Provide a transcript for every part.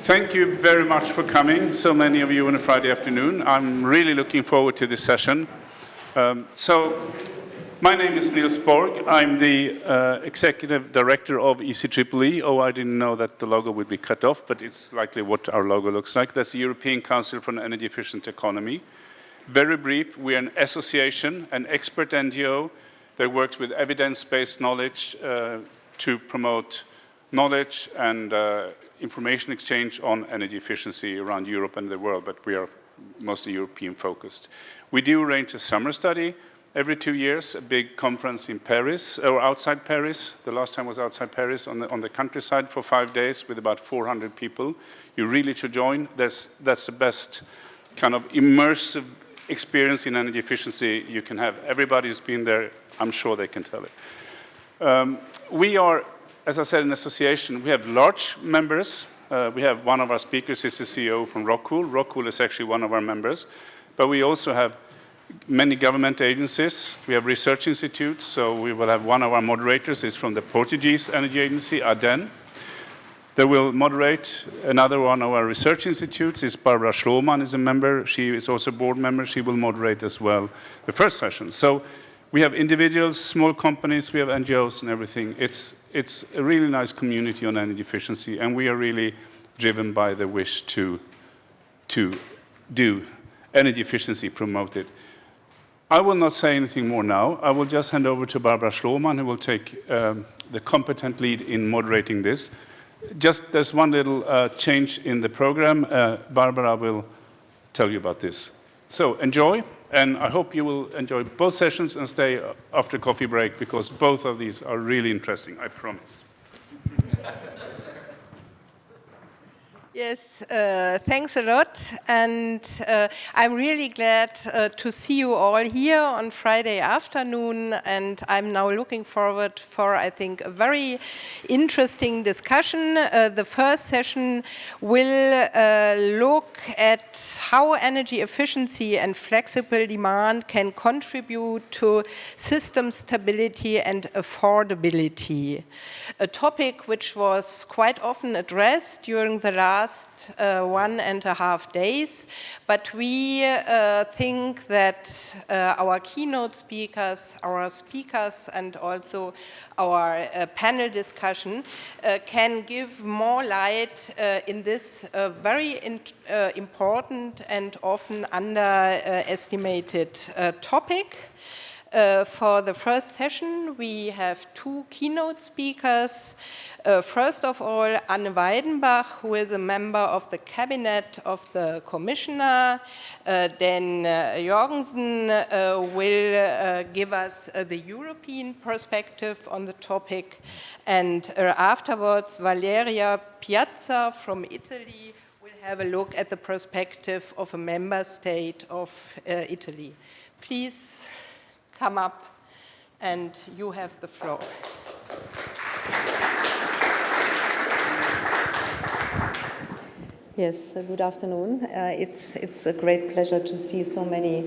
Thank you very much for coming, so many of you on a Friday afternoon. I'm really looking forward to this session. My name is Niels Borg. I'm the Executive Director of ECEEE. Oh, I didn't know that the logo would be cut off, but it's likely what our logo looks like. That's the European Council for an Energy Efficient Economy. Very brief, we're an association, an expert NGO that works with evidence-based knowledge to promote knowledge and information exchange on energy efficiency around Europe and the world, but we are mostly European focused. We do arrange a summer study every 2 years, a big conference in Paris, or outside Paris. The last time was outside Paris on the countryside for 5 days with about 400 people. You really should join. That's the best kind of immersive experience in energy efficiency you can have. Everybody who's been there, I'm sure they can tell it. We are, as I said, an association. We have large members. We have one of our speakers is the CEO from Rockwool. Rockwool is actually one of our members. But we also have many government agencies. We have research institutes. So we will have one of our moderators is from the Portuguese energy agency, ADEN. They will moderate. Another one of our research institutes is Barbara Schloman is a member. She is also a board member. She will moderate as well the first session. So we have individuals, small companies, we have NGOs and everything. It's a really nice community on energy efficiency, and we are really driven by the wish to do energy efficiency, promote it. I will not say anything more now. I will just hand over to Barbara Schloman, who will take the competent lead in moderating this. Just there's one little change in the program. Barbara will tell you about this. So enjoy, and I hope you will enjoy both sessions and stay after coffee break, because both of these are really interesting, I promise. Yes, thanks a lot, and I'm really glad to see you all here on Friday afternoon, and I'm now looking forward for, I think, a very interesting discussion. The first session will look at how energy efficiency and flexible demand can contribute to system stability and affordability, a topic which was quite often addressed during the last 1.5 days, but we think that our keynote speakers, our speakers, and also our panel discussion can give more light in this very important and often underestimated topic. For the first session, we have 2 keynote speakers. First of all, Anne Weidenbach, who is a member of the cabinet of the commissioner. Then Jorgensen will give us the European perspective on the topic. And afterwards, Valeria Piazza from Italy will have a look at the perspective of a member state of Italy. Please come up, and you have the floor. Yes, good afternoon. It's a great pleasure to see so many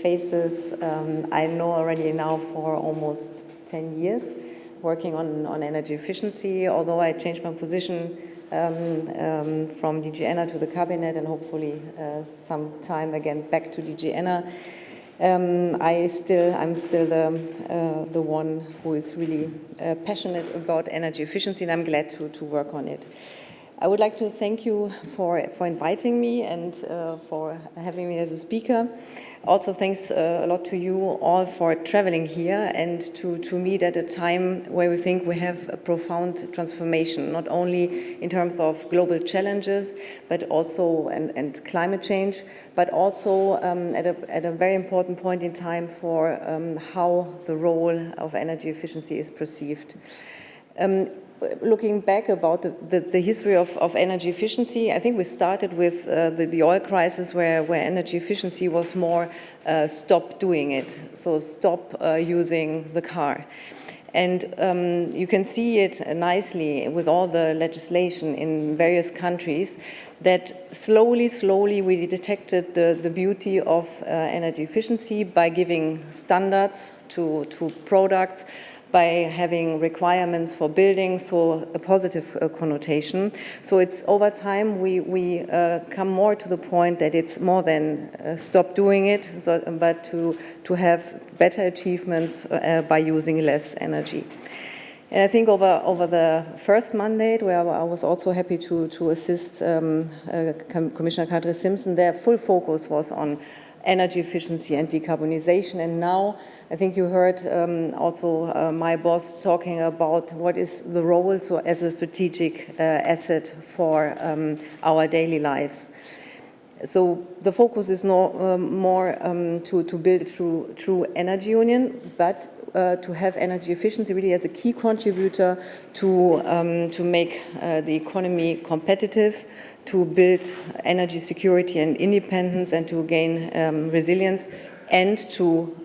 faces I know already now for almost 10 years, working on energy efficiency, although I changed my position from DG ENER to the cabinet and hopefully some time again back to DG ENER. I'm still the one who is really passionate about energy efficiency, and I'm glad to work on it. I would like to thank you for inviting me and for having me as a speaker. Also, thanks a lot to you all for traveling here and to meet at a time where we think we have a profound transformation, not only in terms of global challenges, but also and climate change, but also at a very important point in time for how the role of energy efficiency is perceived. Looking back about the history of energy efficiency, I think we started with the oil crisis where energy efficiency was more stop doing it, so stop using the car. And you can see it nicely with all the legislation in various countries that slowly we detected the beauty of energy efficiency by giving standards to products, by having requirements for buildings, so a positive connotation. So it's over time we come more to the point that it's more than stop doing it, but to have better achievements by using less energy. And I think over the first mandate, where I was also happy to assist Commissioner Kadri Simpson, their full focus was on energy efficiency and decarbonization. And now I think you heard also my boss talking about what is the role so as a strategic asset for our daily lives. So the focus is more to build a true energy union, but to have energy efficiency really as a key contributor to make the economy competitive, to build energy security and independence, and to gain resilience, and to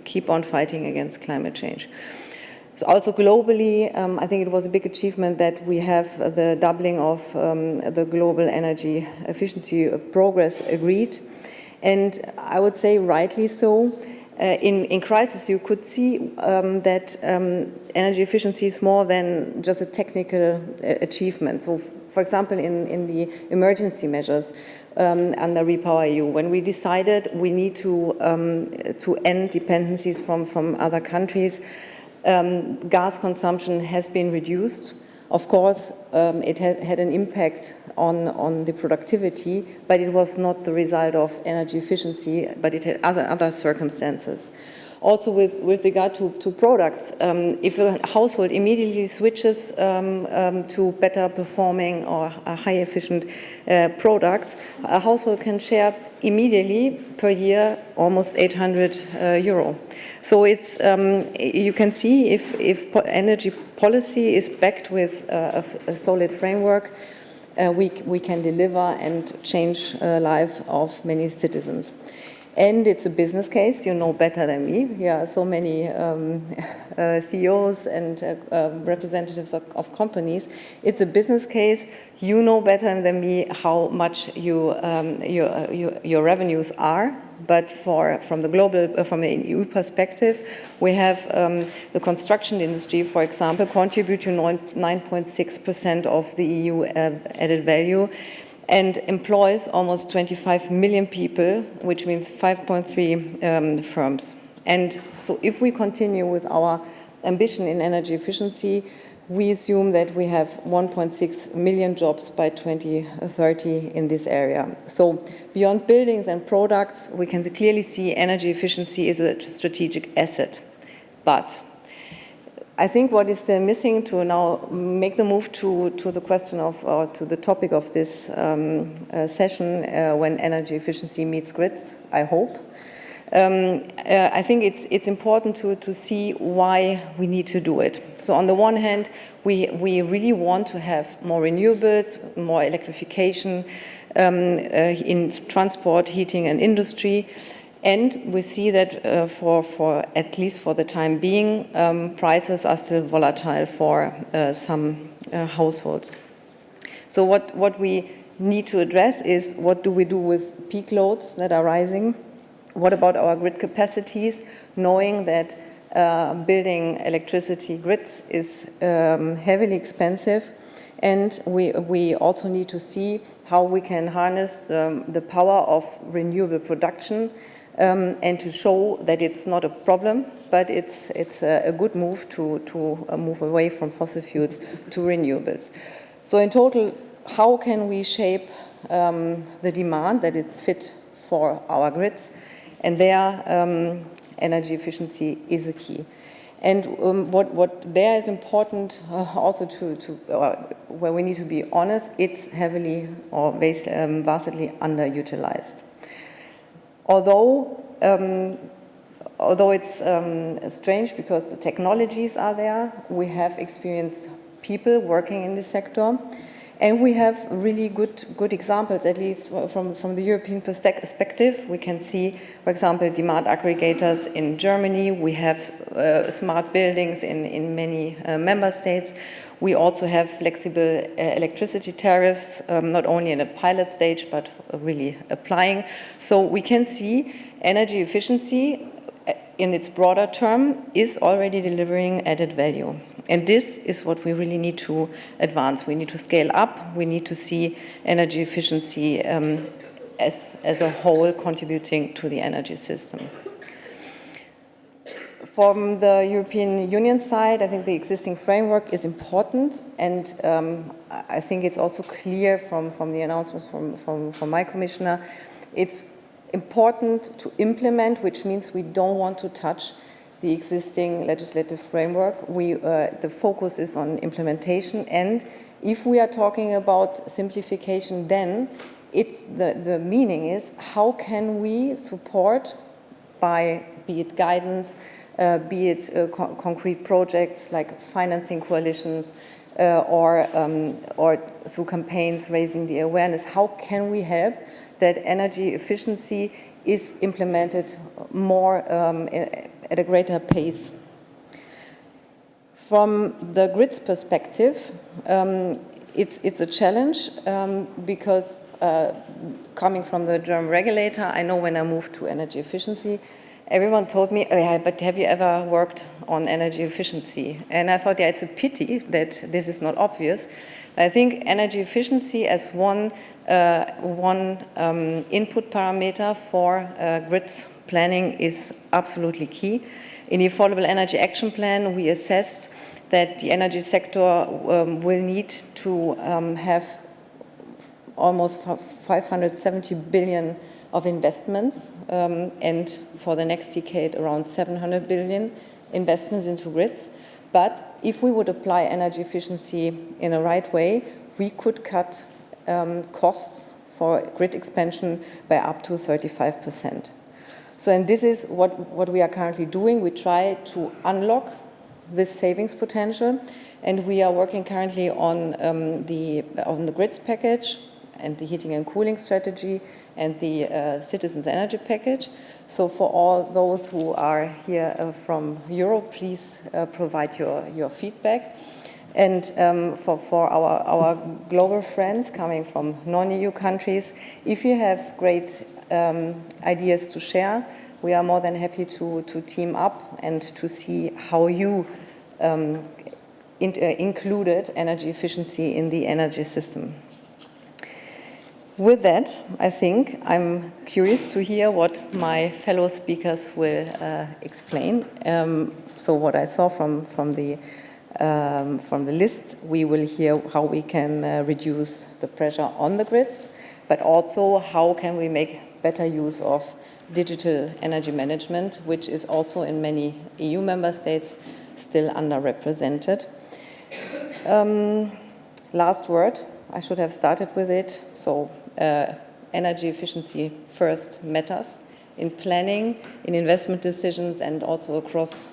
keep on fighting against climate change. So also globally, I think it was a big achievement that we have the doubling of the global energy efficiency progress agreed, and I would say rightly so. In crisis, you could see that energy efficiency is more than just a technical achievement. So, for example, in the emergency measures under REPowerEU, when we decided we need to end dependencies from other countries, gas consumption has been reduced. Of course, it had an impact on the productivity, but it was not the result of energy efficiency, but it had other circumstances. Also with regard to products, if a household immediately switches to better performing or high efficient products, a household can share immediately per year almost 800 euro. So it's you can see if energy policy is backed with a solid framework, we can deliver and change life of many citizens. And it's a business case, you know better than me. Yeah, so many CEOs and representatives of companies. It's a business case. You know better than me how much your revenues are. But from the EU perspective, we have the construction industry, for example, contribute to 9.6% of the EU added value, and employs almost 25 million people, which means 5.3 firms. And so if we continue with our ambition in energy efficiency, we assume that we have 1.6 million jobs by 2030 in this area. So beyond buildings and products, we can clearly see energy efficiency is a strategic asset. But I think what is still missing to now make the move to the question of, or to the topic of this session, when energy efficiency meets grids, I hope. I think it's important to see why we need to do it. So on the one hand, we really want to have more renewables, more electrification in transport, heating and industry. And we see that for at least for the time being, prices are still volatile for some households. So what we need to address is, what do we do with peak loads that are rising? What about our grid capacities, knowing that building electricity grids is heavily expensive? And we also need to see how we can harness the power of renewable production, and to show that it's not a problem, but it's a good move to move away from fossil fuels to renewables. So in total, how can we shape the demand that it's fit for our grids? And there, energy efficiency is a key. And what there is important also where we need to be honest, it's heavily or vastly underutilized. Although it's strange because the technologies are there, we have experienced people working in this sector, and we have really good examples, at least from the European perspective. We can see, for example, demand aggregators in Germany. We have smart buildings in many member states. We also have flexible electricity tariffs, not only in a pilot stage, but really applying. So we can see energy efficiency in its broader term, is already delivering added value. And this is what we really need to advance. We need to scale up. We need to see energy efficiency as a whole contributing to the energy system. From the European Union side, I think the existing framework is important, and I think it's also clear from the announcements from my commissioner, it's important to implement, which means we don't want to touch the existing legislative framework. The focus is on implementation, and if we are talking about simplification, then the meaning is how can we support by, be it guidance, be it concrete projects like financing coalitions or through campaigns raising the awareness, how can we help that energy efficiency is implemented more at a greater pace. From the grid's perspective, it's a challenge because coming from the German regulator, I know when I moved to energy efficiency, everyone told me, oh yeah, but have you ever worked on energy efficiency? And I thought, yeah, it's a pity that this is not obvious. I think energy efficiency as one input parameter for grids planning is absolutely key. In the Affordable Energy Action Plan, we assessed that the energy sector will need to have almost 570 billion of investments, and for the next decade, around 700 billion investments into grids. But if we would apply energy efficiency in a right way, we could cut costs for grid expansion by up to 35%. So, and this is what we are currently doing. We try to unlock this savings potential, and we are working currently on the grids package and the heating and cooling strategy and the citizens' energy package. So for all those who are here from Europe, please provide your feedback. And for our global friends coming from non-EU countries, if you have great ideas to share, we are more than happy to team up and to see how you included energy efficiency in the energy system. With that, I think I'm curious to hear what my fellow speakers will explain. So what I saw from the list, we will hear how we can reduce the pressure on the grids, but also how can we make better use of digital energy management, which is also in many EU member states still underrepresented. Last word, I should have started with it. So energy efficiency first matters in planning, in investment decisions, and also across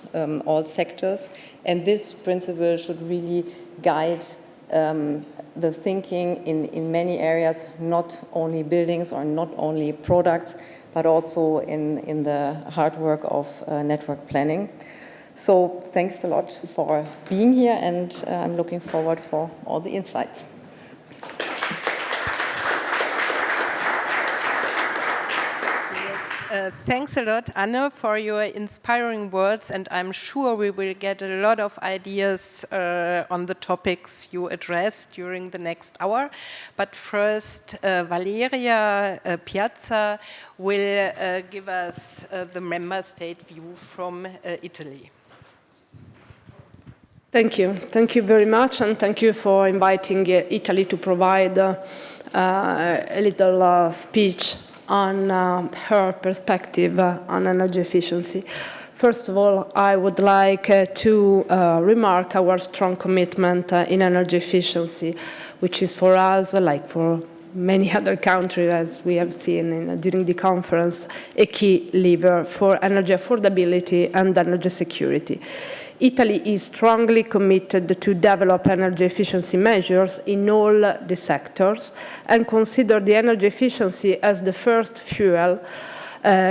all sectors. And this principle should really guide the thinking in many areas, not only buildings or not only products, but also in the hard work of network planning. So thanks a lot for being here, and I'm looking forward for all the insights. Thanks a lot, Anne, for your inspiring words, and I'm sure we will get a lot of ideas on the topics you addressed during the next hour. But first, Valeria Piazza will give us the member state view from Italy. Thank you. Thank you very much, and thank you for inviting Italy to provide a little speech on her perspective on energy efficiency. First of all, I would like to remark our strong commitment in energy efficiency, which is for us, like for many other countries, as we have seen during the conference, a key lever for energy affordability and energy security. Italy is strongly committed to develop energy efficiency measures in all the sectors and consider the energy efficiency as the first fuel,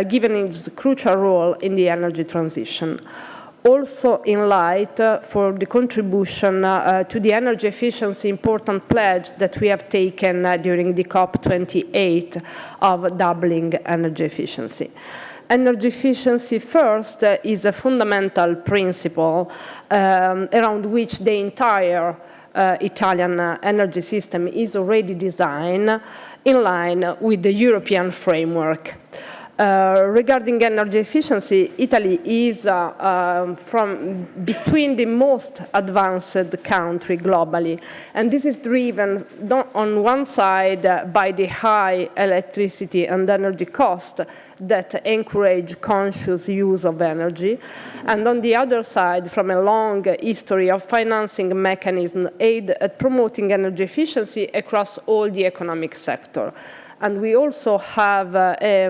given its crucial role in the energy transition. Also in light for the contribution to the energy efficiency important pledge that we have taken during the COP28 of doubling energy efficiency. Energy efficiency first is a fundamental principle around which the entire Italian energy system is already designed in line with the European framework. Regarding energy efficiency, Italy is from between the most advanced country globally, and this is driven on one side by the high electricity and energy cost that encourage conscious use of energy, and on the other side from a long history of financing mechanisms aimed at promoting energy efficiency across all the economic sector. And we also have a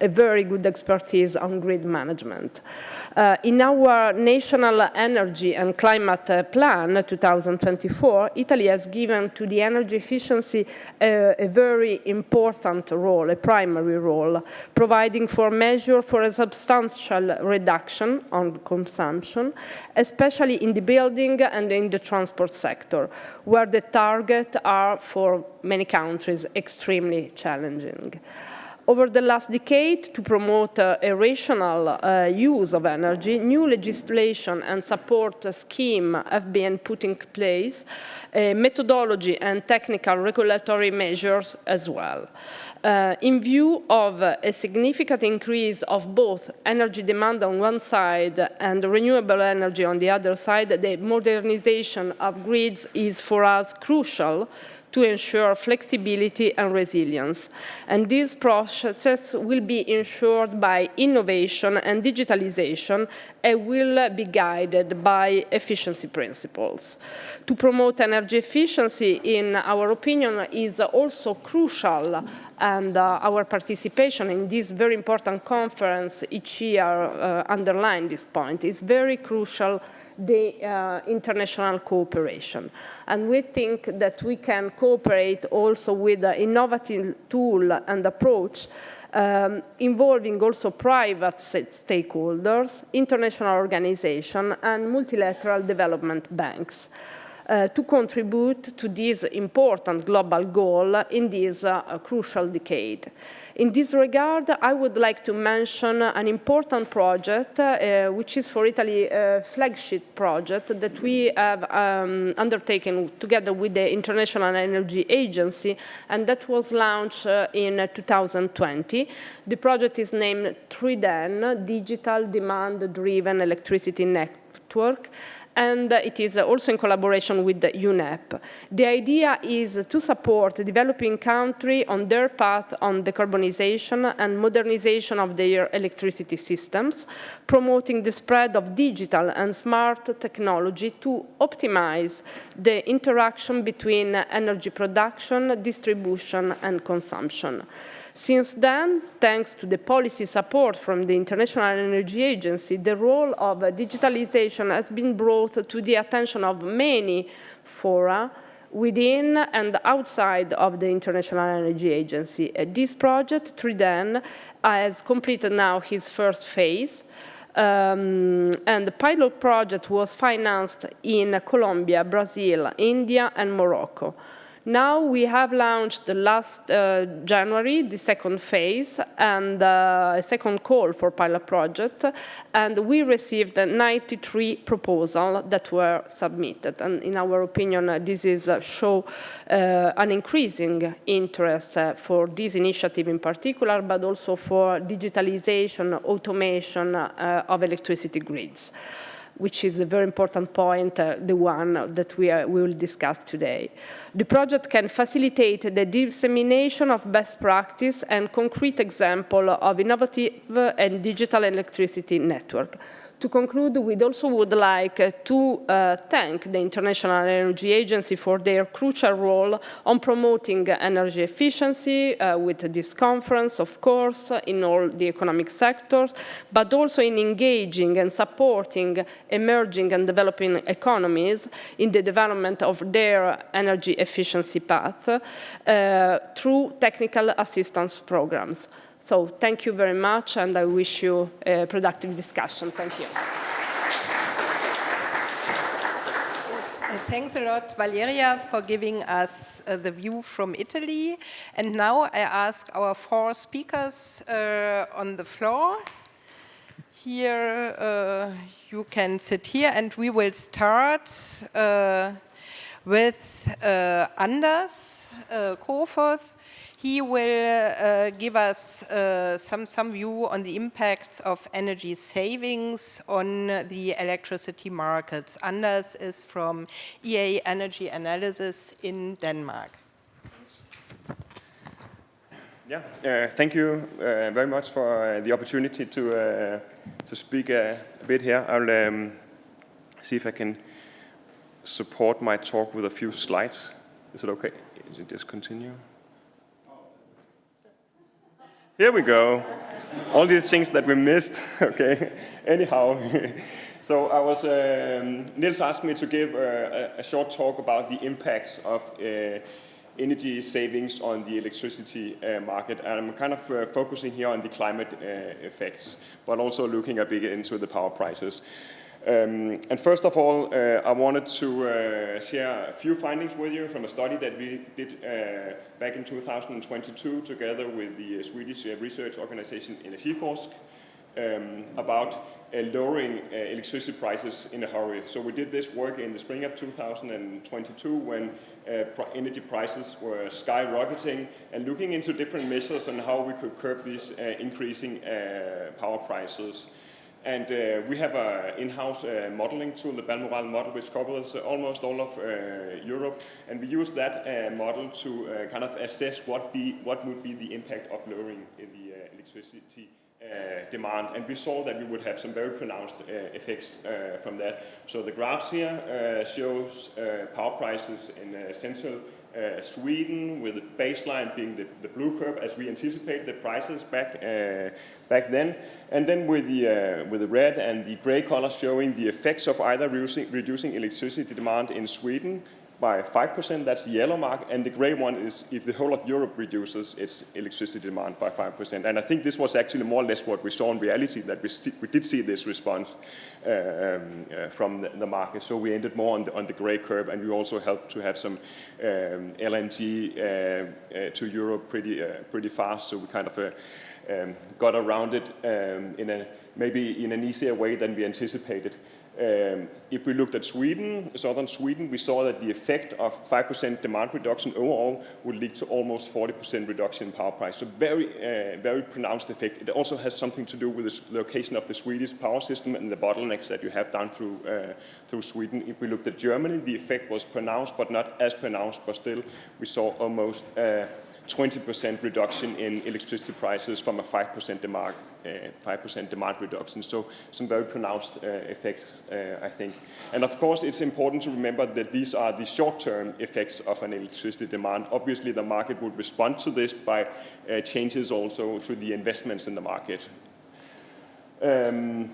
very good expertise on grid management. In our National Energy and Climate Plan 2024, Italy has given to the energy efficiency a very important role, a primary role, providing for measure for a substantial reduction on consumption, especially in the building and in the transport sector, where the targets are for many countries extremely challenging. Over the last decade, to promote a rational use of energy, new legislation and support scheme have been put in place, methodology and technical regulatory measures as well. In view of a significant increase of both energy demand on one side and renewable energy on the other side, the modernization of grids is for us crucial to ensure flexibility and resilience. And these processes will be ensured by innovation and digitalization and will be guided by efficiency principles. To promote energy efficiency, in our opinion, is also crucial, and our participation in this very important conference each year underline this point. It's very crucial, the international cooperation. And we think that we can cooperate also with an innovative tool and approach involving also private stakeholders, international organizations, and multilateral development banks to contribute to this important global goal in this crucial decade. In this regard, I would like to mention an important project, which is for Italy a flagship project that we have undertaken together with the International Energy Agency, and that was launched in 2020. The project is named TRIDEN, Digital Demand-Driven Electricity Network, and it is also in collaboration with the UNEP. The idea is to support developing countries on their path on decarbonization and modernization of their electricity systems, promoting the spread of digital and smart technology to optimize the interaction between energy production, distribution, and consumption. Since then, thanks to the policy support from the International Energy Agency, the role of digitalization has been brought to the attention of many fora within and outside of the International Energy Agency. This project, TRIDEN, has completed now his first phase. And the pilot project was financed in Colombia, Brazil, India, and Morocco. Now we have launched last January the second phase and a second call for pilot project, and we received 93 proposals that were submitted. And in our opinion, this is show an increasing interest for this initiative in particular, but also for digitalization, automation of electricity grids, which is a very important point, the one that we will discuss today. The project can facilitate the dissemination of best practice and concrete example of innovative and digital electricity network. To conclude, we also would like to thank the International Energy Agency for their crucial role on promoting energy efficiency with this conference, of course, in all the economic sectors, but also in engaging and supporting emerging and developing economies in the development of their energy efficiency path through technical assistance programs. So thank you very much, and I wish you a productive discussion. Thank you. Thanks a lot, Valeria, for giving us the view from Italy. And now I ask our 4 speakers on the floor. Here, you can sit here, and we will start with Anders Kofoth. He will give us some view on the impacts of energy savings on the electricity markets. Anders is from EA Energy Analysis in Denmark. Yeah, thank you very much for the opportunity to speak a bit here. I'll see if I can support my talk with a few slides. Is it okay? Is it just continue? Here we go. All these things that we missed. Okay. Anyhow, so I was Niels asked me to give a short talk about the impacts of energy savings on the electricity market, and I'm kind of focusing here on the climate effects, but also looking a bit into the power prices. And first of all, I wanted to share a few findings with you from a study that we did back in 2022 together with the Swedish research organization Energiforsk about lowering electricity prices in a hurry. So we did this work in the spring of 2022 when energy prices were skyrocketing, and looking into different measures on how we could curb these increasing power prices. And we have an in-house modeling tool, the Balmoral model, which covers almost all of Europe. And we use that model to kind of assess what would be the impact of lowering the electricity demand. And we saw that we would have some very pronounced effects from that. So the graphs here shows power prices in central Sweden, with the baseline being the blue curve, as we anticipate the prices back then, and then with the red and the grey color showing the effects of either reducing electricity demand in Sweden by 5%, that's the yellow mark, and the grey one is if the whole of Europe reduces its electricity demand by 5%. And I think this was actually more or less what we saw in reality, that we did see this response from the market. So we ended more on the grey curve, and we also helped to have some LNG to Europe pretty fast. So we kind of got around it maybe in an easier way than we anticipated. If we looked at Sweden, southern Sweden, we saw that the effect of 5% demand reduction overall would lead to almost 40% reduction in power price. So very pronounced effect. It also has something to do with the location of the Swedish power system and the bottlenecks that you have down through Sweden. If we looked at Germany, the effect was pronounced, but not as pronounced, but still we saw almost 20% reduction in electricity prices from a 5% demand reduction. So some very pronounced effects, I think. And of course, it's important to remember that these are the short-term effects of an electricity demand. Obviously, the market would respond to this by changes also to the investments in the market. Then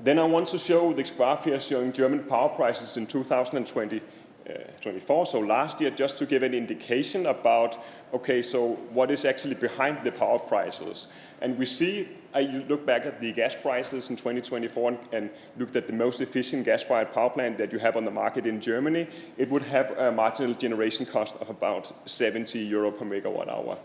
I want to show this graph here showing German power prices in 2024, so last year, just to give an indication about, okay, so what is actually behind the power prices. And we see, I look back at the gas prices in 2024 and looked at the most efficient gas-fired power plant that you have on the market in Germany. It would have a marginal generation cost of about 70 euro per megawatt hour.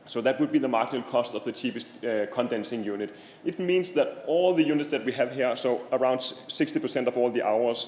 So that would be the marginal cost of the cheapest condensing unit. It means that all the units that we have here, so around 60% of all the hours,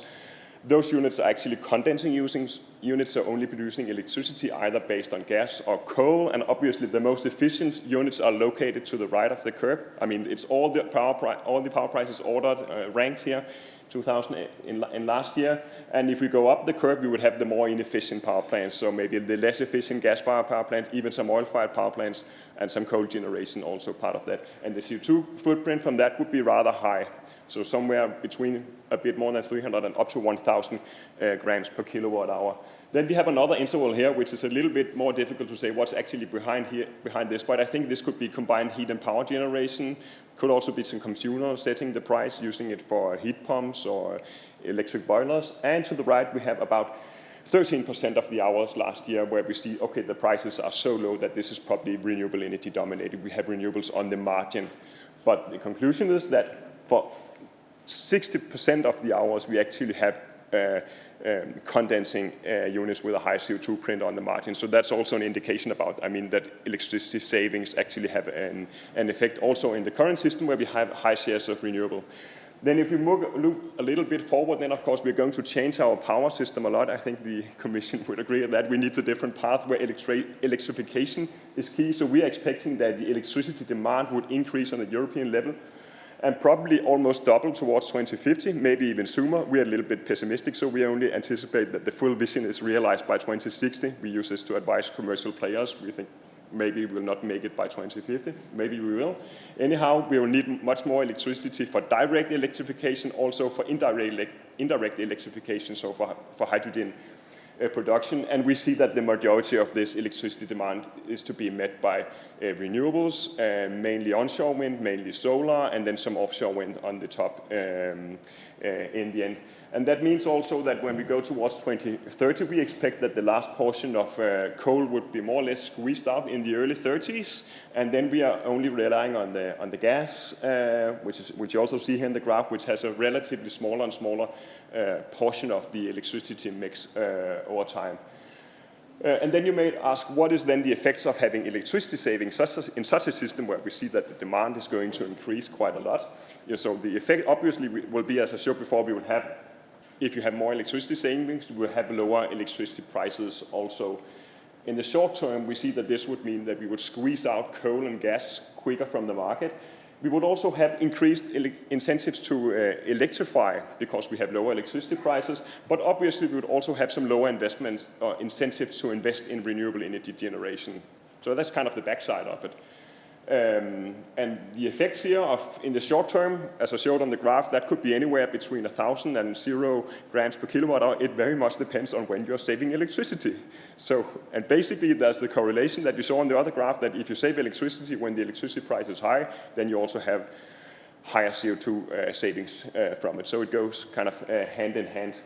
those units are actually condensing units, so only producing electricity either based on gas or coal, and obviously the most efficient units are located to the right of the curve. I mean, it's all the power prices ordered, ranked here, 2000 in last year. And if we go up the curve, we would have the more inefficient power plants, so maybe the less efficient gas-fired power plants, even some oil-fired power plants, and some coal generation also part of that. And the CO2 footprint from that would be rather high. So somewhere between a bit more than 300 and up to 1,000 grams per kilowatt hour. Then we have another interval here, which is a little bit more difficult to say what's actually behind this. But I think this could be combined heat and power generation. Could also be some consumer setting the price, using it for heat pumps or electric boilers. And to the right, we have about 13% of the hours last year where we see, okay, the prices are so low that this is probably renewable energy dominated. We have renewables on the margin. But the conclusion is that for 60% of the hours, we actually have condensing units with a high CO2 print on the margin. So that's also an indication about, that electricity savings actually have an effect also in the current system where we have high shares of renewable. Then if we look a little bit forward, then of course we're going to change our power system a lot. I think the Commission would agree that we need a different path where electrification is key. So we are expecting that the electricity demand would increase on a European level and probably almost double towards 2050, maybe even sooner. We are a little bit pessimistic, so we only anticipate that the full vision is realized by 2060. We use this to advise commercial players. We think maybe we will not make it by 2050. Maybe we will. Anyhow, we will need much more electricity for direct electrification, also for indirect electrification, so for hydrogen production. And we see that the majority of this electricity demand is to be met by renewables, mainly onshore wind, mainly solar, and then some offshore wind on the top in the end. And that means also that when we go towards 2030, we expect that the last portion of coal would be more or less squeezed out in the early 30s, and then we are only relying on the gas, which you also see here in the graph, which has a relatively smaller and smaller portion of the electricity mix over time. And then you may ask, what is then the effects of having electricity savings in such a system where we see that the demand is going to increase quite a lot? So the effect obviously will be, as I showed before, we will have, if you have more electricity savings, we will have lower electricity prices also. In the short term, we see that this would mean that we would squeeze out coal and gas quicker from the market. We would also have increased incentives to electrify because we have lower electricity prices, but obviously we would also have some lower investment or incentives to invest in renewable energy generation. So that's kind of the backside of it. And the effects here in the short term, as I showed on the graph, that could be anywhere between 1,000 and 0 grams per kilowatt hour. It very much depends on when you're saving electricity. So, and basically there's the correlation that you saw on the other graph, that if you save electricity when the electricity price is high, then you also have higher CO2 savings from it. So it goes kind of hand in hand.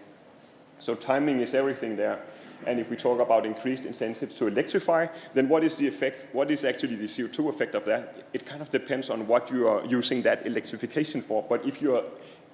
So timing is everything there. And if we talk about increased incentives to electrify, then what is the effect? What is actually the CO2 effect of that? It kind of depends on what you are using that electrification for. But if you are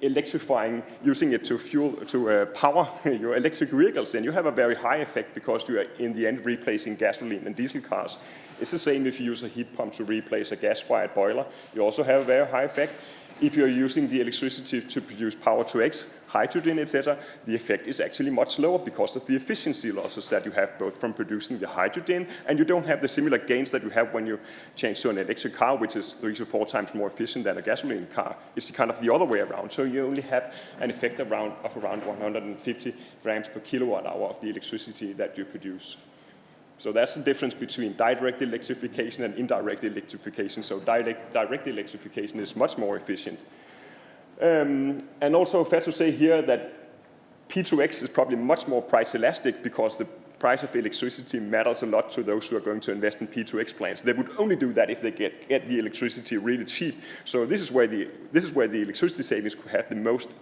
electrifying, using it to power your electric vehicles, then you have a very high effect because you are in the end replacing gasoline and diesel cars. It's the same if you use a heat pump to replace a gas-fired boiler. You also have a very high effect. If you're using the electricity to produce power to X, hydrogen, etc., the effect is actually much lower because of the efficiency losses that you have both from producing the hydrogen, and you don't have the similar gains that you have when you change to an electric car, which is 3 to 4 times more efficient than a gasoline car. It's kind of the other way around. So you only have an effect of around 150 grams per kilowatt hour of the electricity that you produce. So that's the difference between direct electrification and indirect electrification. So direct electrification is much more efficient. And also fair to say here that P2X is probably much more price elastic because the price of electricity matters a lot to those who are going to invest in P2X plants. They would only do that if they get the electricity really cheap. So this is where the electricity savings could have the most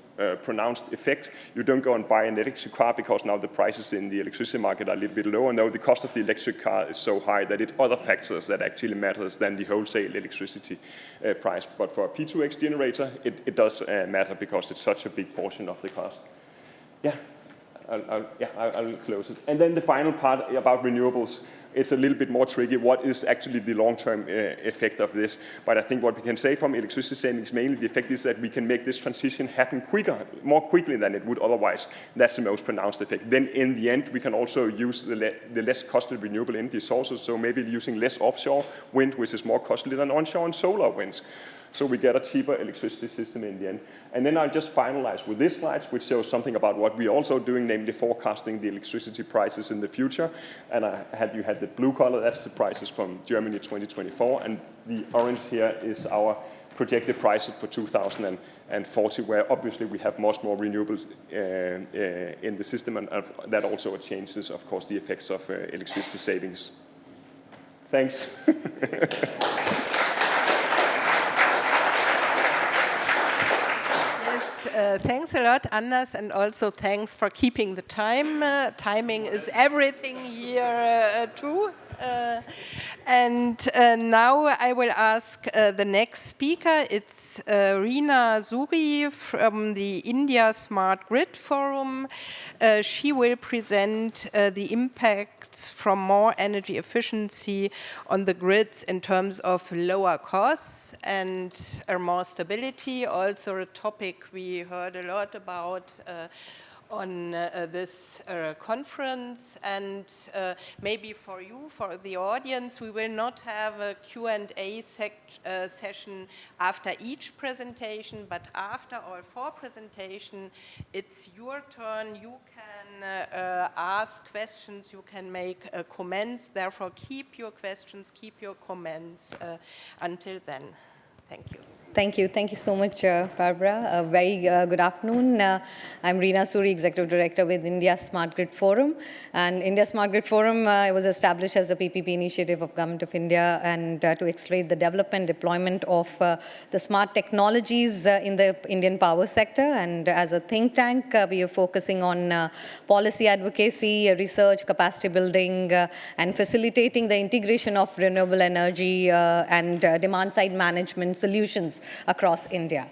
pronounced effect. You don't go and buy an electric car because now the prices in the electricity market are a little bit lower. No, the cost of the electric car is so high that it's other factors that actually matters than the wholesale electricity price. But for a P2X generator, it does matter because it's such a big portion of the cost. Yeah. I'll close it. And then the final part about renewables, it's a little bit more tricky. What is actually the long-term effect of this? But I think what we can say from electricity savings, mainly the effect is that we can make this transition happen more quickly than it would otherwise. That's the most pronounced effect. Then in the end, we can also use the less costly renewable energy sources, so maybe using less offshore wind, which is more costly than onshore and solar winds. So we get a cheaper electricity system in the end. And then I'll just finalize with this slide, which shows something about what we're also doing, namely forecasting the electricity prices in the future. And you had the blue color, that's the prices from Germany 2024. And the orange here is our projected prices for 2040, where obviously we have much more renewables in the system. And that also changes, of course, the effects of electricity savings. Thanks. Thanks a lot, Anders, and also thanks for keeping the time. Timing is everything here too. And now I will ask the next speaker. It's Reena Suri from the India Smart Grid Forum. She will present the impacts from more energy efficiency on the grids in terms of lower costs and more stability. Also a topic we heard a lot about on this conference, and maybe for you, for the audience, we will not have a Q&A session after each presentation, but after all 4 presentations, it's your turn. You can ask questions, you can make comments, therefore keep your questions, keep your comments until then. Thank you. Thank you. Thank you so much, Barbara. A very good afternoon. I'm Reena Suri, Executive Director with India Smart Grid Forum. And India Smart Grid Forum was established as a PPP initiative of Government of India and to accelerate the development, deployment of the smart technologies in the Indian power sector. And as a think tank, we are focusing on policy advocacy, research, capacity building, and facilitating the integration of renewable energy and demand-side management solutions across India.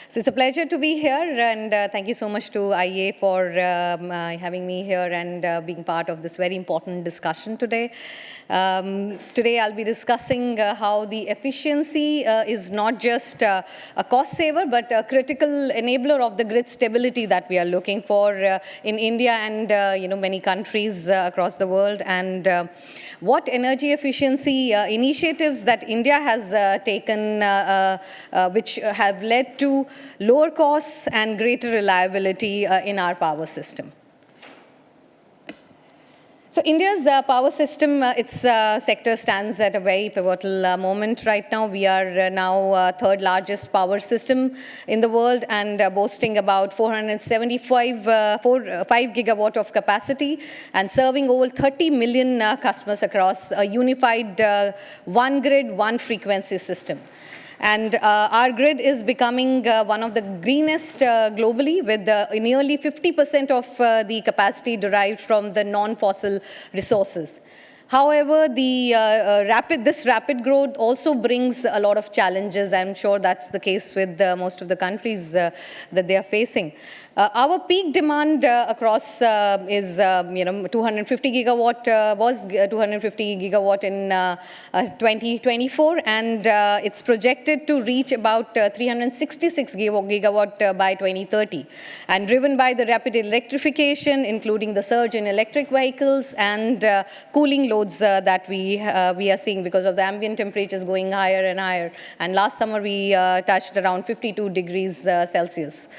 So it's a pleasure to be here, and thank you so much to IEA for having me here and being part of this very important discussion today. Today I'll be discussing how the efficiency is not just a cost saver, but a critical enabler of the grid stability that we are looking for in India and many countries across the world, and what energy efficiency initiatives that India has taken, which have led to lower costs and greater reliability in our power system. So India's power system, its sector stands at a very pivotal moment right now. We are now third largest power system in the world and boasting about 475 5 gigawatt of capacity and serving over 30 million customers across a unified one grid, one frequency system. And our grid is becoming one of the greenest globally, with nearly 50% of the capacity derived from the non-fossil resources. However, this rapid growth also brings a lot of challenges. I'm sure that's the case with most of the countries that they are facing. Our peak demand across is 250 gigawatt, was 250 gigawatt in 2024, and it's projected to reach about 366 gigawatt by 2030, and driven by the rapid electrification, including the surge in electric vehicles and cooling loads that we are seeing because of the ambient temperatures going higher and higher. And last summer we touched around 52 degrees Celsius.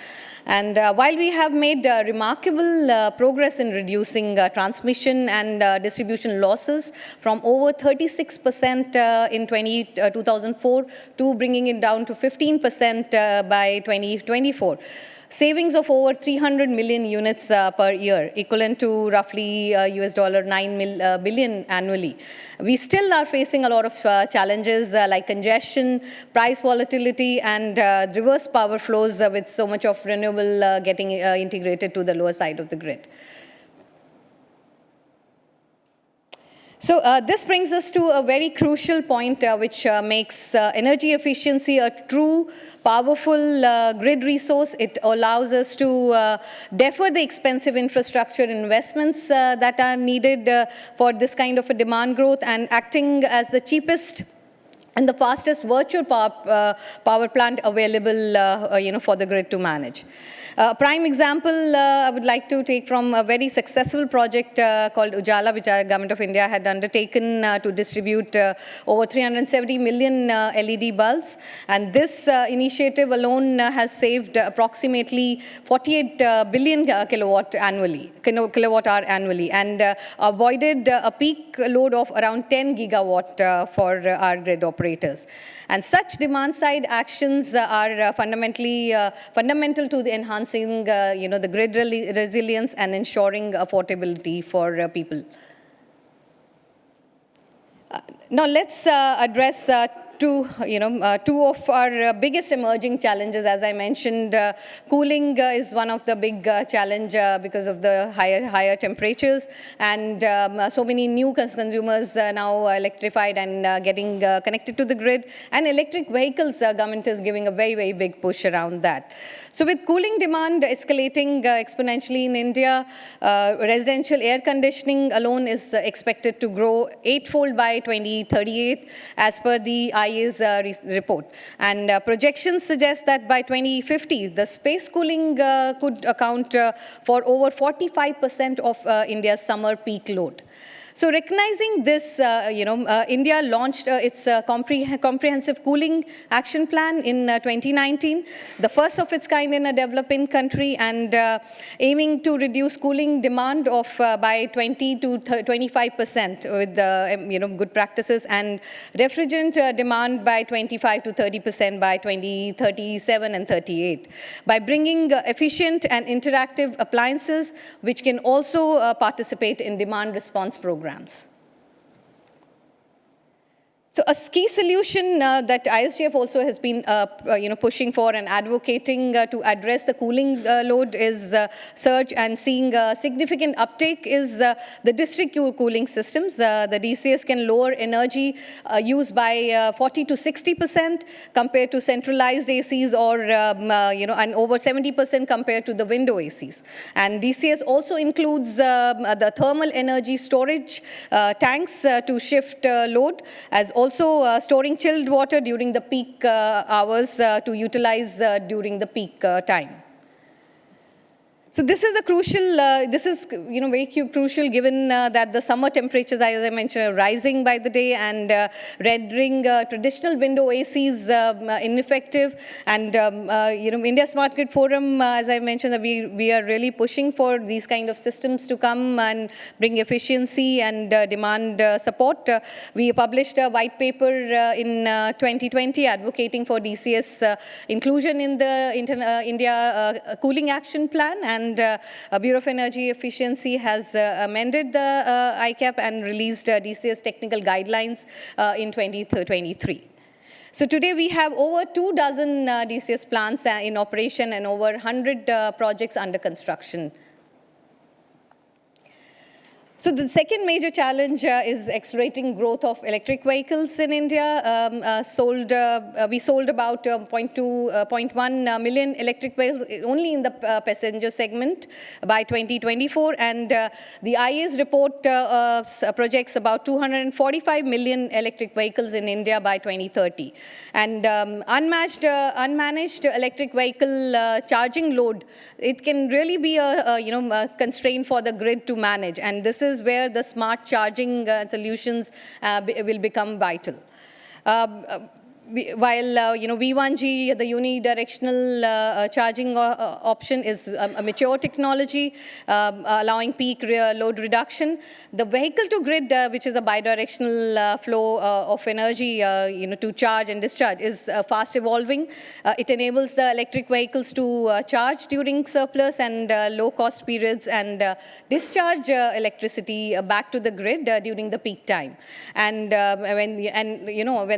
And while we have made remarkable progress in reducing transmission and distribution losses from over 36% in 2004 to bringing it down to 15% by 2024, savings of over 300 million units per year, equivalent to roughly $9 billion annually. We still are facing a lot of challenges like congestion, price volatility, and reverse power flows with so much of renewable getting integrated to the lower side of the grid. So this brings us to a very crucial point which makes energy efficiency a true, powerful grid resource. It allows us to defer the expensive infrastructure investments that are needed for this kind of a demand growth, and acting as the cheapest and the fastest virtual power plant available for the grid to manage. A prime example I would like to take from a very successful project called Ujala, which our Government of India had undertaken to distribute over 370 million LED bulbs. And this initiative alone has saved approximately 48 billion kilowatt hour annually, and avoided a peak load of around 10 gigawatt for our grid operators. And such demand-side actions are fundamental to the enhancing the grid resilience and ensuring affordability for people. Now let's address to, two of our biggest emerging challenges, as I mentioned, cooling is one of the big challenge because of the higher temperatures, and so many new consumers now electrified and getting connected to the grid, and electric vehicles, government is giving a very, very big push around that. So with cooling demand escalating exponentially in India, residential air conditioning alone is expected to grow 8-fold by 2038 as per the IEA's report. And projections suggest that by 2050, the space cooling could account for over 45% of India's summer peak load. So recognizing this, India launched its comprehensive cooling action plan in 2019, the first of its kind in a developing country, and aiming to reduce cooling demand of by 20 to 25% with good practices, and refrigerant demand by 25 to 30% by 2037 and 38, by bringing efficient and interactive appliances which can also participate in demand response programs. So a key solution that ISGF also has been pushing for and advocating to address the cooling load is surge and seeing significant uptake is the district cooling systems. The DCS can lower energy use by 40 to 60% compared to centralized ACs, or and over 70% compared to the window ACs. And DCS also includes the thermal energy storage tanks to shift load, as also storing chilled water during the peak hours to utilize during the peak time. So this is a crucial, very crucial given that the summer temperatures, as I mentioned, are rising by the day and rendering traditional window ACs ineffective. And, India Smart Grid Forum, as I mentioned, that we are really pushing for these kind of systems to come and bring efficiency and demand support. We published a white paper in 2020 advocating for DCS inclusion in the India Cooling Action Plan, and Bureau of Energy Efficiency has amended the ICAP and released DCS technical guidelines in 2023. So today we have over 24 DCS plants in operation and over 100 projects under construction. So the second major challenge is accelerating growth of electric vehicles in India. We sold about 0.1 million electric vehicles only in the passenger segment by 2024, and the IEA's report projects about 245 million electric vehicles in India by 2030. And unmanaged electric vehicle charging load, it can really be a constraint for the grid to manage, and this is where the smart charging solutions will become vital. While V1G, the unidirectional charging option, is a mature technology allowing peak load reduction, the vehicle-to-grid, which is a bidirectional flow of energy to charge and discharge, is fast evolving. It enables the electric vehicles to charge during surplus and low-cost periods and discharge electricity back to the grid during the peak time, and when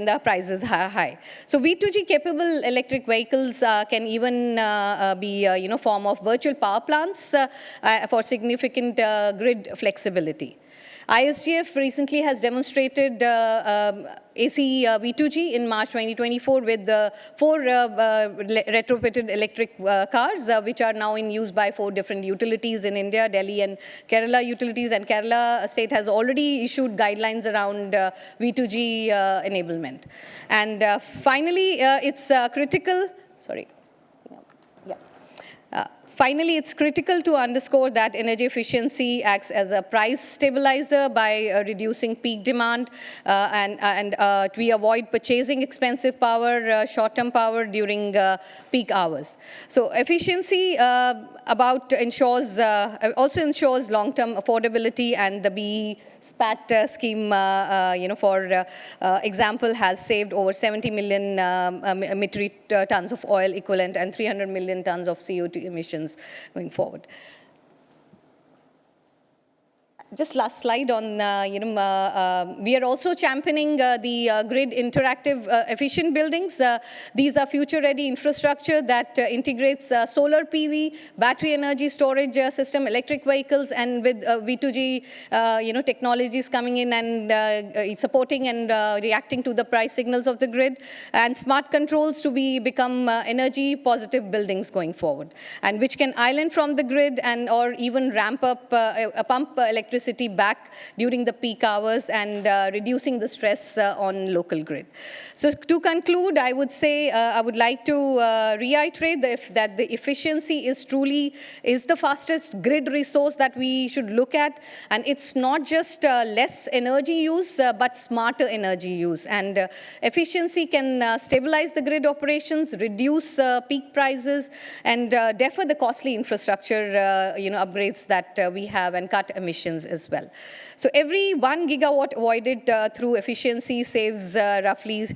the price is high. So V2G capable electric vehicles can even be form of virtual power plants for significant grid flexibility. ISGF recently has demonstrated AC V2G in March 2024 with 4 retrofitted electric cars, which are now in use by 4 different utilities in India, Delhi and Kerala utilities, and Kerala state has already issued guidelines around V2G enablement. And finally, it's critical, Finally, it's critical to underscore that energy efficiency acts as a price stabilizer by reducing peak demand, and we avoid purchasing expensive power, short-term power during peak hours. So efficiency also ensures long-term affordability, and the BE SPAT scheme, for example, has saved over 70 million metric tons of oil equivalent and 300 million tons of CO2 emissions going forward. just last slide on, we are also championing the grid interactive efficient buildings. These are future-ready infrastructure that integrates solar PV, battery energy storage system, electric vehicles, and with V2G, technologies coming in and supporting and reacting to the price signals of the grid, and smart controls to become energy-positive buildings going forward, and which can island from the grid and or even ramp up, pump electricity back during the peak hours and reducing the stress on local grid. So to conclude, I would say I would like to reiterate that the efficiency is the fastest grid resource that we should look at, and it's not just less energy use, but smarter energy use. And efficiency can stabilize the grid operations, reduce peak prices, and defer the costly infrastructure upgrades that we have, and cut emissions as well. So every 1 gigawatt avoided through efficiency saves roughly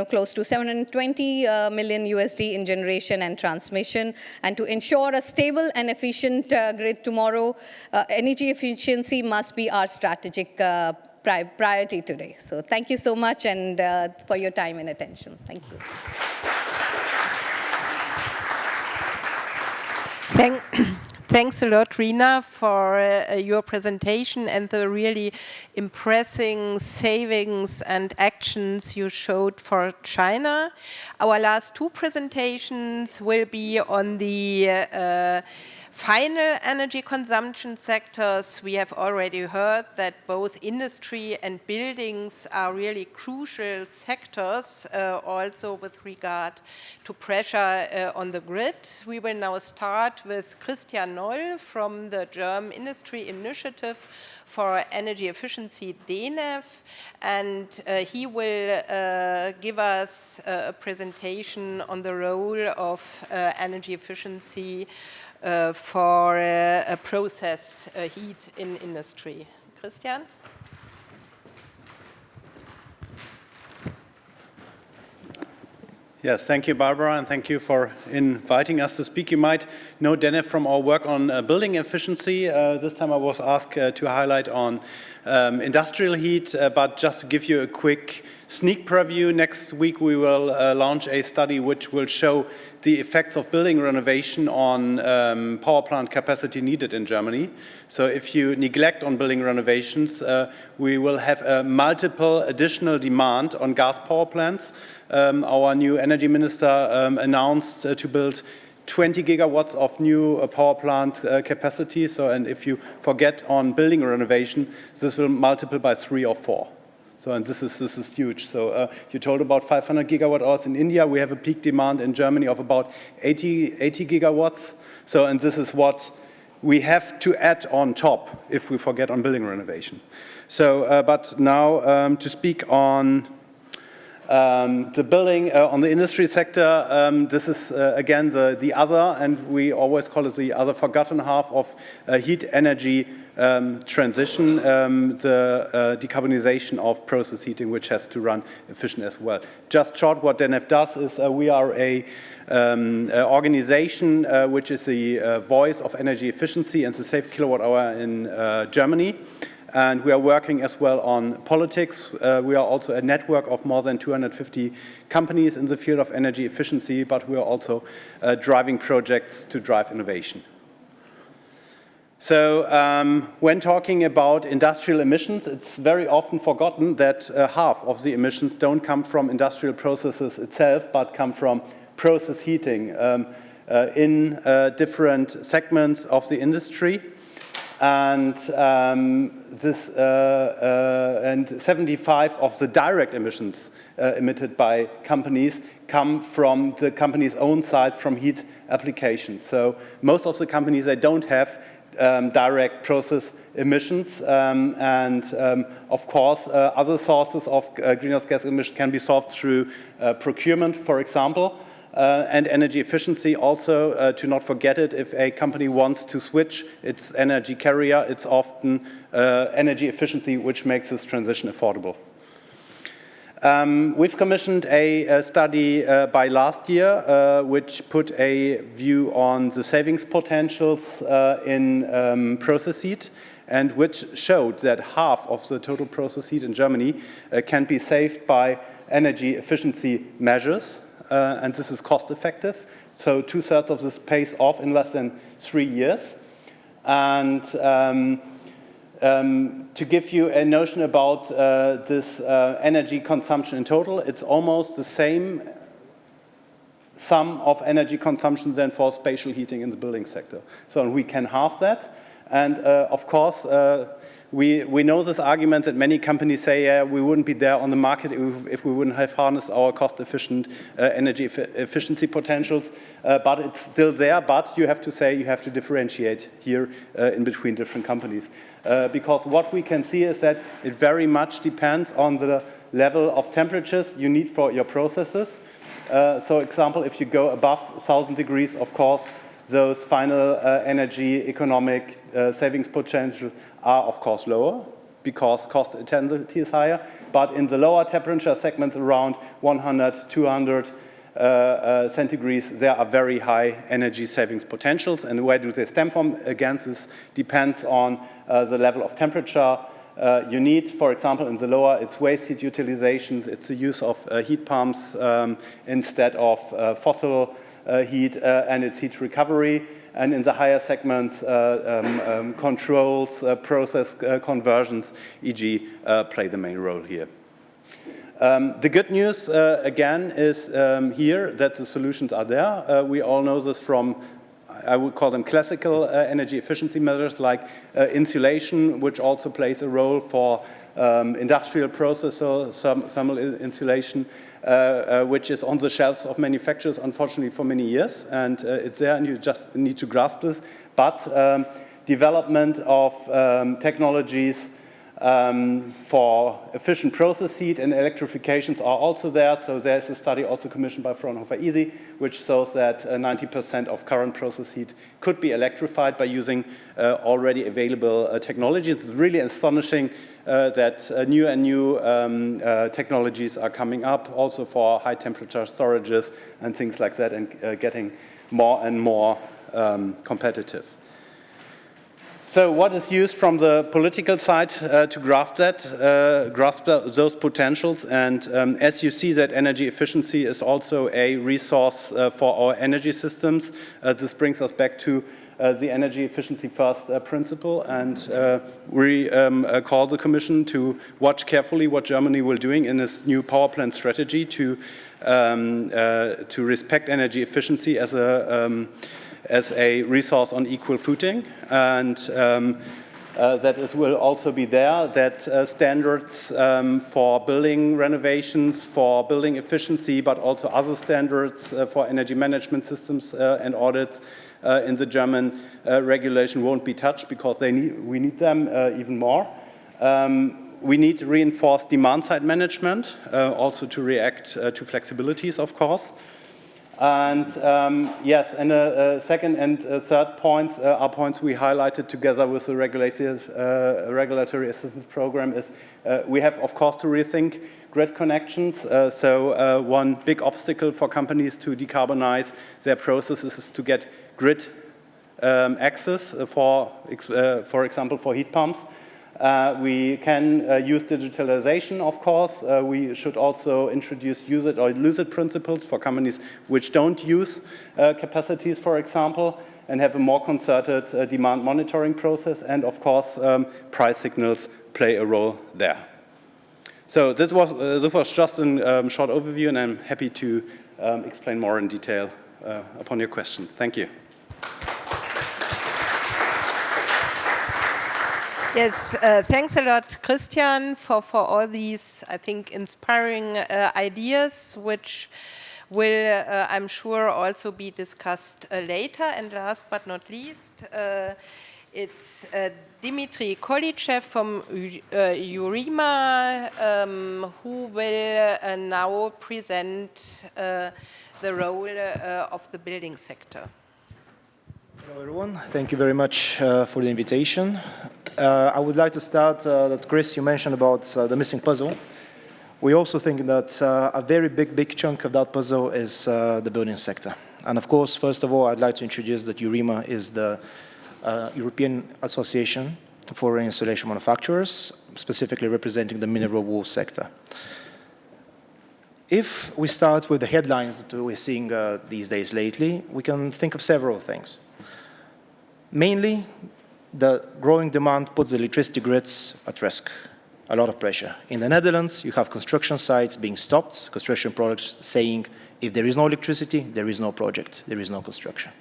close to 720 million USD in generation and transmission. And to ensure a stable and efficient grid tomorrow, energy efficiency must be our strategic priority today. So thank you so much and for your time and attention. Thank you. Thanks a lot, Rina, for your presentation and the really impressive savings and actions you showed for China. Our last two presentations will be on the final energy consumption sectors. We have already heard that both industry and buildings are really crucial sectors, also with regard to pressure on the grid. We will now start with Christian Noll from the German Industry Initiative for Energy Efficiency, DENEF, and he will give us a presentation on the role of energy efficiency for process heat in industry. Christian? Yes, thank you, Barbara, and thank you for inviting us to speak. You might know DENEF from our work on building efficiency. This time I was asked to highlight on industrial heat, but just to give you a quick sneak preview, next week we will launch a study which will show the effects of building renovation on power plant capacity needed in Germany. So if you neglect on building renovations, we will have a multiple additional demand on gas power plants. Our new energy minister announced to build 20 gigawatts of new power plant capacity. So, and if you forget on building renovation, this will multiply by 3 or 4. So, and this is huge. So you told about 500 gigawatt hours in India. We have a peak demand in Germany of about 80 gigawatts. So, and this is what we have to add on top if we forget on building renovation. So, but now to speak on the building, on the industry sector, this is again the other, and we always call it the other forgotten half of heat energy transition, the decarbonization of process heating, which has to run efficient as well. Just short, what DENEF does is we are a organization which is the voice of energy efficiency and the safe kilowatt hour in Germany. And we are working as well on politics. We are also a network of more than 250 companies in the field of energy efficiency, but we are also driving projects to drive innovation. So when talking about industrial emissions, it's very often forgotten that half of the emissions don't come from industrial processes itself, but come from process heating in different segments of the industry. And and 75 of the direct emissions emitted by companies come from the company's own side from heat applications. So most of the companies, they don't have direct process emissions, of course other sources of greenhouse gas emission can be solved through procurement, for example. And energy efficiency also, to not forget it, if a company wants to switch its energy carrier, it's often energy efficiency which makes this transition affordable. We've commissioned a study by last year which put a view on the savings potentials in process heat. and which showed that half of the total process heat in Germany can be saved by energy efficiency measures, and this is cost effective. So 2/3 of this pays off in less than 3 years. And to give you a notion about this energy consumption in total, it's almost the same sum of energy consumption than for spatial heating in the building sector. So we can halve that. And of course, we know this argument that many companies say, yeah, we wouldn't be there on the market if we wouldn't have harnessed our cost-efficient energy efficiency potentials. But it's still there, but you have to say you have to differentiate here in between different companies. Because what we can see is that it very much depends on the level of temperatures you need for your processes. So example, if you go above 1,000 degrees, of course, those final energy economic savings potentials are, of course, lower because cost intensity is higher. But in the lower temperature segments around 100, 200 centigrades, there are very high energy savings potentials. And where do they stem from? Again, this depends on the level of temperature you need. For example, in the lower, it's waste heat utilizations, it's the use of heat pumps instead of fossil heat, and it's heat recovery. And in the higher segments, controls, process conversions, e.g., play the main role here. The good news, again, is here that the solutions are there. We all know this from, I would call them classical energy efficiency measures like insulation, which also plays a role for industrial processes, thermal insulation, which is on the shelves of manufacturers, unfortunately, for many years. And it's there, and you just need to grasp this. But development of technologies for efficient process heat and electrifications are also there. So there's a study also commissioned by Fraunhofer ISI, which shows that 90% of current process heat could be electrified by using already available technologies. It's really astonishing that new and new technologies are coming up also for high temperature storages and things like that, and getting more and more competitive. So what is used from the political side to grasp those potentials? And as you see that energy efficiency is also a resource for our energy systems, this brings us back to the energy efficiency first principle. And we call the Commission to watch carefully what Germany will doing in its new power plant strategy to respect energy efficiency as a resource on equal footing, and that it will also be there that standards for building renovations, for building efficiency, but also other standards for energy management systems and audits in the German regulation won't be touched, because we need them even more. We need to reinforce demand-side management, also to react to flexibilities, of course. And yes, and second and third points are points we highlighted together with the regulatory assistance program. Is we have, of course, to rethink grid connections. So one big obstacle for companies to decarbonize their processes is to get grid access for example, for heat pumps. We can use digitalization, of course. We should also introduce use it or lose it principles for companies which don't use capacities, for example, and have a more concerted demand monitoring process. And of course, price signals play a role there. So this was just a short overview, and I'm happy to explain more in detail upon your question. Thank you. Yes, thanks a lot, Christian, for all these, I think, inspiring ideas, which will, I'm sure, also be discussed later. And last but not least, it's Dmitry Kolychev from EUREMA, who will now present the role of the building sector. Hello, everyone. Thank you very much for the invitation. I would like to start that, Chris, you mentioned about the missing puzzle. We also think that a very big chunk of that puzzle is the building sector. And of course, first of all, I'd like to introduce that EUREMA is the European Association for installation manufacturers, specifically representing the mineral wool sector. If we start with the headlines that we're seeing these days lately, we can think of several things. Mainly, the growing demand puts the electricity grids at risk, a lot of pressure. In the Netherlands, you have construction sites being stopped, construction projects saying, if there is no electricity, there is no project, there is no construction.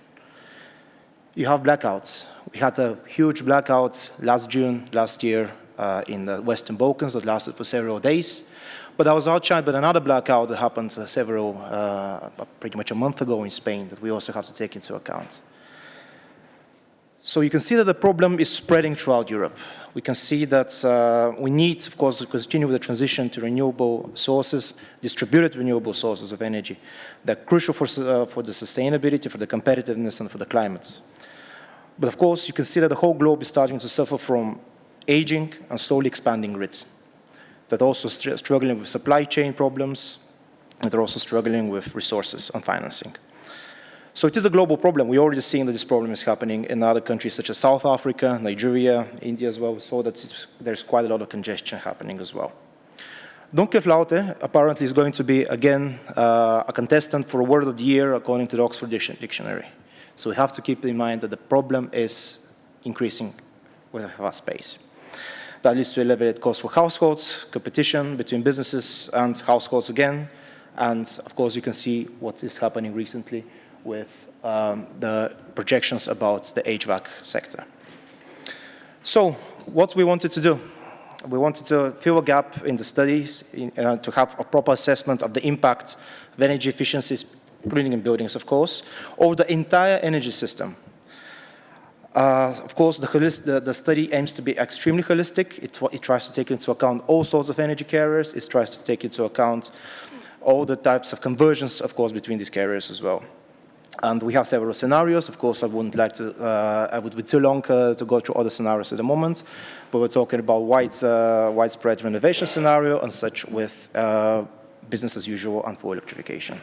You have blackouts. We had a huge blackout last June, last year, in the Western Balkans that lasted for several days. But I was outshot by another blackout that happened pretty much a month ago in Spain that we also have to take into account. So you can see that the problem is spreading throughout Europe. We can see that we need, of course, to continue with the transition to renewable sources, distributed renewable sources of energy. They're crucial for the sustainability, for the competitiveness, and for the climate. But of course, you can see that the whole globe is starting to suffer from aging and slowly expanding grids. That are also struggling with supply chain problems, and they're also struggling with resources and financing. So it is a global problem. We're already seeing that this problem is happening in other countries such as South Africa, Nigeria, India as well. We saw that there's quite a lot of congestion happening as well. Donke Flaute apparently is going to be, again, a contestant for a Word of the Year according to the Oxford Dictionary. So we have to keep in mind that the problem is increasing with a fast pace. That leads to elevated costs for households, competition between businesses and households again. And of course, you can see what is happening recently with the projections about the HVAC sector. So what we wanted to do, we wanted to fill a gap in the studies to have a proper assessment of the impact of energy efficiencies, including in buildings, of course, over the entire energy system. Of course, the study aims to be extremely holistic. It tries to take into account all sorts of energy carriers. It tries to take into account all the types of conversions, of course, between these carriers as well. And we have several scenarios. Of course, I would be too long to go through all the scenarios at the moment, but we're talking about widespread renovation scenario and such with business as usual and full electrification.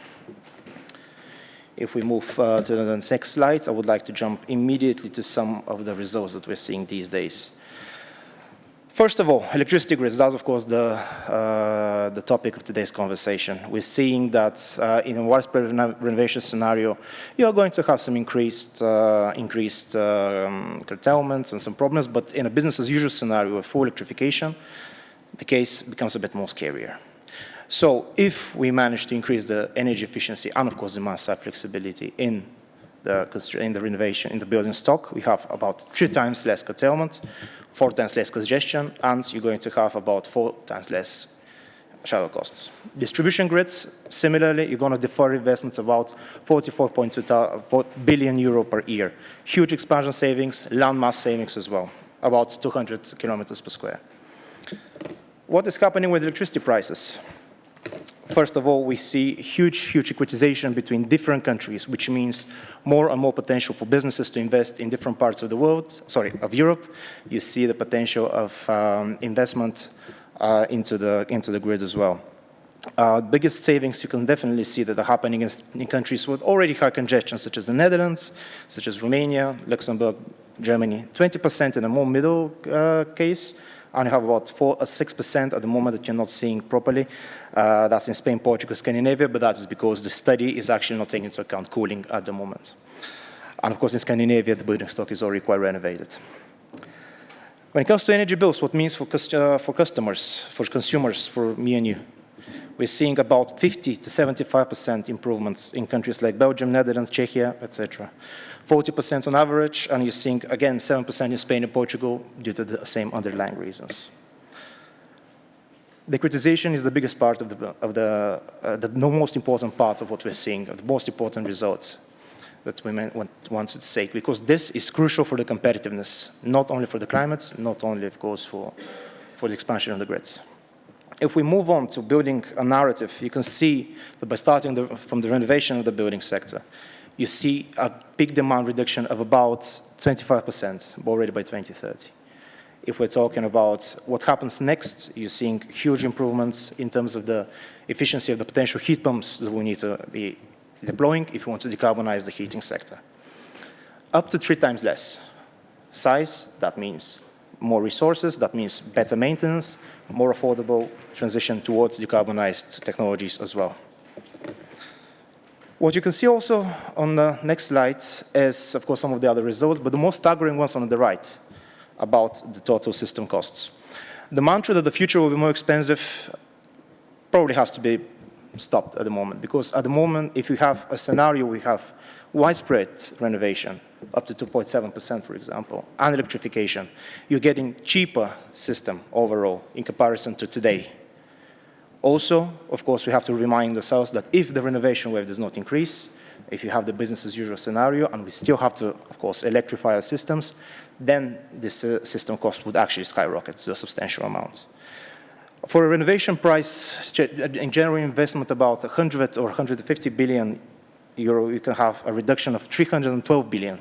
If we move to the next slide, I would like to jump immediately to some of the results that we're seeing these days. First of all, electricity grids, that's of course the topic of today's conversation. We're seeing that in a widespread renovation scenario, you are going to have some increased curtailments and some problems, but in a business as usual scenario with full electrification, the case becomes a bit more scarier. So if we manage to increase the energy efficiency and of course the demand side flexibility in the renovation, in the building stock, we have about 3 times less curtailment, 4 times less congestion, and you're going to have about 4 times less shadow costs. Distribution grids, similarly, you're going to defer investments about 44.2 billion euro per year. Huge expansion savings, land mass savings as well, about 200 kilometers per square. What is happening with electricity prices? First of all, we see huge equitization between different countries, which means more and more potential for businesses to invest in different parts of the world, of Europe. You see the potential of investment into the grid as well. Biggest savings you can definitely see that are happening in countries with already high congestion, such as the Netherlands, such as Romania, Luxembourg, Germany. 20% in a more middle case, and you have about 6% at the moment that you're not seeing properly. That's in Spain, Portugal, Scandinavia, but that is because the study is actually not taking into account cooling at the moment. And of course, in Scandinavia, the building stock is already quite renovated. When it comes to energy bills, what it means for customers, for consumers, for me and you, we're seeing about 50 to 75% improvements in countries like Belgium, Netherlands, Czechia, etc. 40% on average, and you're seeing, again, 7% in Spain and Portugal due to the same underlying reasons. The equitization is the biggest part of the most important part of what we're seeing, the most important results that we wanted to say, because this is crucial for the competitiveness, not only for the climate, not only, of course, for the expansion of the grids. If we move on to building a narrative, you can see that by starting from the renovation of the building sector, you see a big demand reduction of about 25% already by 2030. If we're talking about what happens next, you're seeing huge improvements in terms of the efficiency of the potential heat pumps that we need to be deploying if we want to decarbonize the heating sector. Up to 3 times less. Size, that means more resources, that means better maintenance, more affordable transition towards decarbonized technologies as well. What you can see also on the next slide is, of course, some of the other results, but the most staggering ones on the right about the total system costs. The mantra that the future will be more expensive probably has to be stopped at the moment, because at the moment, if you have a scenario, we have widespread renovation, up to 2.7%, for example, and electrification, you're getting cheaper system overall in comparison to today. Also, of course, we have to remind ourselves that if the renovation wave does not increase, if you have the business as usual scenario, and we still have to, of course, electrify our systems, then this system cost would actually skyrocket to a substantial amount. For a renovation price, in general investment about 100 or 150 billion euro, you can have a reduction of 312 billion.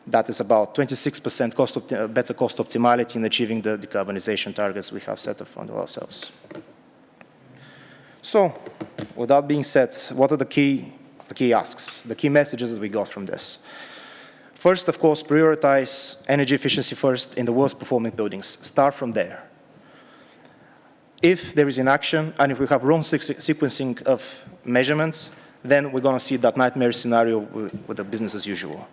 That is about 26% better cost optimality in achieving the decarbonization targets we have set in front of ourselves. So, with that being said, what are the key asks, the key messages that we got from this? First, of course, prioritize energy efficiency first in the worst performing buildings. Start from there. If there is inaction, and if we have wrong sequencing of measurements, then we're going to see that nightmare scenario with the business as usual.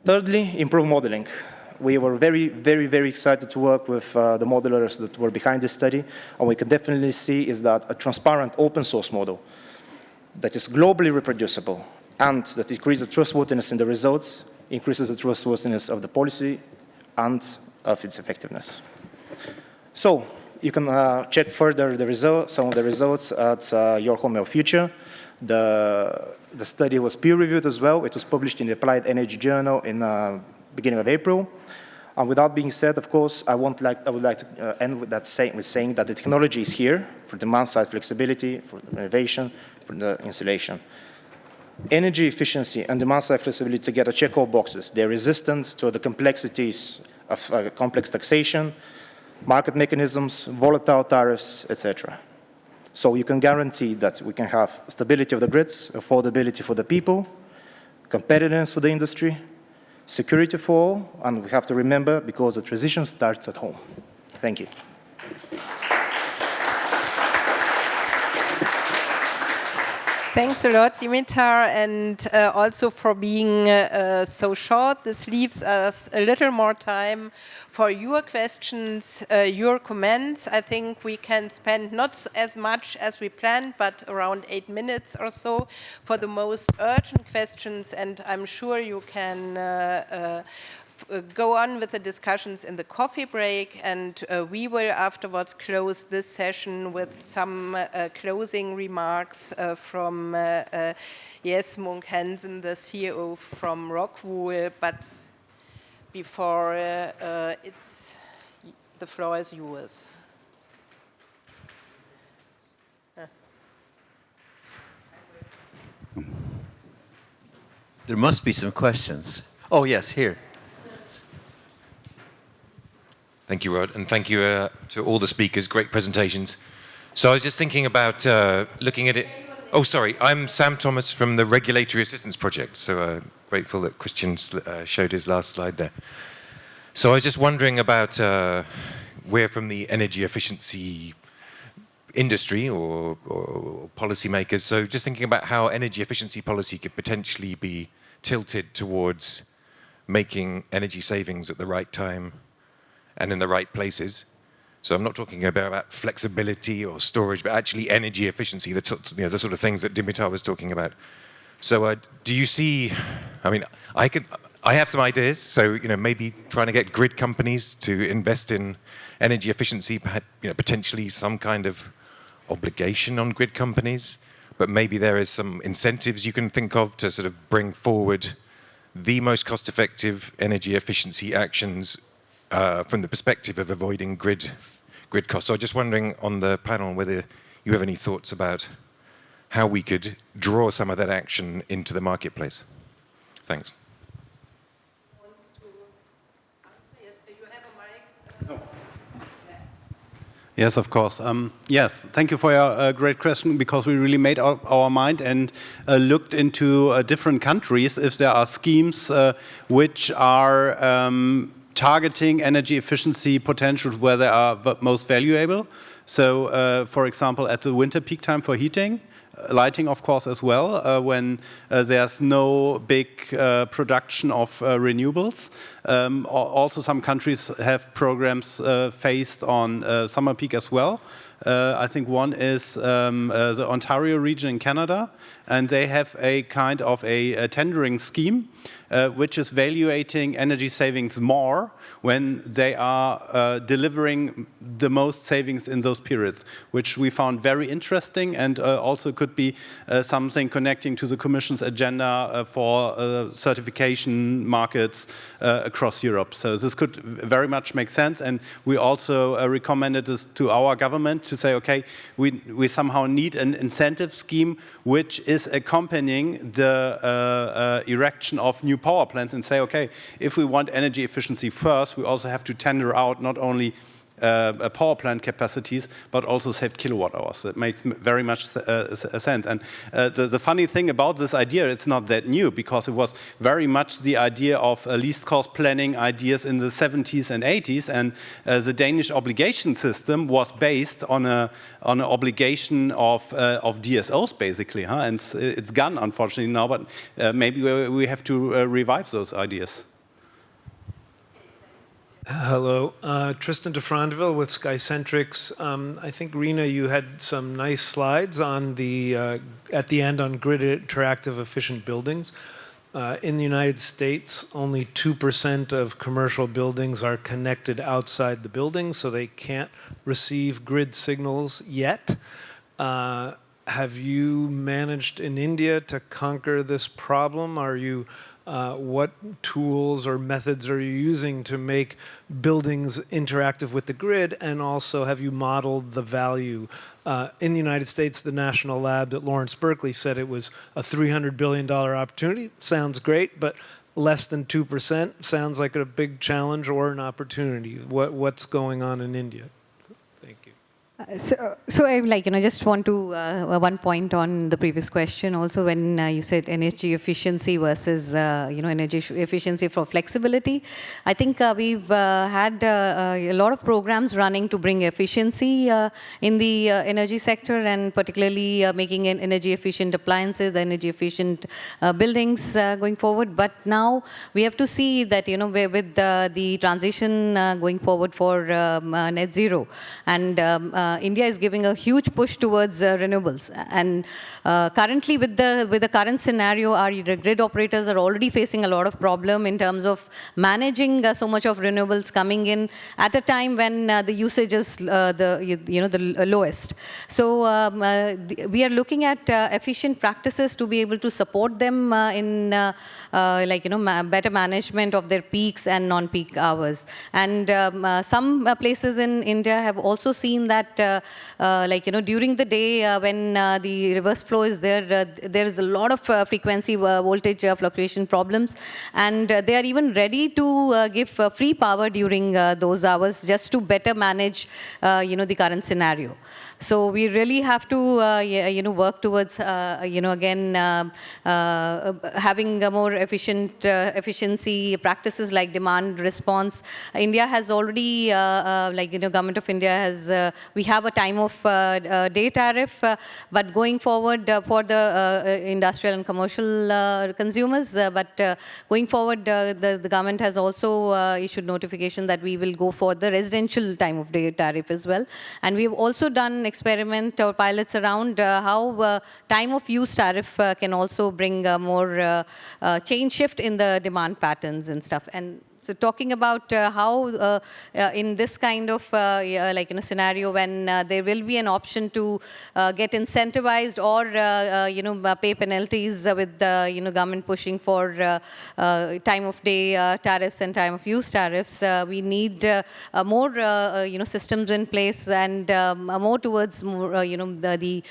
Thirdly, improve modeling. We were very, very, very excited to work with the modelers that were behind this study, and we can definitely see is that a transparent open source model that is globally reproducible and that increases the trustworthiness in the results, increases the trustworthiness of the policy and of its effectiveness. So you can check further the results, some of the results at Your Home, Your Future. The study was peer-reviewed as well. It was published in the Applied Energy Journal in beginning of April. And with that being said, of course, I would like to end with that saying that the technology is here for demand-side flexibility, for the renovation, for the insulation. Energy efficiency and demand-side flexibility together check all boxes. They're resistant to the complexities of complex taxation, market mechanisms, volatile tariffs, etc. So you can guarantee that we can have stability of the grids, affordability for the people, competitiveness for the industry, security for all, and we have to remember, because the transition starts at home. Thank you. Thanks a lot, Dimitar, and also for being so short. This leaves us a little more time for your questions, your comments. I think we can spend not as much as we planned, but around 8 minutes or so for the most urgent questions, and I'm sure you can go on with the discussions in the coffee break, and we will afterwards close this session with some closing remarks from Jes Munk Hansen, the CEO from Rockwool. But before the floor is yours. There must be some questions. Oh, yes, here. Thank you, Rod, and thank you to all the speakers. Great presentations. So I was just thinking about looking at it. Oh, sorry, I'm Sam Thomas from the Regulatory Assistance Project, so grateful that Christian showed his last slide there. So I was just wondering about, we're from the energy efficiency industry or policymakers, so just thinking about how energy efficiency policy could potentially be tilted towards making energy savings at the right time and in the right places. So I'm not talking about flexibility or storage, but actually energy efficiency, the sort of things that Dimitar was talking about. So do you see, I mean, I have some ideas, so maybe trying to get grid companies to invest in energy efficiency, potentially some kind of obligation on grid companies, but maybe there is some incentives you can think of to sort of bring forward the most cost-effective energy efficiency actions from the perspective of avoiding grid costs. So I'm just wondering on the panel whether you have any thoughts about how we could draw some of that action into the marketplace. Thanks. Wants to answer? Yes, you have a mic. Yes, of course. Yes, thank you for your great question, because we really made our mind and looked into different countries if there are schemes which are targeting energy efficiency potentials where they are most valuable. So, for example, at the winter peak time for heating, lighting, of course, as well, when there's no big production of renewables. Also, some countries have programs phased on summer peak as well. I think one is the Ontario region in Canada, and they have a kind of a tendering scheme which is valuating energy savings more when they are delivering the most savings in those periods, which we found very interesting and also could be something connecting to the Commission's agenda for certification markets across Europe. So this could very much make sense, and we also recommended this to our government to say, okay, we somehow need an incentive scheme which is accompanying the erection of new power plants and say, okay, if we want energy efficiency first, we also have to tender out not only power plant capacities, but also saved kilowatt hours. That makes very much sense. And the funny thing about this idea, it's not that new, because it was very much the idea of least cost planning ideas in the 70s and 80s, and the Danish obligation system was based on an obligation of DSOs, basically. And it's gone, unfortunately, now, but maybe we have to revive those ideas. Hello, Tristan de Frandeville with Skycentrics. I think, Rina, you had some nice slides on the at the end on grid interactive efficient buildings. In the United States, only 2% of commercial buildings are connected outside the building, so they can't receive grid signals yet. Have you managed in India to conquer this problem? Are you what tools or methods are you using to make buildings interactive with the grid? And also, have you modeled the value? In the United States, the National Lab at Lawrence Berkeley said it was a $300 billion opportunity. Sounds great, but less than 2% sounds like a big challenge or an opportunity. What's going on in India? Thank you. So I just want to one point on the previous question. Also, when you said energy efficiency versus energy efficiency for flexibility, I think we've had a lot of programs running to bring efficiency in the energy sector, and particularly making energy efficient appliances, energy efficient buildings going forward. But now we have to see that with the transition going forward for net zero, and India is giving a huge push towards renewables. And currently, with the current scenario, our grid operators are already facing a lot of problem in terms of managing so much of renewables coming in at a time when the usage is the lowest. So we are looking at efficient practices to be able to support them in better management of their peaks and non-peak hours. And some places in India have also seen that during the day when the reverse flow is there, there is a lot of frequency voltage fluctuation problems, and they are even ready to give free power during those hours just to better manage the current scenario. So we really have to work towards again having a more efficiency practices like demand response. India has already Government of India has we have a time of day tariff, but going forward for the industrial and commercial consumers, but going forward the government has also issued notification that we will go for the residential time of day tariff as well. And we've also done experiment or pilots around how time of use tariff can also bring more change shift in the demand patterns and stuff. And so talking about how in this kind of scenario when there will be an option to get incentivized or pay penalties with the government pushing for time of day tariffs and time of use tariffs, we need more systems in place and more towards more the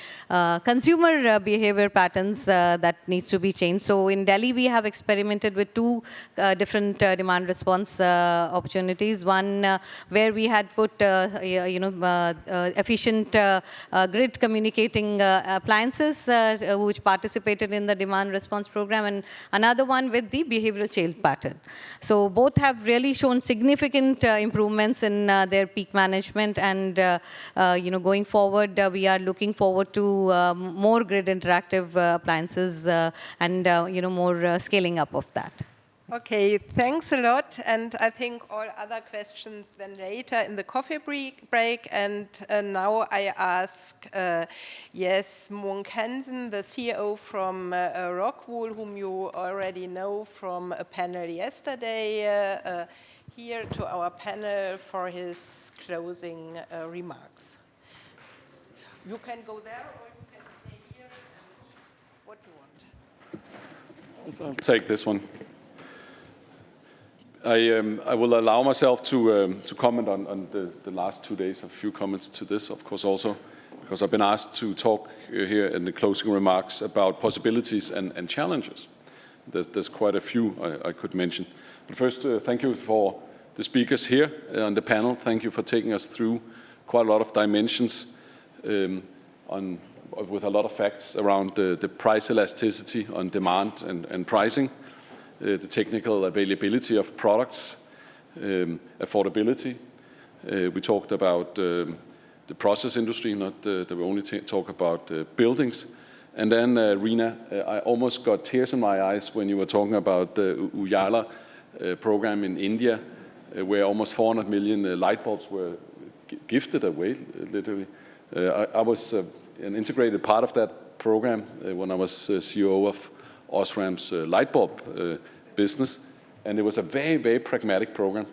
consumer behavior patterns that needs to be changed. So in Delhi we have experimented with two different demand response response opportunities. One where we had put efficient grid communicating appliances which participated in the demand response program, and another one with the behavioral change pattern. So both have really shown significant improvements in their peak management, and going forward, we are looking forward to more grid interactive appliances and more scaling up of that. Okay, thanks a lot. And I think all other questions then later in the coffee break. And now I ask, Mogens Hansen, the CEO from Rockwool, whom you already know from a panel yesterday, here to our panel for his closing remarks. You can go there or you can stay here. What do you want? I'll take this one. I will allow myself to comment on the last 2 days. A few comments to this, of course, also because I've been asked to talk here in the closing remarks about possibilities and challenges. There's quite a few I could mention. But first, thank you for the speakers here on the panel. Thank you for taking us through quite a lot of dimensions with a lot of facts around the price elasticity on demand and pricing. The technical availability of products, affordability. We talked about the process industry, not we only talk about buildings. And then, Rina, I almost got tears in my eyes when you were talking about the Ujala program in India, where almost 400 million light bulbs were gifted away, literally. I was an integrated part of that program when I was CEO of Osram's light bulb business, and it was a very, very pragmatic program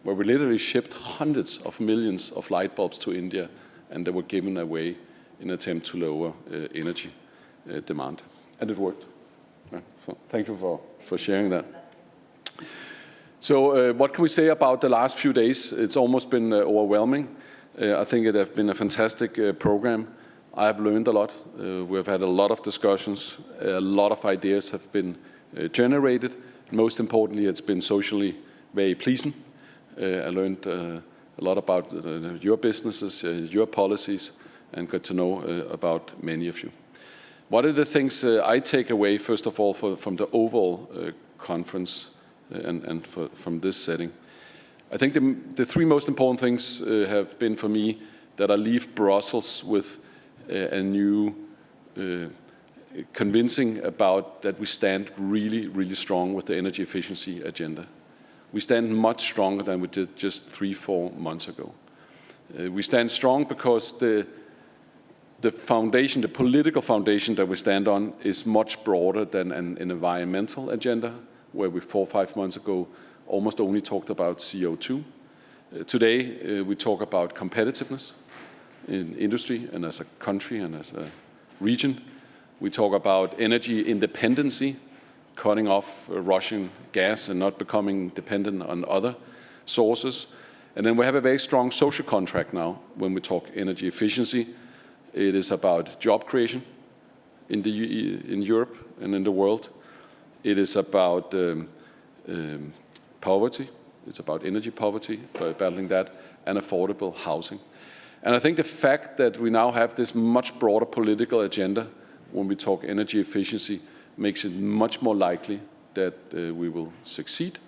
where we literally shipped hundreds of millions of light bulbs to India, and they were given away in an attempt to lower energy demand, and it worked. So thank you for sharing that. So what can we say about the last few days? It's almost been overwhelming. I think it has been a fantastic program. I have learned a lot. We've had a lot of discussions. A lot of ideas have been generated. Most importantly, it's been socially very pleasing. I learned a lot about your businesses, your policies, and got to know about many of you. What are the things I take away, first of all, from the overall conference and from this setting? I think the three most important things have been for me that I leave Brussels with a new convincing about that we stand really, really strong with the energy efficiency agenda. We stand much stronger than we did just 3-4 months ago. We stand strong because the foundation, the political foundation that we stand on is much broader than an environmental agenda, where we 4 or 5 months ago almost only talked about CO2. Today, we talk about competitiveness in industry and as a country and as a region. We talk about energy independency, cutting off Russian gas and not becoming dependent on other sources. And then we have a very strong social contract now when we talk energy efficiency. It is about job creation in Europe and in the world. It is about poverty. It's about energy poverty, battling that, and affordable housing. And I think the fact that we now have this much broader political agenda when we talk energy efficiency makes it much more likely that we will succeed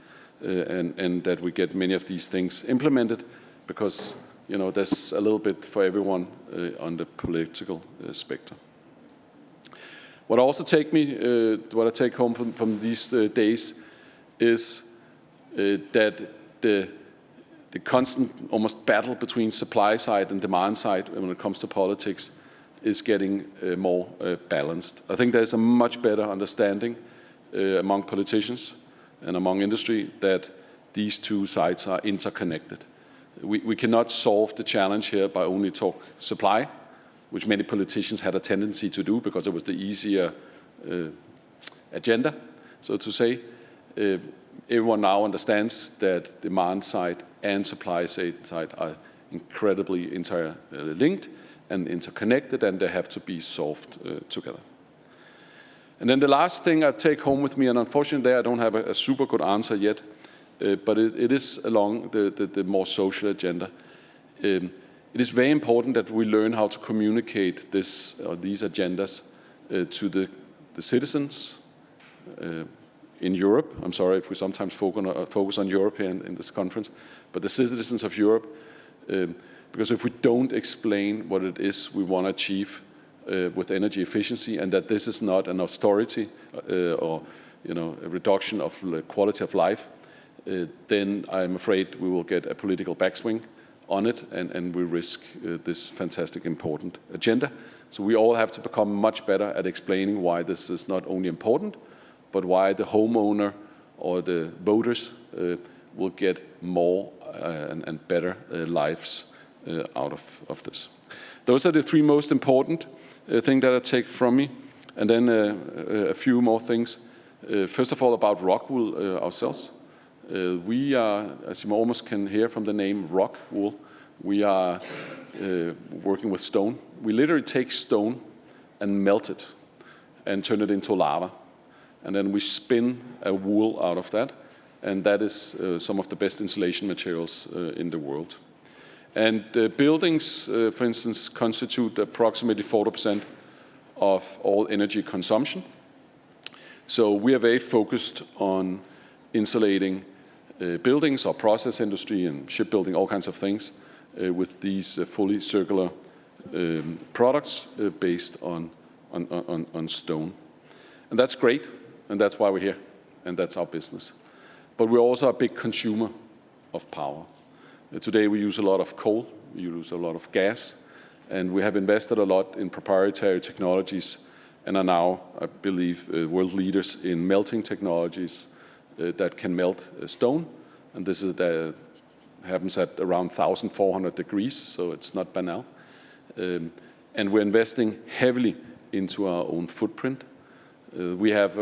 and that we get many of these things implemented, because there's a little bit for everyone on the political spectrum. What I take home from these days is that the constant almost battle between supply side and demand side when it comes to politics is getting more balanced. I think there's a much better understanding among politicians and among industry that these two sides are interconnected. We cannot solve the challenge here by only talk supply, which many politicians had a tendency to do because it was the easier agenda, so to say. Everyone now understands that demand side and supply side are incredibly interlinked and interconnected, and they have to be solved together. And then the last thing I take home with me, and unfortunately there I don't have a super good answer yet, but it is along the more social agenda. It is very important that we learn how to communicate these agendas to the citizens in Europe. I'm sorry if we sometimes focus on Europe here in this conference, but the citizens of Europe, because if we don't explain what it is we want to achieve with energy efficiency, and that this is not an austerity or a reduction of the quality of life, then I'm afraid we will get a political backswing on it, and we risk this fantastic important agenda. So we all have to become much better at explaining why this is not only important, but why the homeowner or the voters will get more and better lives out of this. Those are the three most important things that I take from me. And then a few more things. First of all, about Rockwool ourselves. We are, as you almost can hear from the name Rockwool, we are working with stone. We literally take stone and melt it and turn it into lava. And then we spin a wool out of that. And that is some of the best insulation materials in the world. And buildings, for instance, constitute approximately 40% of all energy consumption. So we are very focused on insulating buildings or process industry and shipbuilding, all kinds of things, with these fully circular products based on stone. And that's great, and that's why we're here, and that's our business. But we're also a big consumer of power. Today we use a lot of coal, we use a lot of gas, and we have invested a lot in proprietary technologies and are now, I believe, world leaders in melting technologies that can melt stone. And this happens at around 1,400 degrees, so it's not banal. And we're investing heavily into our own footprint. We have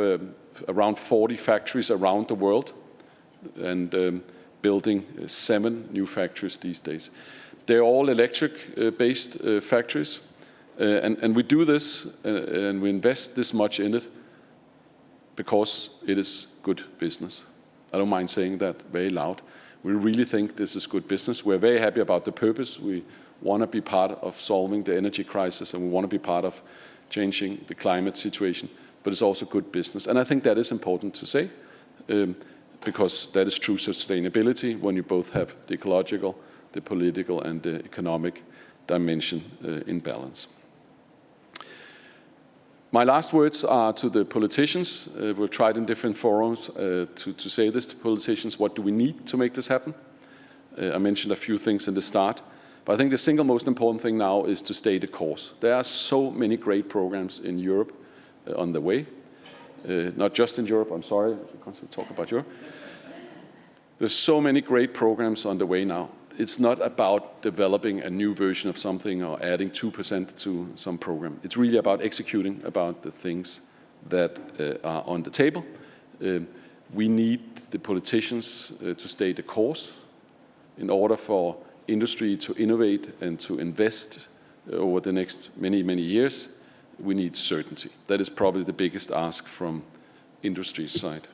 around 40 factories around the world, and building 7 new factories these days. They're all electric-based factories, and we do this and we invest this much in it because it is good business. I don't mind saying that very loud. We really think this is good business. We're very happy about the purpose. We want to be part of solving the energy crisis, and we want to be part of changing the climate situation, but it's also good business. And I think that is important to say, because that is true sustainability when you both have the ecological, the political, and the economic dimension in balance. My last words are to the politicians. We've tried in different forums to say this to politicians. What do we need to make this happen? I mentioned a few things in the start, but I think the single most important thing now is to stay the course. There are so many great programs in Europe on the way. Not just in Europe, I'm sorry, I constantly talk about Europe. There's so many great programs on the way now. It's not about developing a new version of something or adding 2% to some program. It's really about executing about the things that are on the table. We need the politicians to stay the course in order for industry to innovate and to invest over the next many, many years. We need certainty. That is probably the biggest ask from industry's side.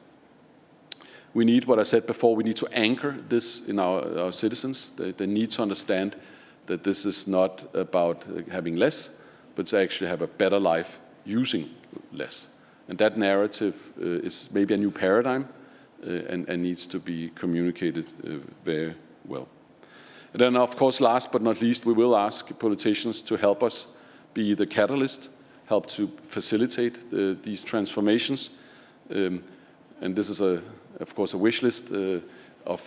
We need, what I said before, we need to anchor this in our citizens. They need to understand that this is not about having less, but to actually have a better life using less. And that narrative is maybe a new paradigm and needs to be communicated very well. And then, of course, last but not least, we will ask politicians to help us be the catalyst, help to facilitate these transformations. And this is, of course, a wish list of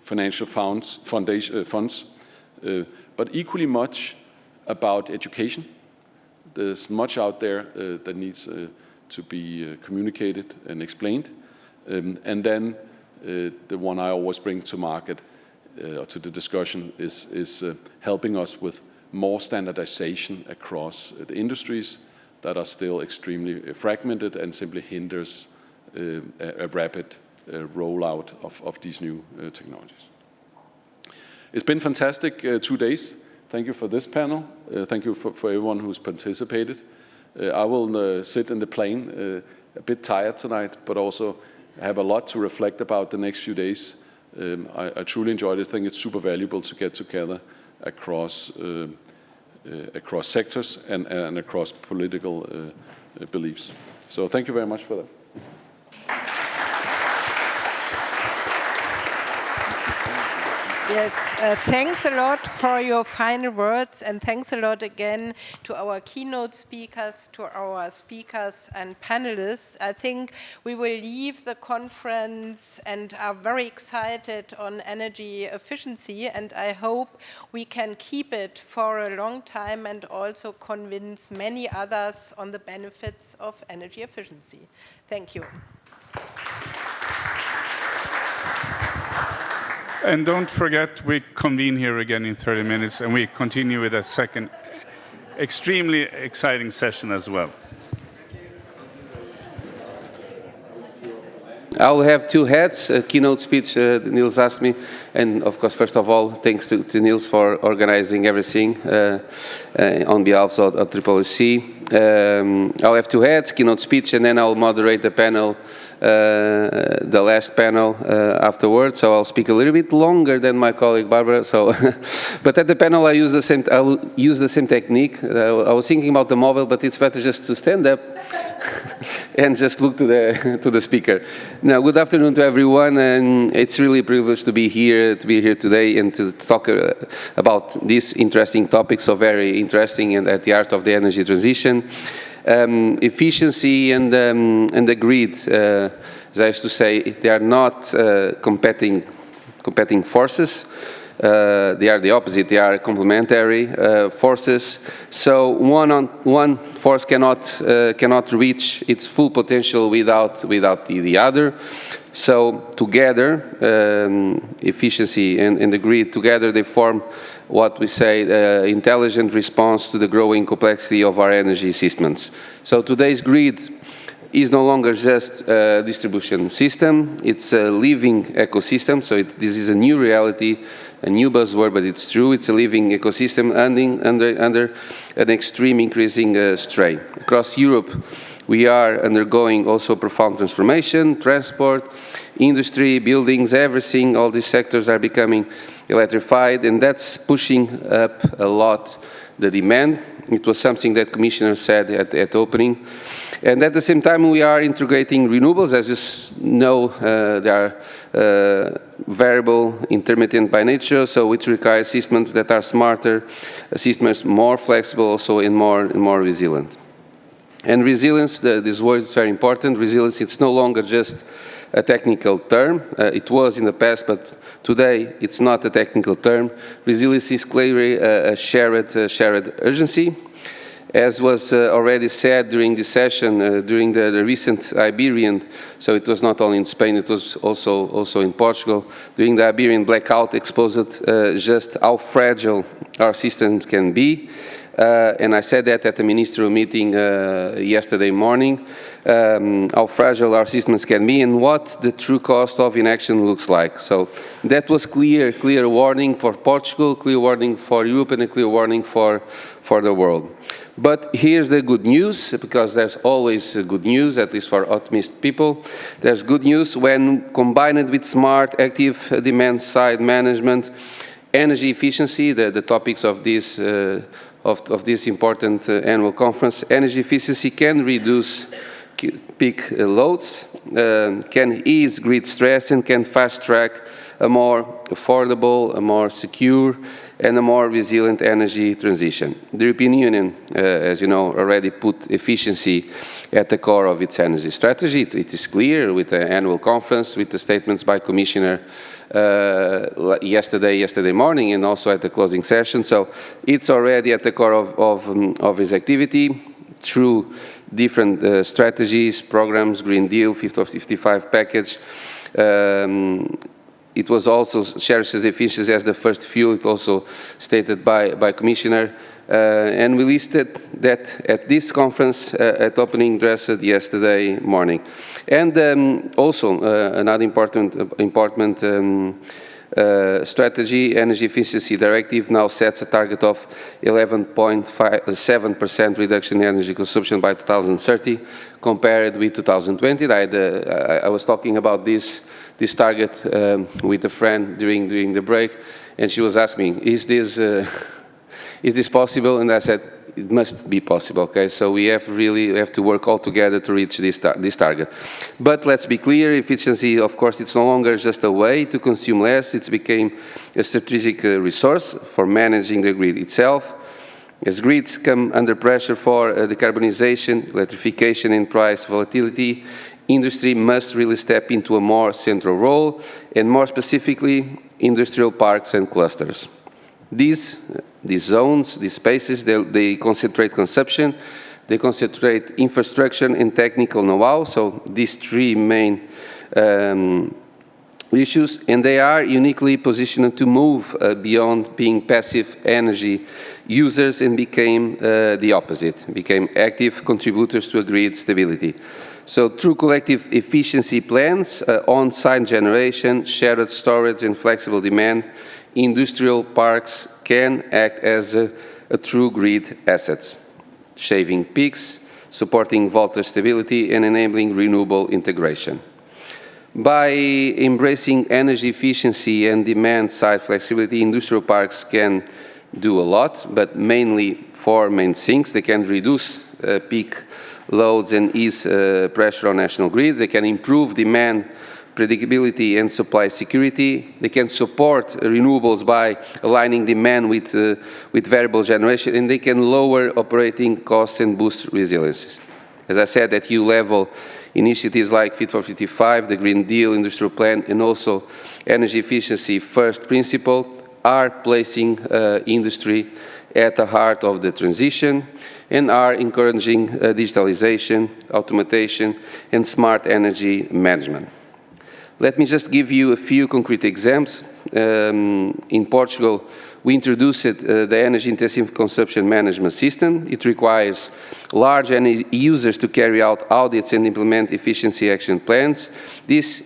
financial funds, but equally much about education. There's much out there that needs to be communicated and explained. And then the one I always bring to market, or to the discussion, is helping us with more standardization across the industries that are still extremely fragmented and simply hinders a rapid rollout of these new technologies. It's been fantastic 2 days. Thank you for this panel. Thank you for everyone who's participated. I will sit in the plane, a bit tired tonight, but also have a lot to reflect about the next few days. I truly enjoyed it. I think it's super valuable to get together across sectors and across political beliefs. So thank you very much for that. Yes, thanks a lot for your final words, and thanks a lot again to our keynote speakers, to our speakers and panelists. I think we will leave the conference and are very excited on energy efficiency, and I hope we can keep it for a long time and also convince many others on the benefits of energy efficiency. Thank you. And don't forget, we convene here again in 30 minutes, and we continue with a second extremely exciting session as well. I will have two heads, a keynote speech, Niels asked me, and of course, first of all, thanks to Niels for organizing everything on behalf of AAAC. I'll have two heads, keynote speech, and then I'll moderate the panel, the last panel afterwards. So I'll speak a little bit longer than my colleague Barbara. So, but at the panel I use the same technique. I was thinking about the mobile, but it's better just to stand up and just look to the speaker. Now, good afternoon to everyone, and it's really a privilege to be here today and to talk about these interesting topics, so very interesting and at the heart of the energy transition. Efficiency and the grid, as I used to say, they are not competing forces. They are the opposite. They are complementary forces. So one force cannot reach its full potential without the other. So together, efficiency and the grid together, they form what we say intelligent response to the growing complexity of our energy systems. So today's grid is no longer just a distribution system, it's a living ecosystem. So this is a new reality, a new buzzword, but it's true. It's a living ecosystem under an extreme increasing strain. Across Europe, we are undergoing also profound transformation, transport, industry, buildings, everything, all these sectors are becoming electrified, and that's pushing up a lot the demand. It was something that Commissioner said at opening. And at the same time, we are integrating renewables. As you know, they are variable, intermittent by nature, so it requires systems that are smarter, systems more flexible also and more resilient. And resilience, this word is very important. Resilience, it's no longer just a technical term. It was in the past, but today it's not a technical term. Resilience is clearly a shared urgency. As was already said during this session, during the recent Iberian, so it was not only in Spain, it was also in Portugal, during the Iberian blackout exposed just how fragile our systems can be. And I said that at the ministerial meeting yesterday morning, how fragile our systems can be and what the true cost of inaction looks like. So that was clear warning for Portugal, clear warning for Europe, and a clear warning for the world. But here's the good news, because there's always good news, at least for optimist people. There's good news when combined with smart, active demand-side management, energy efficiency, the topics of this important annual conference. Energy efficiency can reduce peak loads, can ease grid stress, and can fast-track a more affordable, a more secure, and a more resilient energy transition. The European Union, as you know, already put efficiency at the core of its energy strategy. It is clear with the annual conference, with the statements by Commissioner yesterday morning, and also at the closing session. So it's already at the core of his activity through different strategies, programs, Green Deal, Fit for 55 package. It was also cherishes efficiency as the first fuel, it also stated by Commissioner. And we listed that at this conference at opening address yesterday morning. And also another important strategy, Energy Efficiency Directive now sets a target of 11.7% reduction in energy consumption by 2030, compared with 2020. I was talking about this target with a friend during the break, and she was asking me, is this possible? And I said, it must be possible, okay? So we have to work all together to reach this target. But let's be clear, efficiency, of course, it's no longer just a way to consume less, it's became a strategic resource for managing the grid itself. As grids come under pressure for decarbonization, electrification and price volatility, industry must really step into a more central role, and more specifically, industrial parks and clusters. These zones, these spaces, they concentrate consumption, they concentrate infrastructure and technical know-how, so these three main issues, and they are uniquely positioned to move beyond being passive energy users and became the opposite, became active contributors to a grid stability. So through collective efficiency plans, on-site generation, shared storage and flexible demand, industrial parks can act as a true grid assets, shaving peaks, supporting voltage stability and enabling renewable integration. By embracing energy efficiency and demand-side flexibility, industrial parks can do a lot, but mainly four main things. They can reduce peak loads and ease pressure on national grids. They can improve demand predictability and supply security. They can support renewables by aligning demand with variable generation, and they can lower operating costs and boost resilience. As I said, at EU level, initiatives like Fit for 55, the Green Deal, Industrial Plan, and also Energy Efficiency First Principle are placing industry at the heart of the transition and are encouraging digitalization, automation, and smart energy management. Let me just give you a few concrete examples. In Portugal, we introduced the energy-intensive consumption management system. It requires large energy users to carry out audits and implement efficiency action plans. This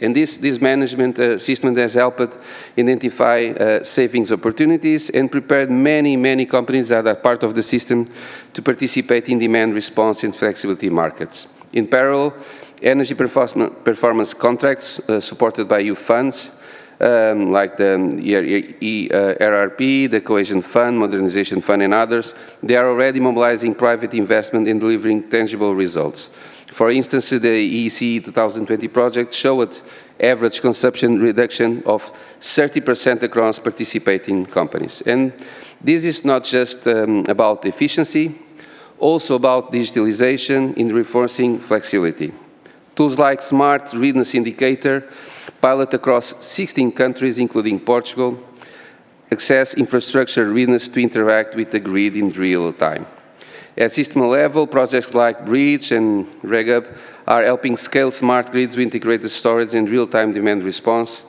management system has helped identify savings opportunities and prepared many companies that are part of the system to participate in demand response and flexibility markets. In parallel, energy performance contracts supported by EU funds, like the RRP, the Cohesion Fund, Modernization Fund, and others, they are already mobilizing private investment in delivering tangible results. For instance, the EEC 2020 project showed average consumption reduction of 30% across participating companies. And this is not just about efficiency, also about digitalization in reinforcing flexibility. Tools like Smart Readiness Indicator, pilot across 16 countries, including Portugal, access infrastructure readiness to interact with the grid in real time. At system level, projects like Bridge and RegUp are helping scale smart grids with integrated storage and real-time demand response,